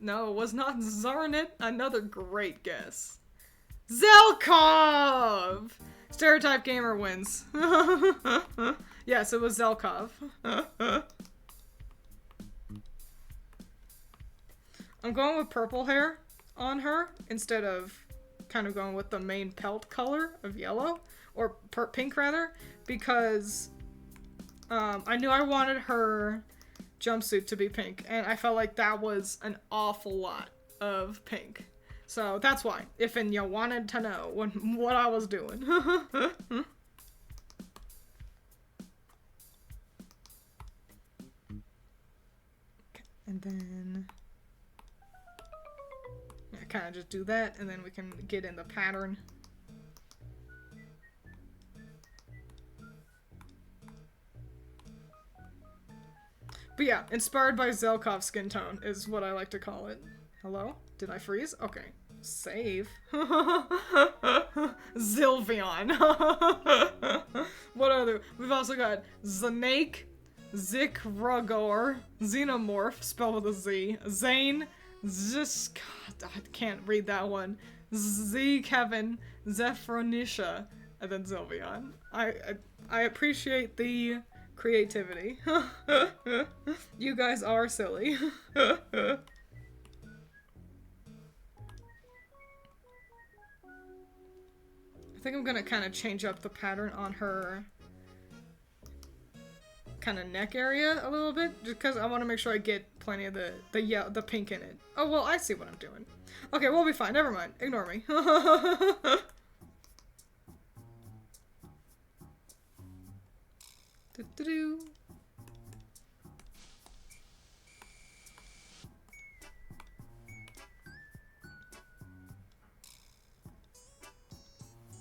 No, it was not Zarnit. Another great guess. Zelkov! Stereotype Gamer wins. Yes, it was Zelkov. I'm going with purple hair on her instead of kind of going with the main pelt color of yellow, or pink rather, because I knew I wanted her jumpsuit to be pink, and I felt like that was an awful lot of pink. So that's why, if you wanted to know what I was doing. And then I kind of just do that, and then we can get in the pattern. But yeah, inspired by Zelkov's skin tone is what I like to call it. Hello? Did I freeze? Okay. Save. Zilvion. What other? We've also got Zanake, Zikragor, Xenomorph, spelled with a Z, Zane, God, I can't read that one, Z Kevin, Zephronisha, and then Zilvion. I appreciate the creativity. You guys are silly. I think I'm gonna kind of change up the pattern on her kind of neck area a little bit, just because I want to make sure I get plenty of the pink in it. Oh, well, I see what I'm doing. Okay, we'll be fine. Never mind. Ignore me. Do-do-do.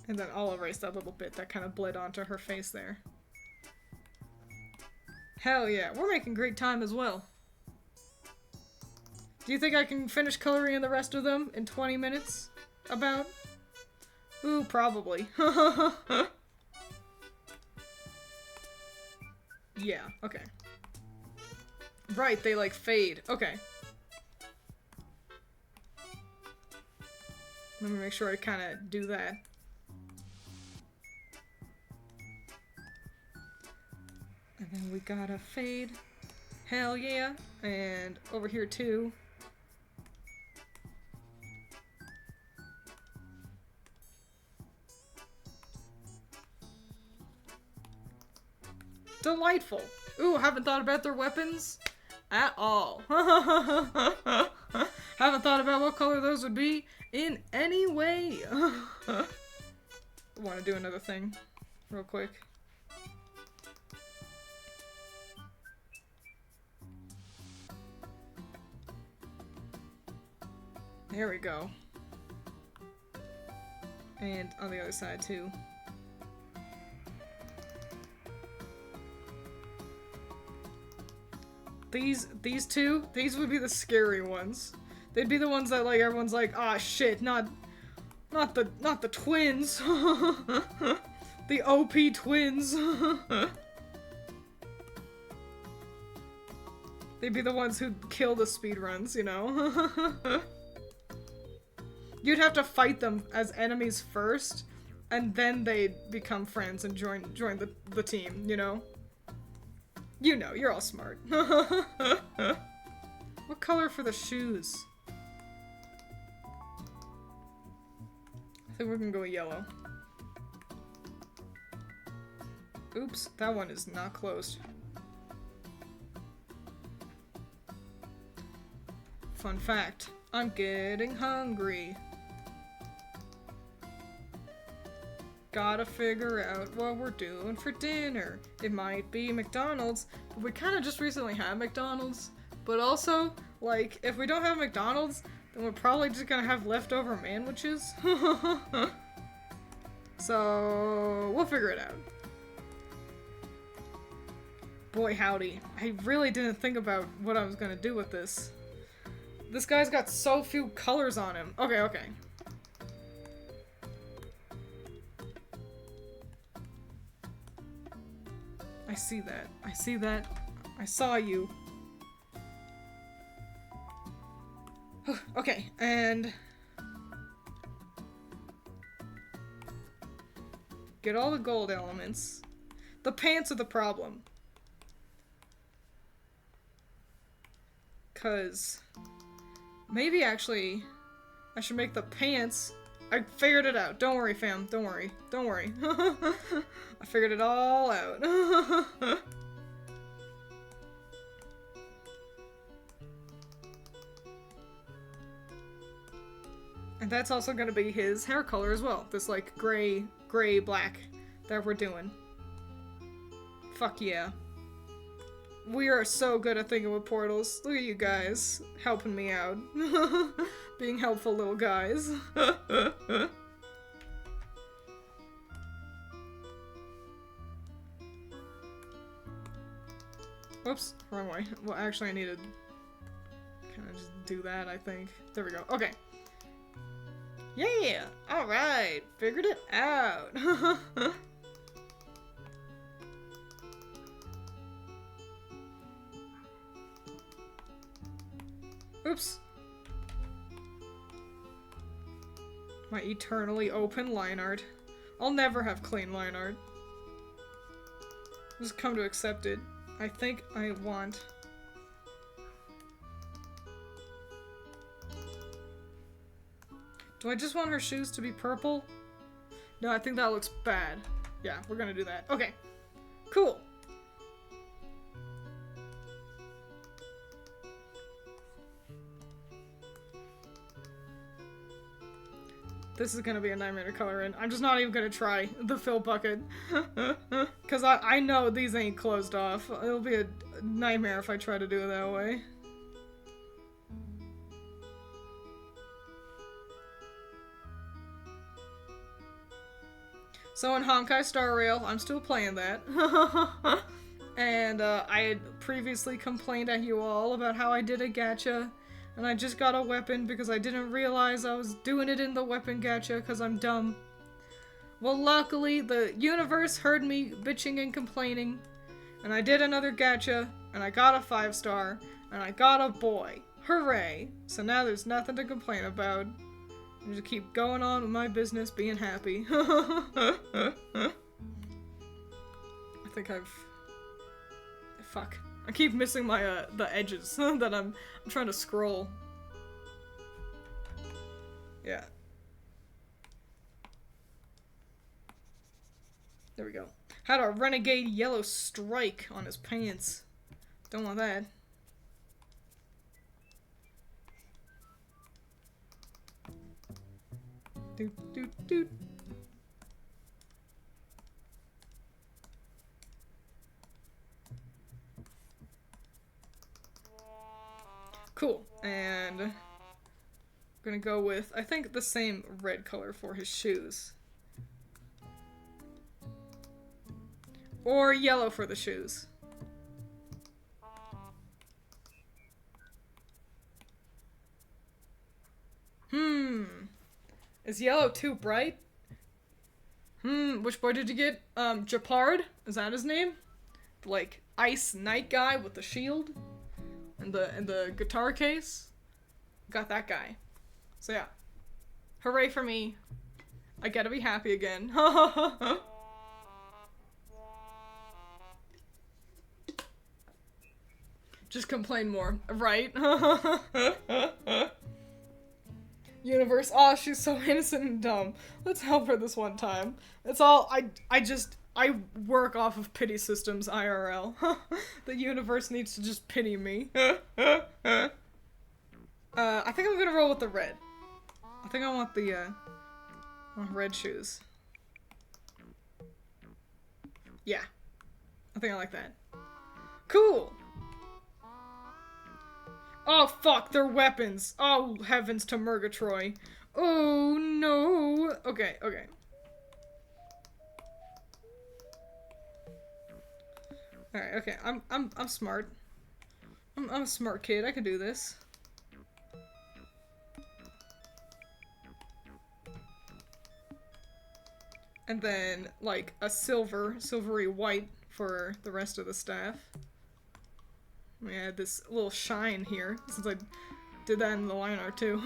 And then I'll erase that little bit that kind of bled onto her face there. Hell yeah, we're making great time as well. Do you think I can finish coloring in the rest of them in 20 minutes? About? Ooh, probably. Yeah, okay. Right, they like fade. Okay. Let me make sure I kind of do that. And then we gotta fade. Hell yeah. And over here too. Delightful. Ooh, haven't thought about their weapons at all. Haven't thought about what color those would be in any way. Want to do another thing real quick. There we go. And on the other side too. These two, these would be the scary ones. They'd be the ones that like everyone's like, ah shit, not the twins. The OP twins. They'd be the ones who kill the speedruns, you know? You'd have to fight them as enemies first, and then they'd become friends and join the team, you know? You know, you're all smart. What color for the shoes? I think we're gonna go with yellow. Oops, that one is not closed. Fun fact, I'm getting hungry. Gotta figure out what we're doing for dinner. It might be McDonald's, but we kind of just recently had McDonald's. But also, like, if we don't have McDonald's, then we're probably just gonna have leftover manwiches. So, we'll figure it out. Boy howdy, I really didn't think about what I was gonna do with this. This guy's got so few colors on him. Okay, okay. I see that. I see that. I saw you. Okay, and... get all the gold elements. The pants are the problem. 'Cause... maybe actually... I should make the pants... I figured it out. Don't worry, fam. Don't worry. Don't worry. I figured it all out. And that's also gonna be his hair color as well. This, like, gray, black that we're doing. Fuck yeah. We are so good at thinking with portals. Look at you guys helping me out. Being helpful little guys. Whoops, wrong way. Well, actually I need to kind of just do that, I think. There we go. Okay. Yeah! Alright! Figured it out! Oops. My eternally open line art. I'll never have clean line art. Just come to accept it. I think I want... do I just want her shoes to be purple? No, I think that looks bad. Yeah, we're gonna do that. Okay. Cool. This is gonna be a nightmare to color in. I'm just not even gonna try the fill bucket. Cause I know these ain't closed off. It'll be a nightmare if I try to do it that way. So in Honkai Star Rail, I'm still playing that. And I had previously complained at you all about how I did a gacha. And I just got a weapon because I didn't realize I was doing it in the weapon gacha because I'm dumb. Well, luckily, the universe heard me bitching and complaining. And I did another gacha, and I got a 5-star, and I got a boy. Hooray! So now there's nothing to complain about. I just keep going on with my business, being happy. I think I've... fuck. I keep missing my, the edges that I'm trying to scroll. Yeah. There we go. Had a renegade yellow strike on his pants. Don't want that. Doot, doot, doot. Cool, and I'm gonna go with, I think, the same red color for his shoes. Or yellow for the shoes. Is yellow too bright? Which boy did you get? Japard? Is that his name? The, like, ice knight guy with the shield? And the guitar case? Got that guy. So yeah. Hooray for me. I gotta be happy again. Just complain more, right? Universe, oh, she's so innocent and dumb. Let's help her this one time. It's all, I work off of pity systems IRL. The universe needs to just pity me. I think I'm gonna roll with the red. I think I want the, red shoes. Yeah. I think I like that. Cool! Oh fuck, they're weapons! Oh heavens to Murgatroyd. Oh no! Okay, okay. Alright, okay, I'm smart. I'm a smart kid, I can do this. And then, like, a silvery white for the rest of the staff. We add this little shine here, since I did that in the line art too.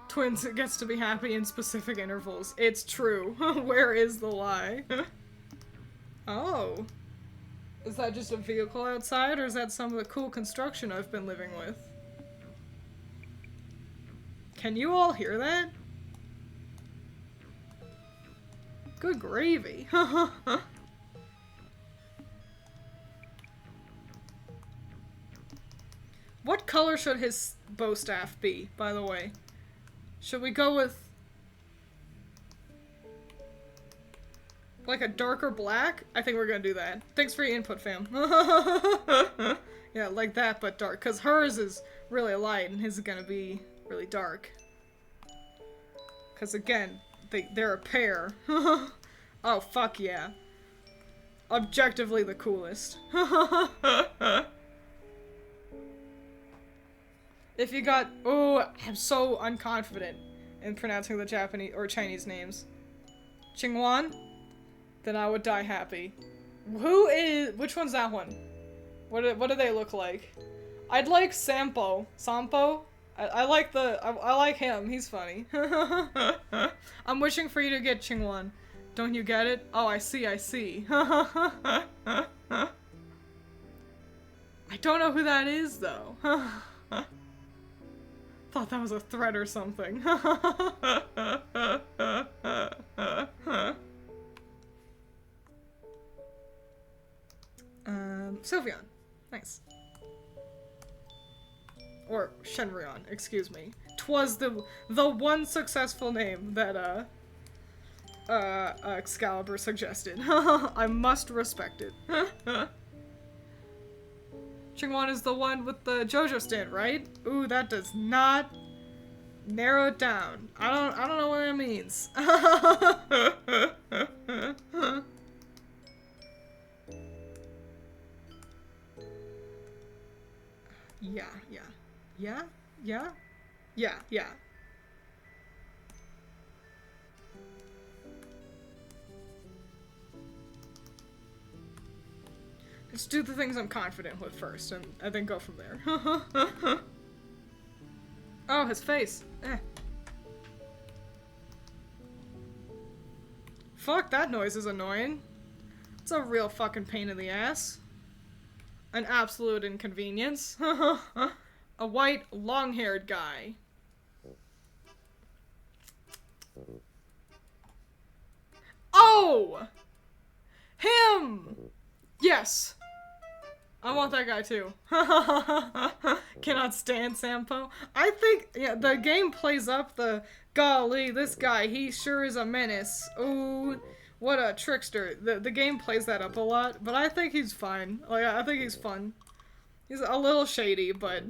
Twiins gets to be happy in specific intervals. It's true. Where is the lie? Oh. Is that just a vehicle outside, or is that some of the cool construction I've been living with? Can you all hear that? Good gravy. What color should his bow staff be, by the way? Should we go with like a darker black? I think we're gonna do that. Thanks for your input, fam. Yeah, like that, but dark. Because hers is really light, and his is gonna be really dark. Because again, they're a pair. Oh, fuck yeah. Objectively the coolest. If you got... Oh, I'm so unconfident in pronouncing the Japanese or Chinese names. Chingwan? Then I would die happy. Who is... Which one's that one? What do they look like? I'd like Sampo. Sampo? I like the... I like him. He's funny. I'm wishing for you to get Chingwan. Don't you get it? Oh, I see, I see. I don't know who that is, though. Thought that was a threat or something. Sylveon. Nice. Or Shenryon, excuse me. 'Twas the one successful name that, Excalibur suggested. I must respect it. Chingwan is the one with the JoJo stand, right? Ooh, that does not narrow it down. I don't know what it means. Yeah. Let's do the things I'm confident with first, and then go from there. Oh, his face. Fuck, that noise is annoying. It's a real fucking pain in the ass. An absolute inconvenience. A white, long-haired guy. Oh! Him! Yes! I want that guy too. Cannot stand Sampo. I think, yeah, the game plays up the, golly, this guy, he sure is a menace. Ooh, what a trickster. The game plays that up a lot, but I think he's fine. Like, I think he's fun. He's a little shady, but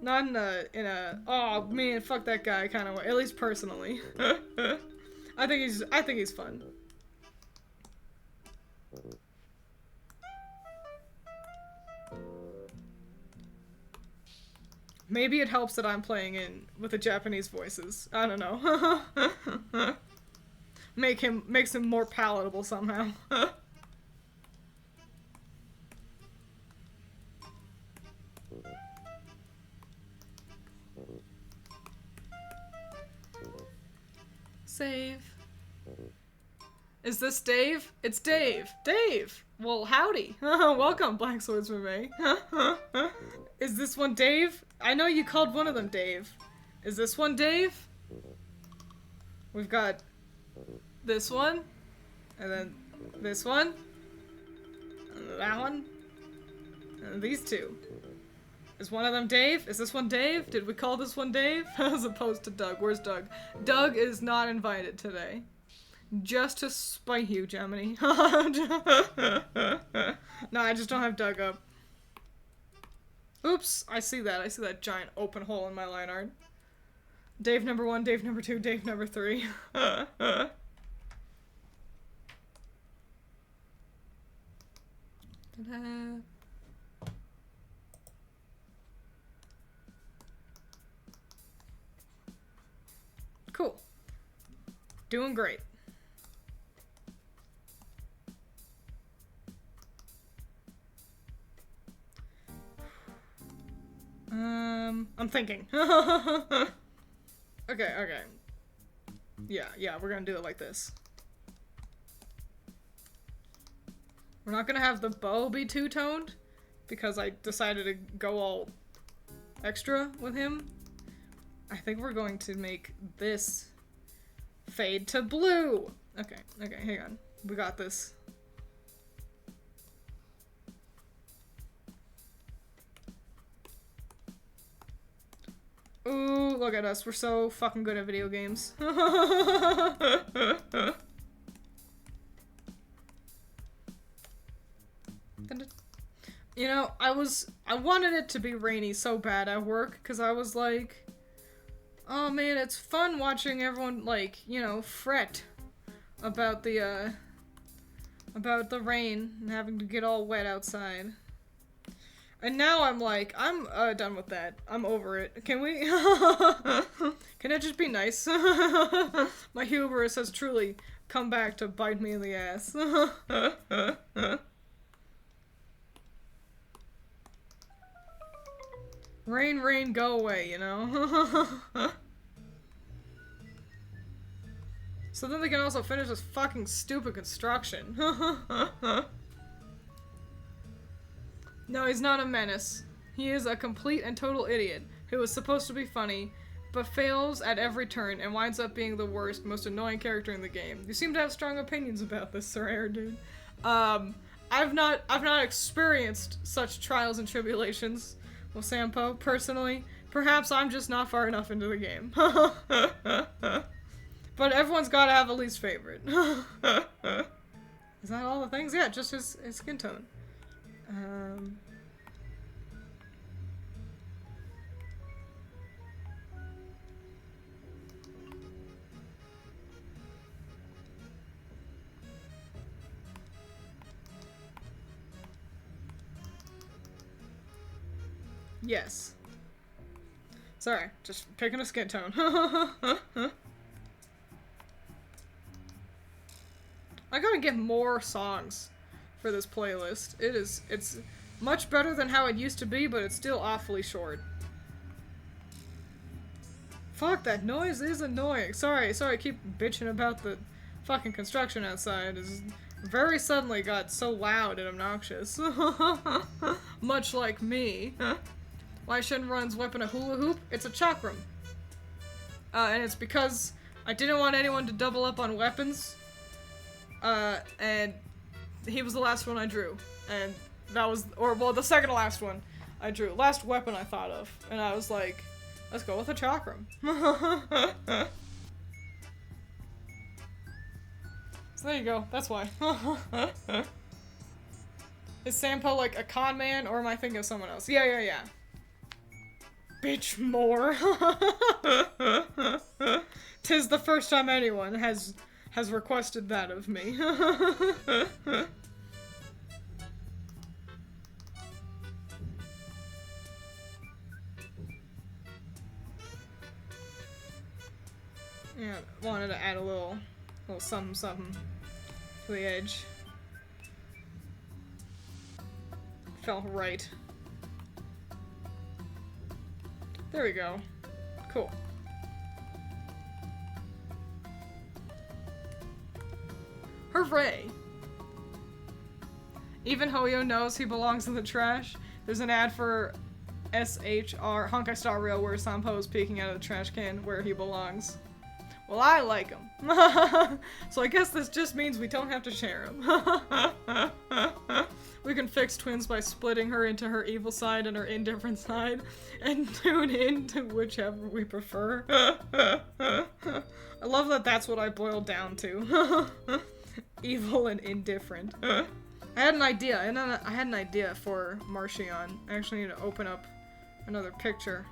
not in a, oh man, fuck that guy kind of way, at least personally. I think he's fun. Maybe it helps that I'm playing in with the Japanese voices. I don't know. Makes him more palatable somehow. Save. Is this Dave? It's Dave. Dave! Well, howdy. Welcome, Black Swordsman May. Is this one Dave? I know you called one of them Dave. Is this one Dave? We've got this one, and then this one, and that one, and these two. Is one of them Dave? Is this one Dave? Did we call this one Dave? As opposed to Doug. Where's Doug? Doug is not invited today. Just to spite you, Gemini. No, I just don't have Doug up. Oops, I see that. I see that giant open hole in my line art. Dave number 1, Dave number 2, Dave number 3. Ta-da. Cool. Doing great. I'm thinking. Okay, okay. Yeah, we're gonna do it like this. We're not gonna have the bow be two-toned, because I decided to go all extra with him. I think we're going to make this fade to blue. Okay, hang on. We got this. Ooh, look at us. We're so fucking good at video games. You know, I wanted it to be rainy so bad at work, because I was like, oh man, it's fun watching everyone, like, you know, fret about the rain and having to get all wet outside. And now I'm like, I'm done with that. I'm over it. Can we? Can it just be nice? My hubris has truly come back to bite me in the ass. Rain, rain, go away, you know? So then they can also finish this fucking stupid construction. No, he's not a menace. He is a complete and total idiot who is supposed to be funny, but fails at every turn and winds up being the worst, most annoying character in the game. You seem to have strong opinions about this, Sir Air Dude. I've not experienced such trials and tribulations with Sampo, personally. Perhaps I'm just not far enough into the game. But everyone's gotta have a least favorite. Is that all the things? Yeah, just his skin tone. Yes. Sorry, just picking a skin tone. I gotta get more songs for this playlist. It's much better than how it used to be, but it's still awfully short. Fuck, that noise is annoying. Sorry, I keep bitching about the fucking construction outside. It's very suddenly got so loud and obnoxious. Much like me. Why shouldn't Run's weapon a hula hoop? It's a chakram. And it's because I didn't want anyone to double up on weapons. And he was the last one I drew. And that was, well, the second to last one I drew. Last weapon I thought of. And I was like, let's go with a chakram. So there you go. That's why. Is Sampo like a con man, or am I thinking of someone else? Yeah. Bitch more. 'Tis the first time anyone has requested that of me. Yeah, wanted to add a little something to the edge. Felt right. There we go. Cool. Hooray! Even Hoyo knows he belongs in the trash. There's an ad for SHR Honkai Star Rail where Sampo is peeking out of the trash can where he belongs. Well, I like him. So I guess this just means we don't have to share him. We can fix Twiins by splitting her into her evil side and her indifferent side and tune in to whichever we prefer. I love that that's what I boiled down to. Evil and indifferent. I had an idea. I had an idea for Marchion. I actually need to open up another picture.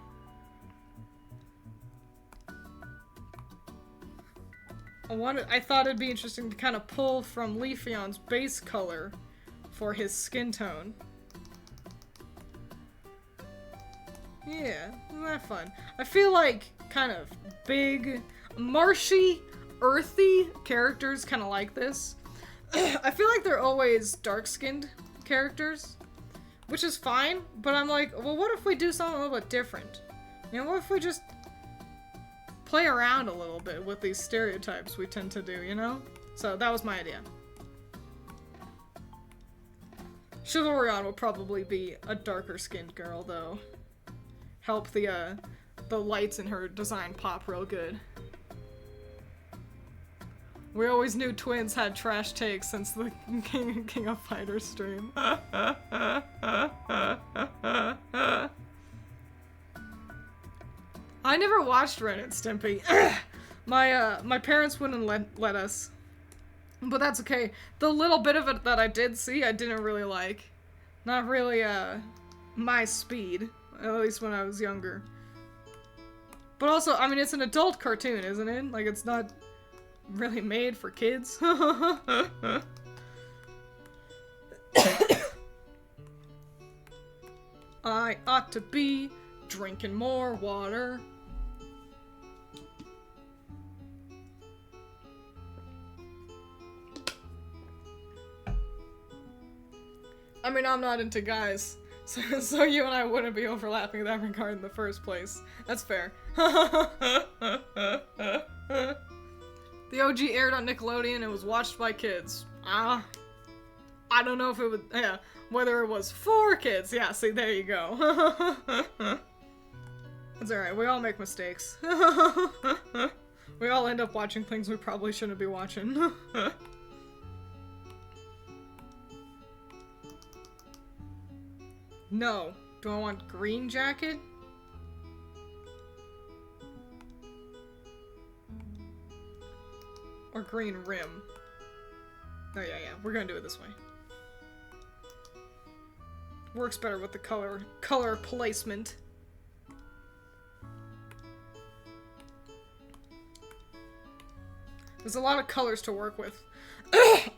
I thought it'd be interesting to kind of pull from Leafeon's base color for his skin tone. Yeah, isn't that fun? I feel like kind of big, marshy, earthy characters kind of like this. I feel like they're always dark-skinned characters, which is fine, but I'm like, well, what if we do something a little bit different? You know, what if we just play around a little bit with these stereotypes we tend to do, you know? So that was my idea. Chivalryon will probably be a darker-skinned girl, though. Help the lights in her design pop real good. We always knew Twiins had trash takes since the King of Fighters stream. I never watched Ren and Stimpy. My parents wouldn't let us. But that's okay. The little bit of it that I did see, I didn't really like. Not really, my speed. At least when I was younger. But also, I mean, it's an adult cartoon, isn't it? Like, it's not really made for kids. I ought to be drinking more water. I mean, I'm not into guys, so you and I wouldn't be overlapping in that regard in the first place. That's fair. The OG aired on Nickelodeon and was watched by kids. I don't know if it would, yeah, whether it was for kids. Yeah, see, there you go. It's alright, we all make mistakes. We all end up watching things we probably shouldn't be watching. No. Do I want green jacket? Or green rim? Oh yeah, we're gonna do it this way. Works better with the color placement. There's a lot of colors to work with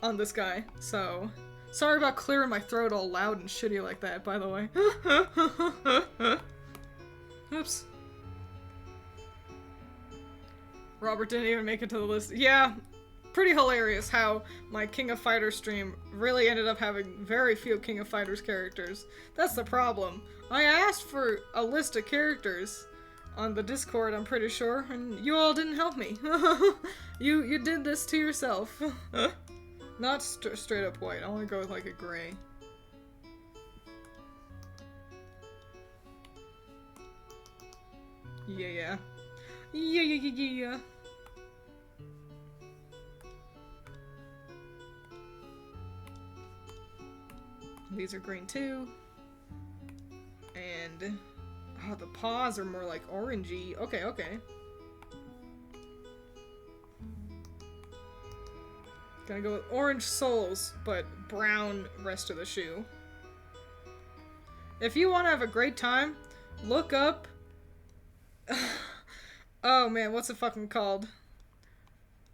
on this guy, so sorry about clearing my throat all loud and shitty like that, by the way. Oops. Robert didn't even make it to the list. Yeah, pretty hilarious how my King of Fighters stream really ended up having very few King of Fighters characters. That's the problem. I asked for a list of characters on the Discord, I'm pretty sure, and you all didn't help me. You did this to yourself. Not straight up white, I want to go with like a gray. Yeah. These are green too. And oh, the paws are more like orangey. Okay. Gonna go with orange soles, but brown rest of the shoe. If you want to have a great time, look up... Oh man, what's it fucking called?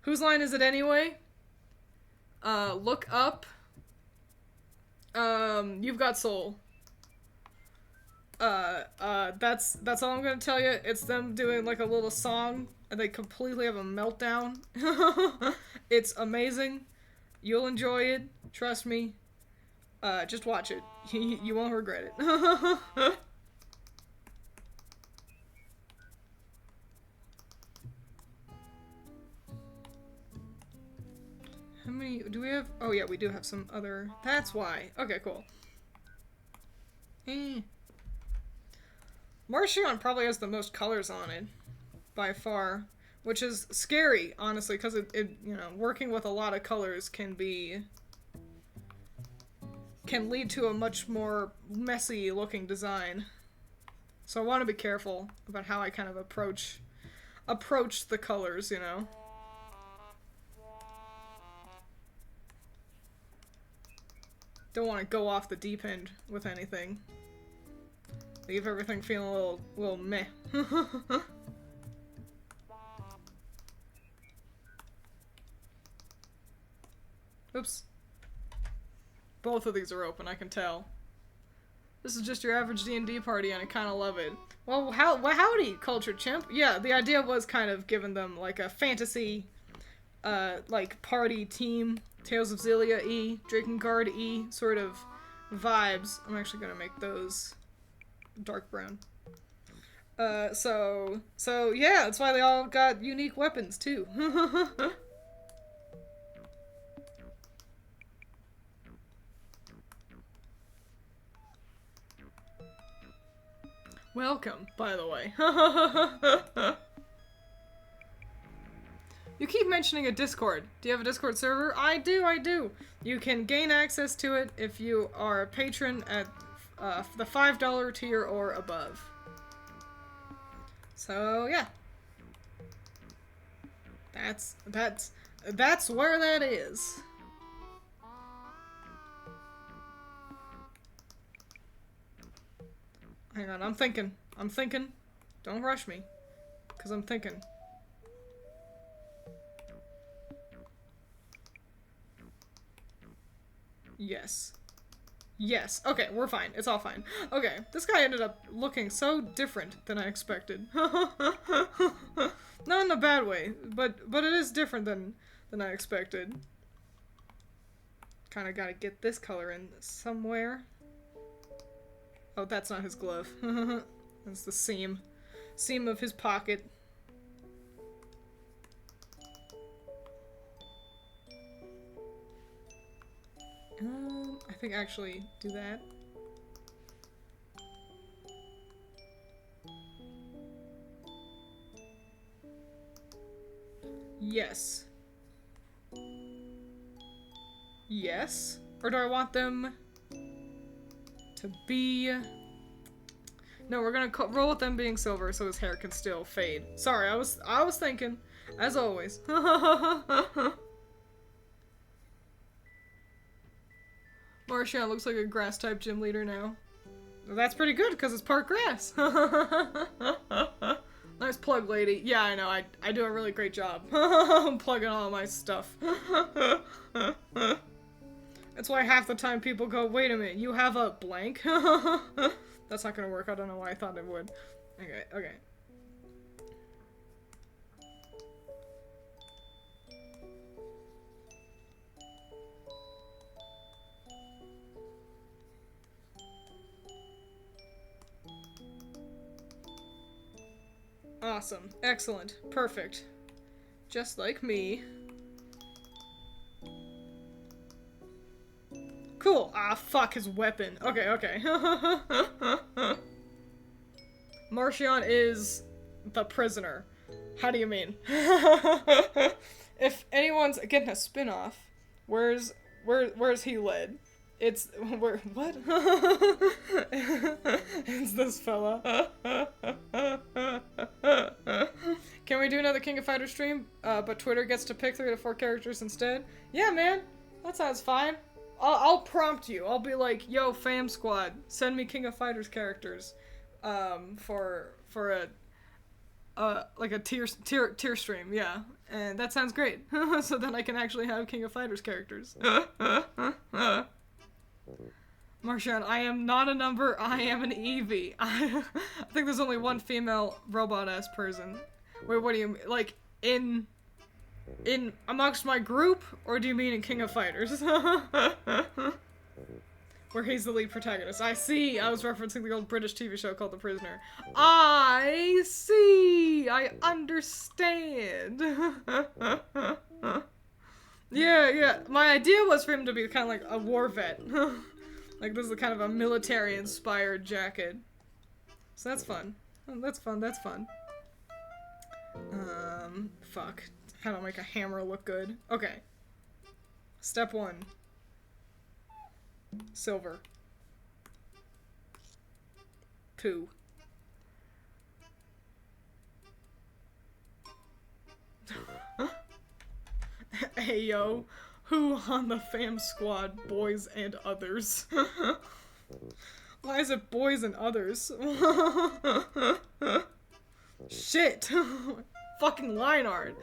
Whose line is it anyway? Look up... You've Got Soul. That's all I'm gonna tell you. It's them doing like a little song, and they completely have a meltdown. It's amazing. You'll enjoy it. Trust me. Just watch it. You won't regret it. How many do we have? Oh yeah, we do have some other. That's why. Okay, cool. Marchion probably has the most colors on it, by far, which is scary, honestly, because it, you know, working with a lot of colors can lead to a much more messy looking design. So I want to be careful about how I kind of approach the colors, you know. Don't want to go off the deep end with anything. Leave everything feeling a little meh. Oops. Both of these are open, I can tell. This is just your average D&D party and I kind of love it. Well, howdy, Culture Chimp. Yeah, the idea was kind of giving them like a fantasy, like party team, Tales of Xillia-y, Drakengard-y sort of vibes. I'm actually gonna make those dark brown. So yeah, that's why they all got unique weapons too. Welcome, by the way. You keep mentioning a Discord. Do you have a Discord server? I do. You can gain access to it if you are a patron at the $5 tier or above. So yeah. That's where that is. Hang on, I'm thinking. Don't rush me. 'Cause I'm thinking. Yes. Okay, we're fine. It's all fine. Okay, this guy ended up looking so different than I expected. Not in a bad way, but it is different than I expected. Kinda gotta get this color in somewhere. Oh, that's not his glove. That's the seam of his pocket. I think actually do that. Yes. Or do I want them to be... No, we're gonna roll with them being silver so his hair can still fade. Sorry, I was thinking, as always. Marchion looks like a grass-type gym leader now. Well, that's pretty good, because it's part grass. Nice plug, lady. Yeah, I know, I do a really great job. I'm plugging all my stuff. That's why half the time people go, wait a minute, you have a blank? That's not gonna work, I don't know why I thought it would. Okay. Awesome. Excellent. Perfect. Just like me. Cool. Ah, fuck his weapon. Okay. Marchion is the prisoner. How do you mean? If anyone's getting a spin-off, where's he led? It's what? It's this fella. Can we do another King of Fighters stream? But Twitter gets to pick 3 to 4 characters instead? Yeah, man. That sounds fine. I'll prompt you. I'll be like, yo, fam squad, send me King of Fighters characters. For a like a tier stream, yeah. And that sounds great. So then I can actually have King of Fighters characters. Marchion, I am not a number, I am an Eevee. I think there's only one female robot-ass person. Wait, what do you mean? Like, in amongst my group? Or do you mean in King of Fighters? Where he's the lead protagonist. I see! I was referencing the old British TV show called The Prisoner. I see! I understand! Yeah, yeah. My idea was for him to be kind of like a war vet. Like, this is kind of a military-inspired jacket. So that's fun. Oh, that's fun, that's fun. Fuck. How to make a hammer look good. Okay. Step 1. Silver. 2. Hey yo, who on the fam squad, boys and others? Why is it boys and others? Shit! Fucking line art.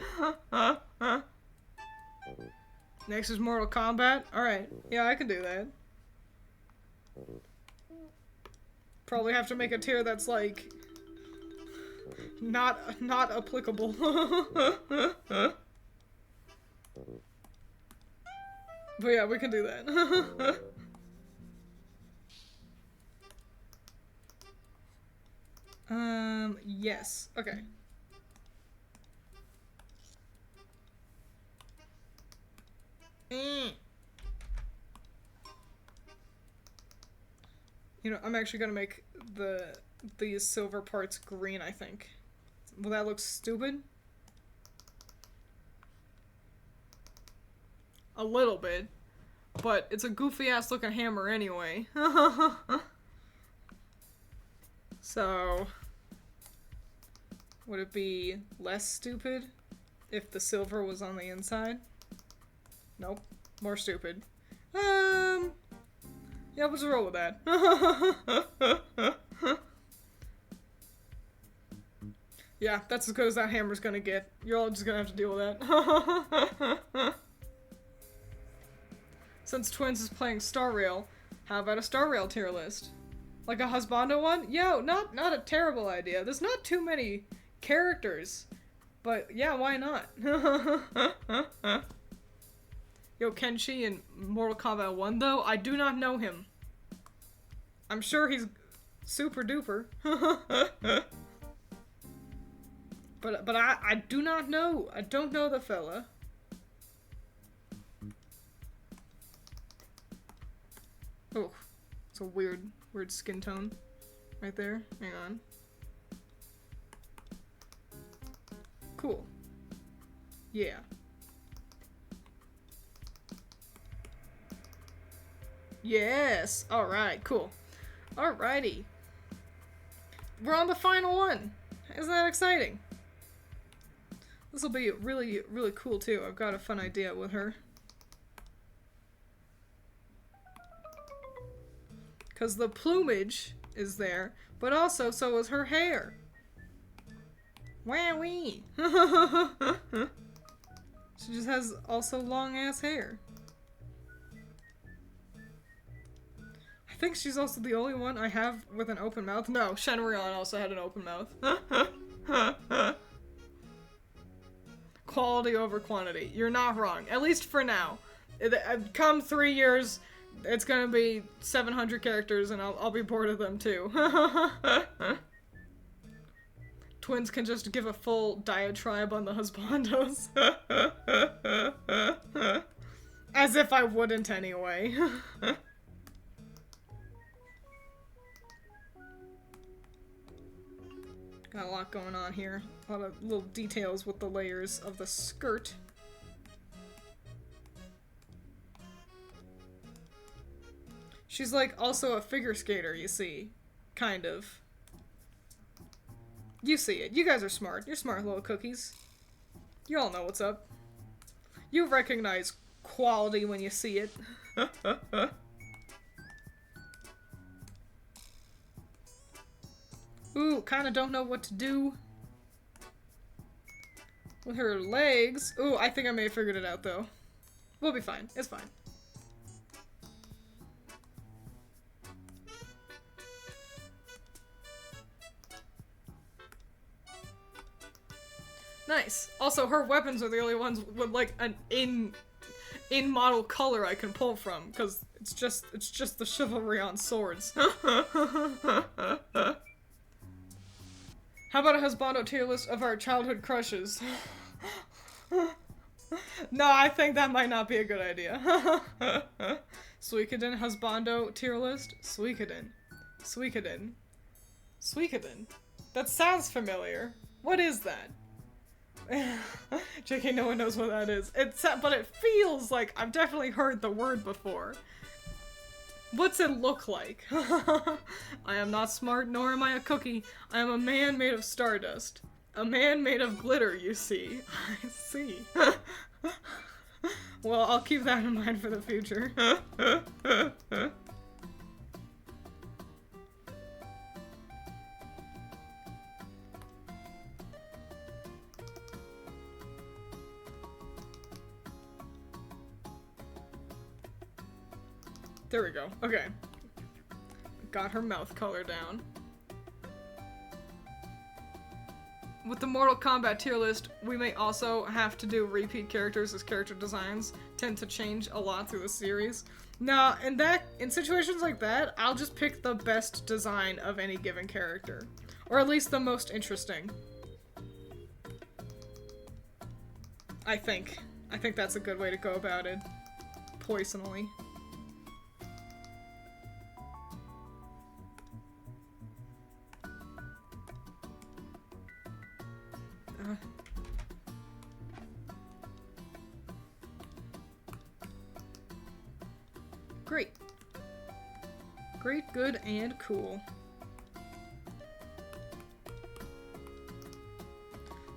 Next is Mortal Kombat. Alright, yeah, I can do that. Probably have to make a tier that's like not applicable. But yeah, we can do that. Yes. Okay. You know, I'm actually gonna make these silver parts green, I think. Will that look stupid? A little bit. But it's a goofy-ass looking hammer anyway. So... would it be less stupid if the silver was on the inside? Nope. More stupid. Yeah, let's roll with that. Yeah, that's as good as that hammer's gonna get. You're all just gonna have to deal with that. Since Twiins is playing Star Rail, how about a Star Rail tier list? Like a husbando one? Yo, not a terrible idea. There's not too many characters. But yeah, why not? Yo, Kenshi in Mortal Kombat 1 though, I do not know him. I'm sure he's super duper. But I do not know. I don't know the fella. Oh, it's a weird skin tone right there. Hang on. Cool. Yeah. Yes! Alright, cool. Alrighty. We're on the final one! Isn't that exciting? This will be really, really cool too. I've got a fun idea with her. Because the plumage is there, but also so is her hair. Wowee! She just has also long ass hair. I think she's also the only one I have with an open mouth. No, Shenron also had an open mouth. Quality over quantity. You're not wrong. At least for now. Come 3 years, it's gonna be 700 characters and I'll be bored of them too. Twiins can just give a full diatribe on the husbandos. As if I wouldn't anyway. Got a lot going on here. A lot of little details with the layers of the skirt. She's like also a figure skater, you see. Kind of. You see it. You guys are smart. You're smart little cookies. You all know what's up. You recognize quality when you see it. Ooh, kinda don't know what to do with her legs. Ooh, I think I may have figured it out though. We'll be fine. It's fine. Nice. Also, her weapons are the only ones with like an in model color I can pull from, because it's just the chivalry on swords. How about a husbando tier list of our childhood crushes? No, I think that might not be a good idea. Suikoden husbando tier list. Suikoden. Suikoden. Suikoden. That sounds familiar. What is that? JK, no one knows what that is. But it feels like I've definitely heard the word before. What's it look like? I am not smart, nor am I a cookie. I am a man made of stardust. A man made of glitter, you see. I see. Well, I'll keep that in mind for the future. There we go. Okay. Got her mouth color down. With the Mortal Kombat tier list, we may also have to do repeat characters as character designs tend to change a lot through the series. Now, in situations like that, I'll just pick the best design of any given character. Or at least the most interesting. I think that's a good way to go about it. Personally. Great. Great, good, and cool.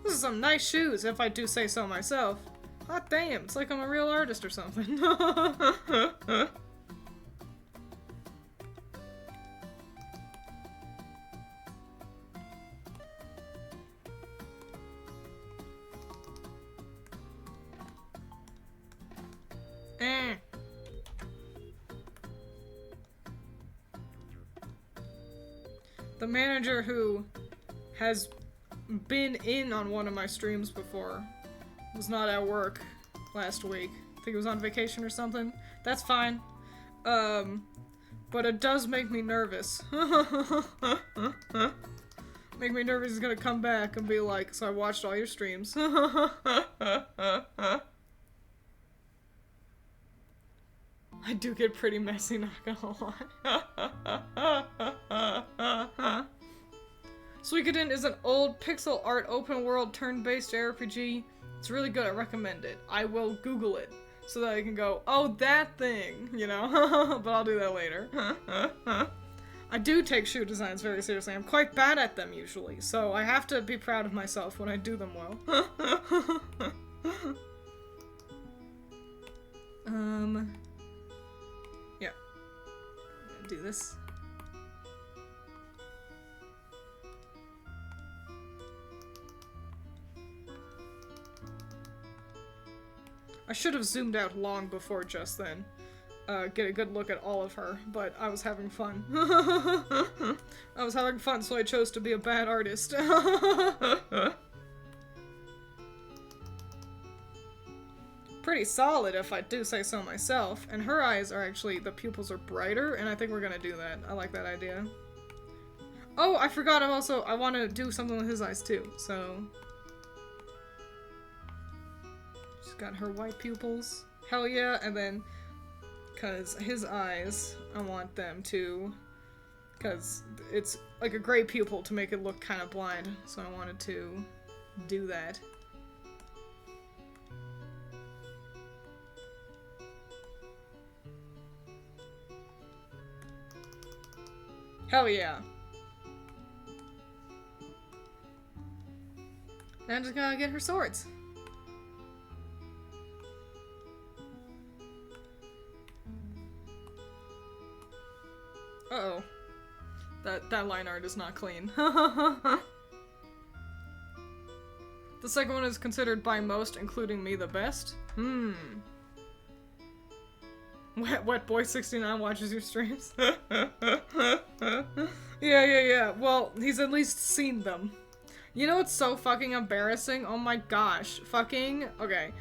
This is some nice shoes, if I do say so myself. Hot damn, it's like I'm a real artist or something. The manager who has been in on one of my streams before was not at work last week. I think he was on vacation or something. That's fine. But it does make me nervous. Make me nervous he's gonna come back and be like, so I watched all your streams. I do get pretty messy, not gonna lie. Suikoden is an old pixel art open world turn-based RPG. It's really good, I recommend it. I will Google it so that I can go, oh, that thing, you know? But I'll do that later. I do take shoe designs very seriously. I'm quite bad at them usually, so I have to be proud of myself when I do them well. Yeah. I'm gonna do this. I should have zoomed out long before just then. Get a good look at all of her, but I was having fun. I was having fun, so I chose to be a bad artist. Pretty solid, if I do say so myself. And her eyes are actually, the pupils are brighter, and I think we're gonna do that. I like that idea. Oh, I forgot I want to do something with his eyes too, so... She's got her white pupils. Hell yeah, and then... Because his eyes, I want them to... Because it's like a gray pupil to make it look kind of blind, so I wanted to do that. Hell yeah. Now I'm just gonna get her swords. Uh-oh. That line art is not clean. The second one is considered by most, including me, the best. Wet Boy 69 watches your streams. Yeah. Well, he's at least seen them. You know what's so fucking embarrassing? Oh my gosh. Fucking... Okay.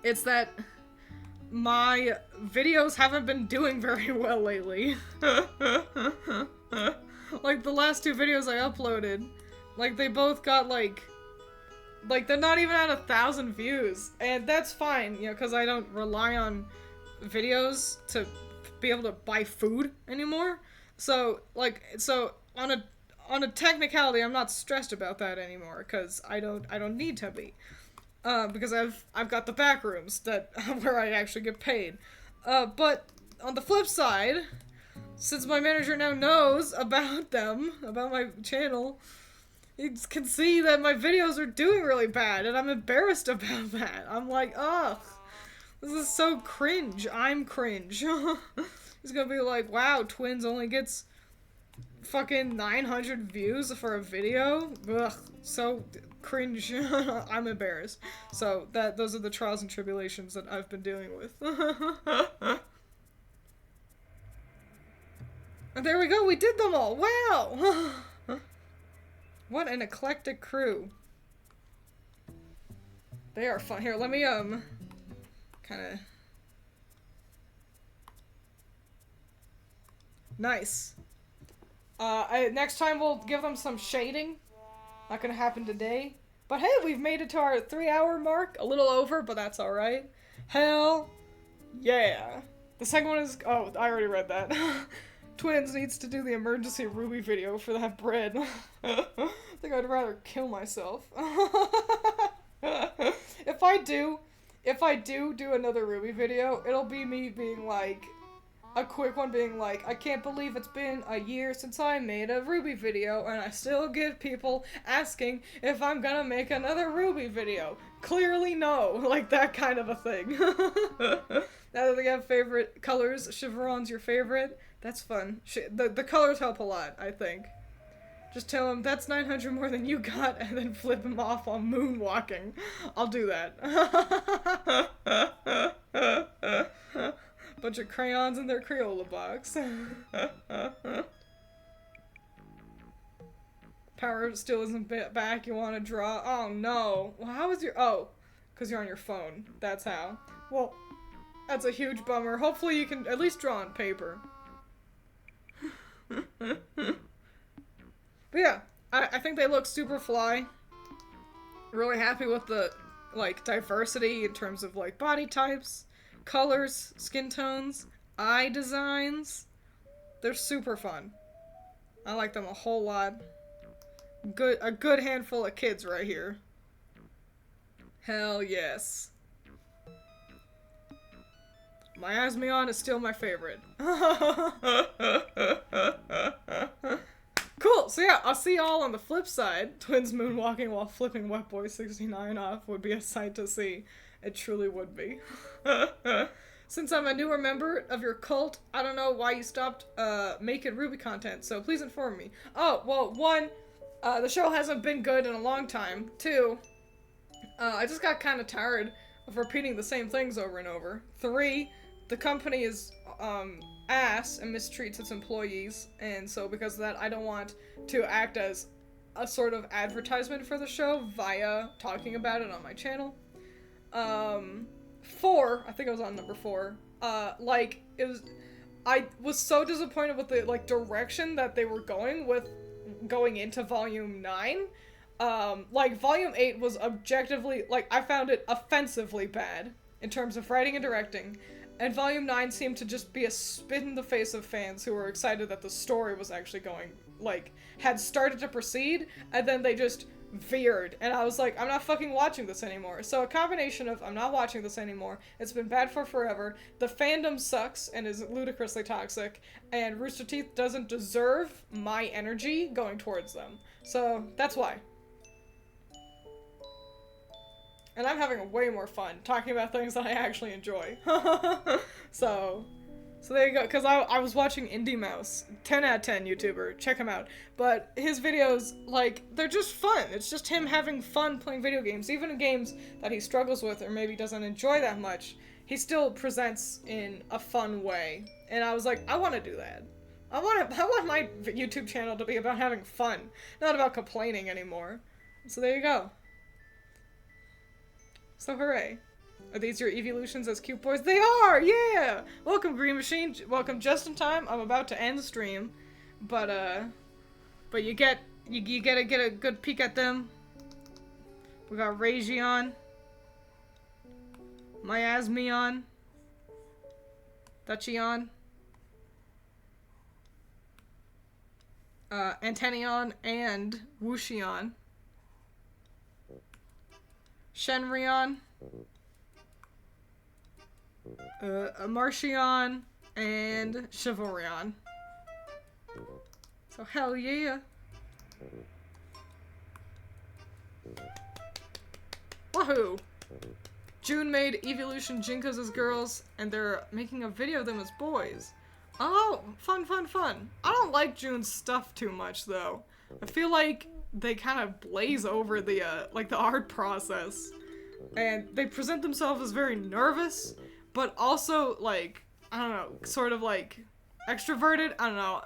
It's that... my videos haven't been doing very well lately. Like, the last two videos I uploaded, like, they both got, like, like, they're not even at 1,000 views, and that's fine, you know, because I don't rely on videos to be able to buy food anymore. So, like, so on a technicality, I'm not stressed about that anymore, because I don't need to be. Because I've got the back rooms that where I actually get paid. But on the flip side, since my manager now knows about my channel, he can see that my videos are doing really bad, and I'm embarrassed about that. I'm like, ugh, this is so cringe. I'm cringe. He's gonna be like, wow, Twiins only gets fucking 900 views for a video? Ugh, so cringe. I'm embarrassed. So those are the trials and tribulations that I've been dealing with. And there we go, we did them all. Wow. What an eclectic crew. They are fun. Here, let me kind of nice. Next time we'll give them some shading. Not gonna happen today. But hey, we've made it to our 3-hour mark. A little over, but that's alright. Hell yeah. The second one is... Oh, I already read that. Twiins needs to do the emergency Ruby video for that bread. I think I'd rather kill myself. If I do another Ruby video, it'll be me being like... A quick one being like, I can't believe it's been a year since I made a Ruby video, and I still get people asking if I'm gonna make another Ruby video. Clearly no. Like, that kind of a thing. Now that they have favorite colors, Chevron's your favorite. That's fun. The colors help a lot, I think. Just tell him, that's 900 more than you got, and then flip him off on moonwalking. I'll do that. Bunch of crayons in their Crayola box. Power still isn't back, you want to draw? Oh no. Well, how is your... Oh, because you're on your phone. That's how. Well, that's a huge bummer. Hopefully you can at least draw on paper. But yeah, I think they look super fly. Really happy with the, like, diversity in terms of, like, body types, colors, skin tones, eye designs. They're super fun. I like them a whole lot. A good handful of kids right here. Hell yes. My Asmion is still my favorite. Cool, so yeah, I'll see y'all on the flip side. Twiins moonwalking while flipping Wetboy69 off would be a sight to see. It truly would be. Since I'm a newer member of your cult, I don't know why you stopped making Ruby content, so please inform me. Oh, well, 1, the show hasn't been good in a long time. 2, I just got kind of tired of repeating the same things over and over. 3, the company is ass and mistreats its employees, and so because of that, I don't want to act as a sort of advertisement for the show via talking about it on my channel. 4, I think I was on number 4, like, I was so disappointed with the, like, direction that they were going into Volume 9. Like, Volume 8 was objectively, like, I found it offensively bad in terms of writing and directing, and Volume 9 seemed to just be a spit in the face of fans who were excited that the story was actually going, like, had started to proceed, and then they just veered, and I was like, I'm not fucking watching this anymore. So a combination of I'm not watching this anymore, it's been bad for forever, the fandom sucks and is ludicrously toxic, and Rooster Teeth doesn't deserve my energy going towards them. So that's why. And I'm having way more fun talking about things that I actually enjoy. So there you go, because I was watching Indie Mouse, 10 out of 10 YouTuber, check him out, but his videos, like, they're just fun. It's just him having fun playing video games, even in games that he struggles with or maybe doesn't enjoy that much, he still presents in a fun way, and I was like, I want to do that. I want my YouTube channel to be about having fun, not about complaining anymore. So there you go. So hooray. Are these your evolutions as cute boys? They are! Yeah! Welcome, Green Machine. Welcome just in time. I'm about to end the stream. But you gotta get a good peek at them. We got Ragion. Miasmion. Duchion. Antenion and Wushion. Shenrion. Marchion and Chivalrion. So hell yeah. Wahoo! June made Evolution Jinkos as girls, and they're making a video of them as boys. Oh, fun, fun, fun. I don't like June's stuff too much, though. I feel like they kind of blaze over the, like, the art process. And they present themselves as very nervous, but also, like, I don't know, sort of, like, extroverted. I don't know.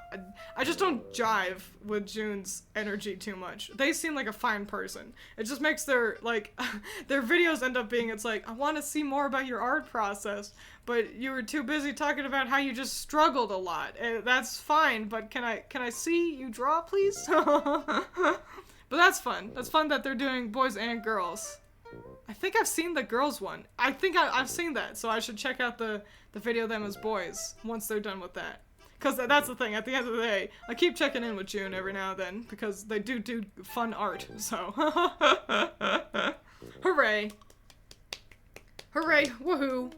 I just don't jive with June's energy too much. They seem like a fine person. It just makes their, like, their videos end up being, it's like, I want to see more about your art process, but you were too busy talking about how you just struggled a lot. That's fine, but can I see you draw, please? But that's fun. That's fun that they're doing boys and girls. I think I've seen the girls one. I think I've seen that, so I should check out the video of them as boys once they're done with that. Because that's the thing, at the end of the day, I keep checking in with June every now and then, because they do fun art, so. Hooray. Hooray, woohoo.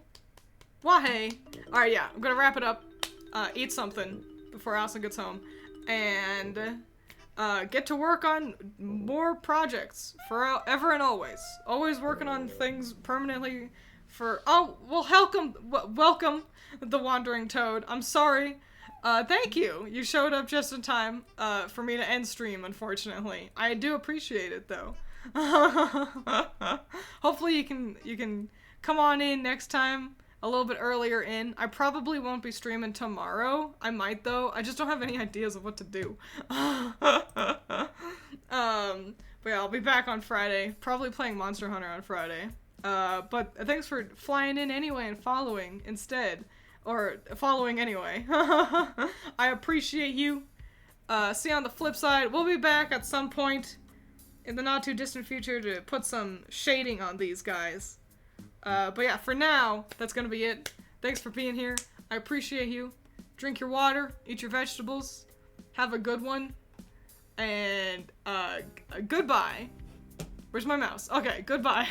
Wahey. Alright, yeah, I'm gonna wrap it up, eat something before Allison gets home, and get to work on more projects forever and always. Always working on things permanently for, oh, well, welcome, the Wandering Toad. I'm sorry. Thank you. You showed up just in time, for me to end stream, unfortunately. I do appreciate it, though. Hopefully you can come on in next time, a little bit earlier in. I probably won't be streaming tomorrow. I might, though. I just don't have any ideas of what to do. But yeah, I'll be back on Friday. Probably playing Monster Hunter on Friday. But thanks for flying in anyway and following instead. Or following anyway. I appreciate you. See you on the flip side. We'll be back at some point in the not too distant future to put some shading on these guys. But yeah, for now, that's gonna be it. Thanks for being here. I appreciate you. Drink your water, eat your vegetables, have a good one, and goodbye. Where's my mouse? Okay, goodbye.